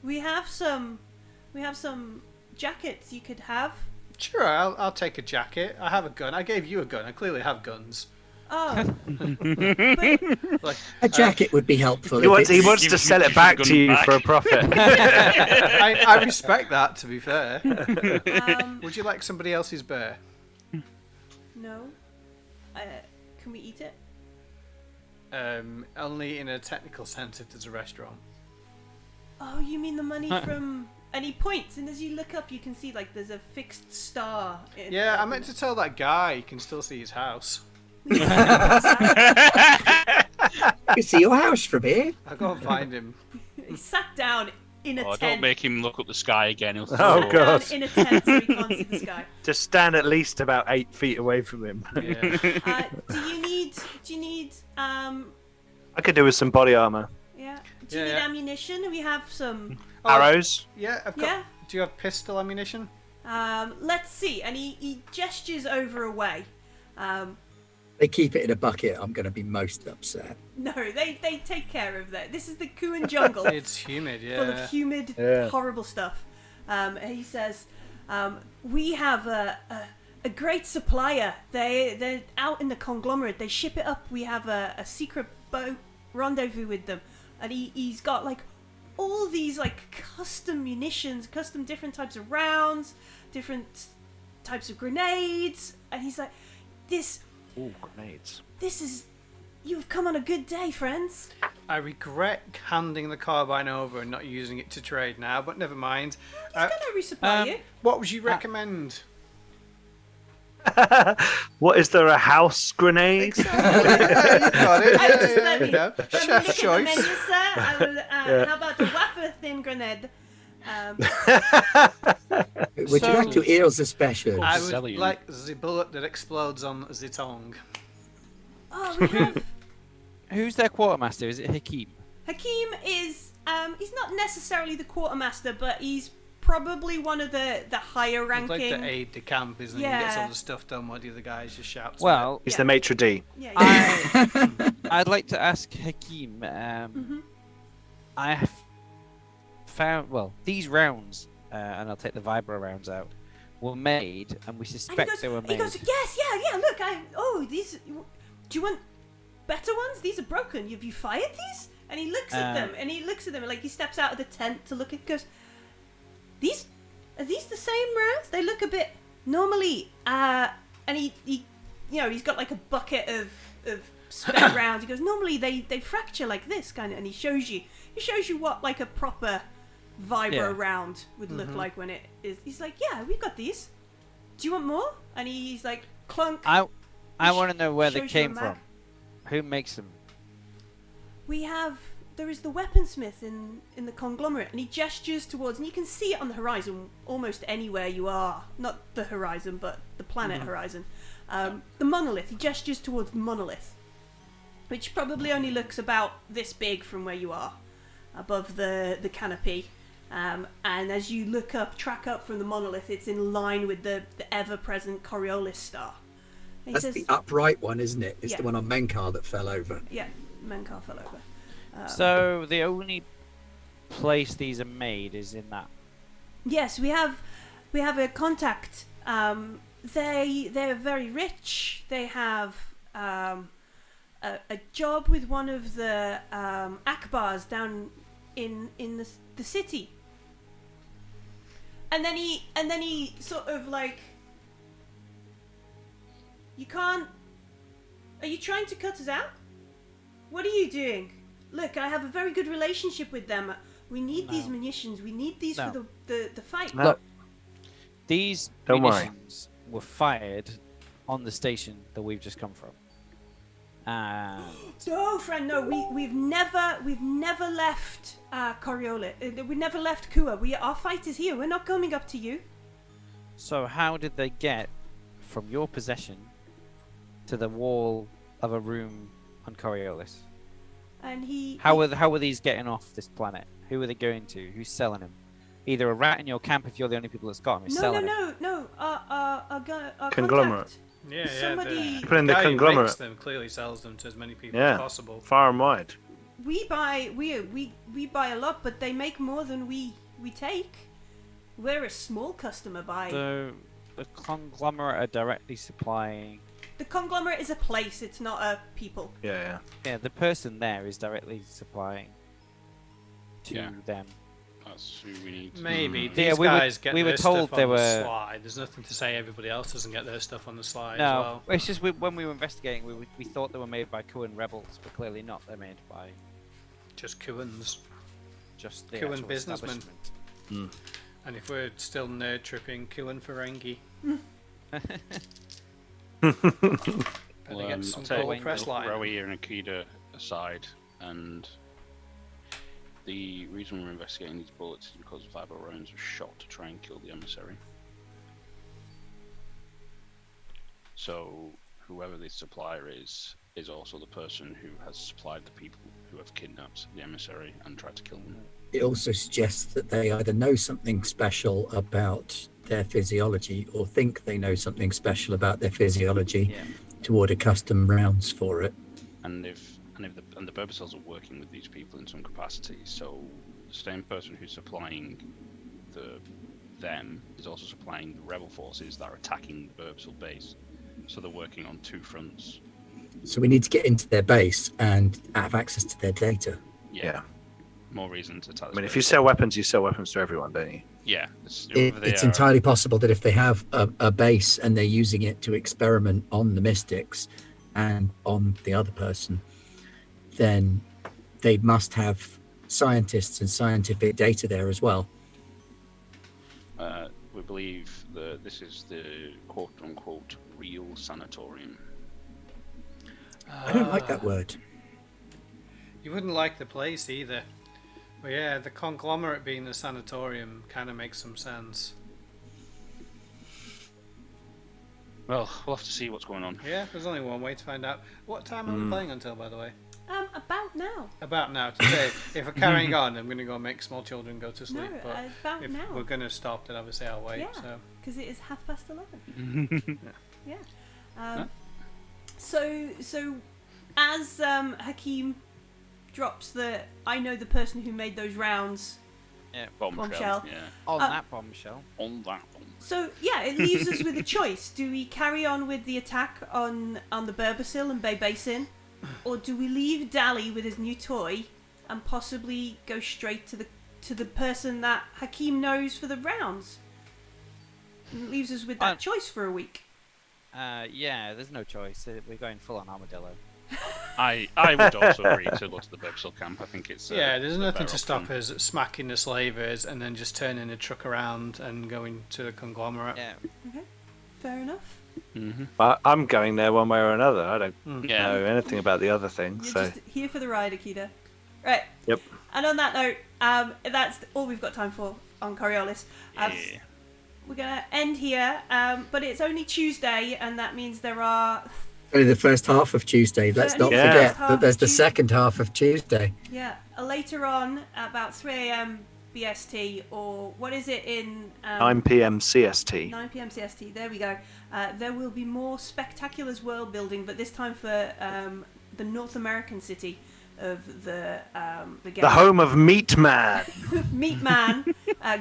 We have some jackets you could have. Sure, I'll take a jacket. I have a gun. I gave you a gun. I clearly have guns. Oh, but, Like, A jacket would be helpful. He if wants, he it's- wants to sell it back to you for a profit. I respect that. To be fair, um, would you like somebody else's bear? no. Can we eat it? Only in a technical sense if there's a restaurant. Oh, you mean the money from? And he points, and as you look up, you can see like there's a fixed star. Yeah, I meant to tell that guy you can still see his house. You can see your house from here. I'll go and find him. He sat down in a Oh, tent. don't make him look up the sky again. He'll Oh, Sat God. down in a tent so he can't see the sky. Just stand at least about 8 feet away from him. Yeah. Do you need I could do with some body armor. yeah? Do you Yeah, need yeah. ammunition? We have some. Arrows. Yeah, I've got. Yeah. Do you have pistol ammunition? Let's see. And he gestures over a way. They keep it in a bucket. I'm going to be most upset. No, they take care of that. This is the Kuan jungle. It's humid, Full yeah. of humid, Yeah. horrible stuff. And he says, "We have a great supplier. They're out in the conglomerate. They ship it up. We have a secret boat rendezvous with them, and he's got like all these like custom munitions, custom different types of rounds, different types of grenades. And he's like, this Ooh, grenades. is." You've come on a good day, friends. I regret handing the carbine over and not using it to trade now, but never mind. He's gonna resupply you. What would you recommend? What is there, a house grenade? You got it. I just let me- Yeah. Let me Chef's look at the choice. menu, sir. I will, how about the wafer thin grenade? Would you like to ears a special? I Sell would you. like the bullet that explodes on the tongue. Oh, we have Who's their quartermaster? Is it Hakeem? Hakeem is he's not necessarily the quartermaster, but he's probably one of the higher He's ranking. like the aid de camp, isn't he? He gets all Yeah. the stuff done while the other guys just shout. Well, He's Yeah. the maitre d'. Yeah, I'd like to ask Hakeem. I have found these rounds, and I'll take the vibro rounds out, were made, and we and suspect they were he made. goes, yes, yeah. Look, these. Do you want better ones? These are broken. Have you fired these? And he looks at them, and like he steps out of the tent to look at. Goes, are these the same rounds? They look a bit normally. And he he's got like a bucket of spare rounds. He goes, normally they fracture like this kind of, and he shows you what like a proper vibro Yeah. round would look like when it is. He's like, yeah, we've got these. Do you want more? And he's like, clunk. I want to know where they shows you a came map. from. Who makes them? There is the weaponsmith in the conglomerate, and he gestures towards, and you can see it on the horizon almost anywhere you are. Not the horizon, but the planet horizon. The monolith. He gestures towards the monolith, which probably only looks about this big from where you are, above the canopy. And as you track up from the monolith, it's in line with the ever-present Coriolis star. And he That's says, the upright one, isn't it? It's Yeah. the one on Menkar that fell over. yeah, Menkar fell over. So the only place these are made is in that. Yes, we have a contact. They're very rich. They have a job with one of the Akbars down in the city. And then he sort of like, you can't. Are you trying to cut us out? What are you doing? Look, I have a very good relationship with them. We need these munitions. We need these for the fight. No. Look, these Don't worry. munitions were fired on the station that we've just come from. And No, friend, no. We've never left Coriolis. We never left Kua. Our fight is here. We're not coming up to you. so how did they get from your possession to the wall of a room on Coriolis? And How were these getting off this planet? Who are they going to? Who's selling them? Either a rat in your camp if you're the only people that's got them who's selling them. No. Our Conglomerate. contact. Yeah, Somebody- The Put in the guy who conglomerate. makes them clearly sells them to as many people Yeah. as possible. Far and wide. We buy a lot, but they make more than we take. We're a small customer by. So the conglomerate are directly supplying. The conglomerate is a place. It's not a people. Yeah. Yeah, the person there is directly supplying to Yeah. them. That's who we need. Maybe Yeah, these we were- guys get we were their told stuff they on the were- slide. There's nothing to say everybody else doesn't get their stuff on the slide as No, well. it's just when we were investigating, we thought they were made by Kuan rebels, but clearly not. They're made by Just Kuans. just the Kuan actual businessmen. establishment. And if we're still nerd tripping, Kuan Ferengi. Better Well, get some I'll take cool press line. Rawiya and Aqueda aside, and the reason we're investigating these bullets is because 5 rounds were shot to try and kill the emissary. So whoever the supplier is also the person who has supplied the people who have kidnapped the emissary and tried to kill them. It also suggests that they either know something special about their physiology or think they know something special about their physiology Yeah. to order custom rounds for it. And the Burbacels are working with these people in some capacity, so the same person who's supplying them is also supplying the rebel forces that are attacking the Burbacel base. So they're working on two fronts. So we need to get into their base and have access to their data. Yeah. More reason to attack. I mean, if you sell weapons to everyone, don't you? yeah, It's entirely possible that if they have a base and they're using it to experiment on the mystics and on the other person, then they must have scientists and scientific data there as well. We believe that this is the quote-unquote real sanatorium. I don't like that word. You wouldn't like the place either. But yeah, the conglomerate being the sanatorium kind of makes some sense. Well, we'll have to see what's going on. Yeah, there's only one way to find out. What time are we playing until, by the way? About now. About now. Today, if we're carrying on, I'm going to go make small children go to sleep. No, but about if now. we're going to stop, then obviously I'll wait. Yeah. So. Because it is 11:30. Yeah. So as Hakim drops I know the person who made those rounds. Bombshell. Yeah. On Uh, that bombshell. On that one. So yeah, it leaves us with a choice. Do we carry on with the attack on the Burbacil and Bay Basin, or do we leave Dally with his new toy and possibly go straight to the person that Hakim knows for the rounds? And it leaves us with that choice for a week. Yeah, there's no choice. We're going full on armadillo. I would also agree to go to the Burbacel camp. I think it's Yeah, there's a nothing better to stop option. us smacking the slavers and then just turning the truck around and going to the conglomerate. Yeah. Okay, fair enough. But I'm going there one way or another. I don't Yeah. know anything about the other thing. You're So just here for the ride, Aqueda. Right. Yep. And on that note, that's all we've got time for on Coriolis. Yeah. We're gonna end here, but it's only Tuesday, and that means there are Only the first half of Tuesday. Let's not Only forget first half that there's of the Tuesday. second half of Tuesday. later on at about 3 a.m. BST, or what is it in 9 p.m. CST. 9 p.m. CST. There we go. There will be more Spectacular's world building, but this time for the North American city of the game. The home of Meat Man. Meat Man,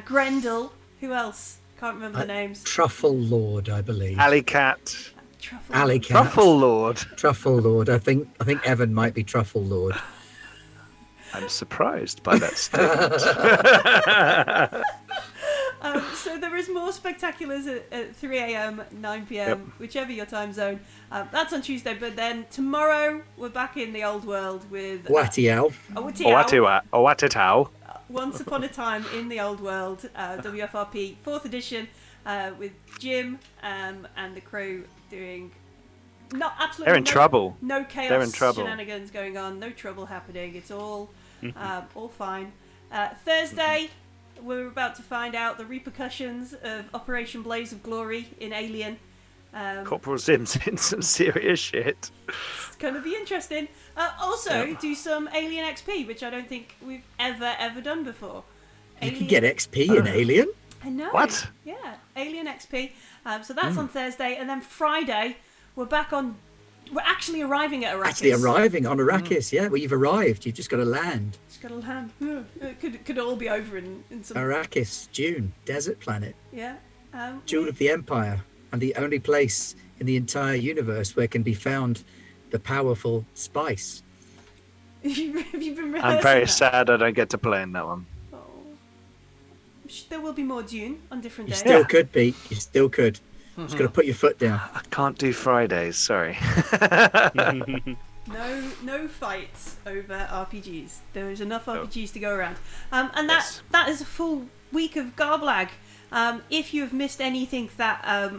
Grendel. Who else? Can't remember the names. Truffle Lord, I believe. Alley Cat. Truffle. Alley Cat. Truffle Lord. Truffle Lord. I think Evan might be Truffle Lord. I'm surprised by that statement. So there is more Spectaculars at 3 a.m., 9 p.m., whichever your time zone. That's on Tuesday, but then tomorrow we're back in the old world with Watiao. Owatitau. Once Upon a Time in the Old World, WFRP 4th edition, with Jim and the crew doing They're in trouble. No chaos, They're in trouble. shenanigans going on, no trouble happening. It's all fine. Thursday, we're about to find out the repercussions of Operation Blaze of Glory in Alien. Corporal Zim's in some serious shit. It's going to be interesting. Also, do some Alien XP, which I don't think we've ever done before. You can get XP in Alien. I know. What? Yeah, Alien XP. So that's on Thursday, and then Friday we're back on. We're actually arriving at Arrakis. Actually arriving on Arrakis, yeah. Well, you've arrived. You've just got to land. Just got to land. It could all be over in some. Arrakis, Dune, desert planet, Yeah. jewel of the Empire, and the only place in the entire universe where can be found the powerful spice. Have you been rehearsing I'm very that? sad I don't get to play in that one. Oh. There will be more Dune on different You days. still could, Pete. You still could. Just got to put your foot down. I can't do Fridays, sorry. No fights over RPGs. There is enough RPGs to go around. And Yes. that is a full week of Garblag. If you have missed anything that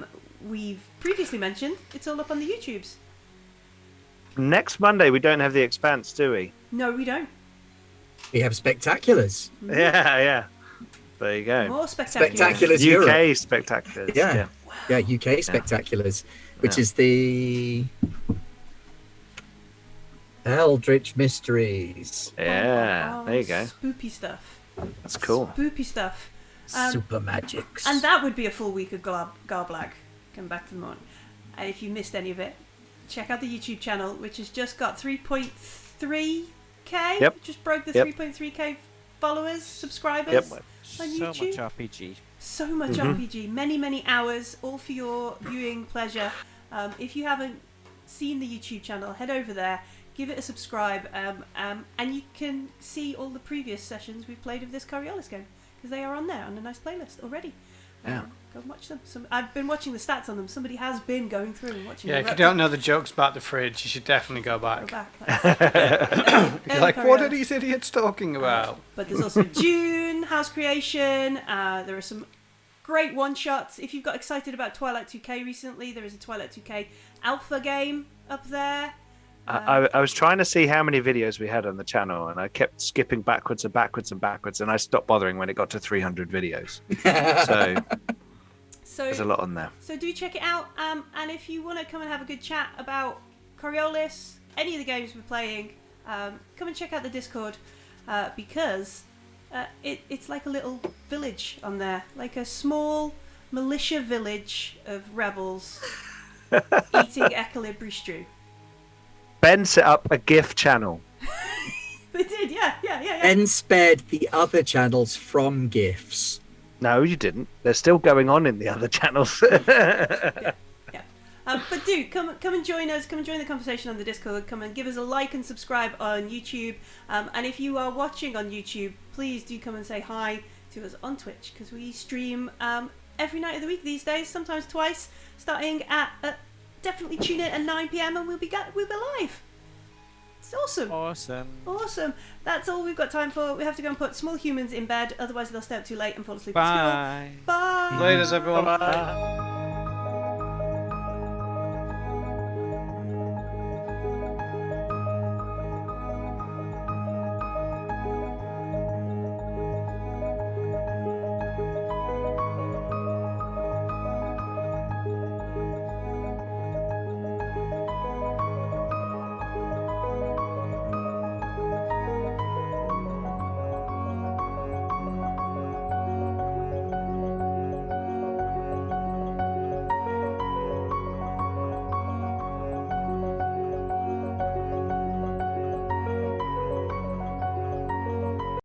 we've previously mentioned, it's all up on the YouTubes. Next Monday we don't have The Expanse, do we? No, we don't. We have Spectaculars. Yeah. There you go. More spectacular. Spectaculars Europe. UK Spectaculars. Yeah. Yeah, UK Spectaculars, which is the Eldritch Mysteries. Yeah, there you go. Spoopy stuff. That's cool. Spoopy stuff. Super Magics. And that would be a full week of Garblag. Come back to the morning. If you missed any of it, check out the YouTube channel, which has just got 3.3k. Yep. Just broke the Yep. 3.3k followers, subscribers Yep. on So YouTube. much RPG. So much RPG. Many hours, all for your viewing pleasure. If you haven't seen the YouTube channel, head over there, give it a subscribe, and you can see all the previous sessions we've played of this Coriolis game, because they are on there on a nice playlist already. Yeah. Go and watch them. I've been watching the stats on them. Somebody has been going through and watching Yeah, them. if you don't know the jokes about the fridge, you should definitely go Go back. back. You're like, what are these idiots talking about? But there's also Dune, House Creation. There are some great one-shots. If you've got excited about Twilight 2K recently, there is a Twilight 2K alpha game up there. I was trying to see how many videos we had on the channel, and I kept skipping backwards, and I stopped bothering when it got to 300 videos. So there's a lot on there. So do check it out. And if you want to come and have a good chat about Coriolis, any of the games we're playing, come and check out the Discord, because it's like a little village on there, like a small militia village of rebels eating Equilibri stew. Ben set up a GIF channel. They did, yeah. Ben spared the other channels from GIFs. No, you didn't. They're still going on in the other channels. Yeah. But do come and join us. Come and join the conversation on the Discord. Come and give us a like and subscribe on YouTube. And if you are watching on YouTube, please do come and say hi to us on Twitch, because we stream every night of the week these days, sometimes twice, starting at definitely tune in at 9 p.m. and we'll be live. It's awesome. Awesome. That's all we've got time for. We have to go and put small humans in bed, otherwise they'll stay up too late and fall asleep at school. Bye. Bye. Laters, everyone. Bye.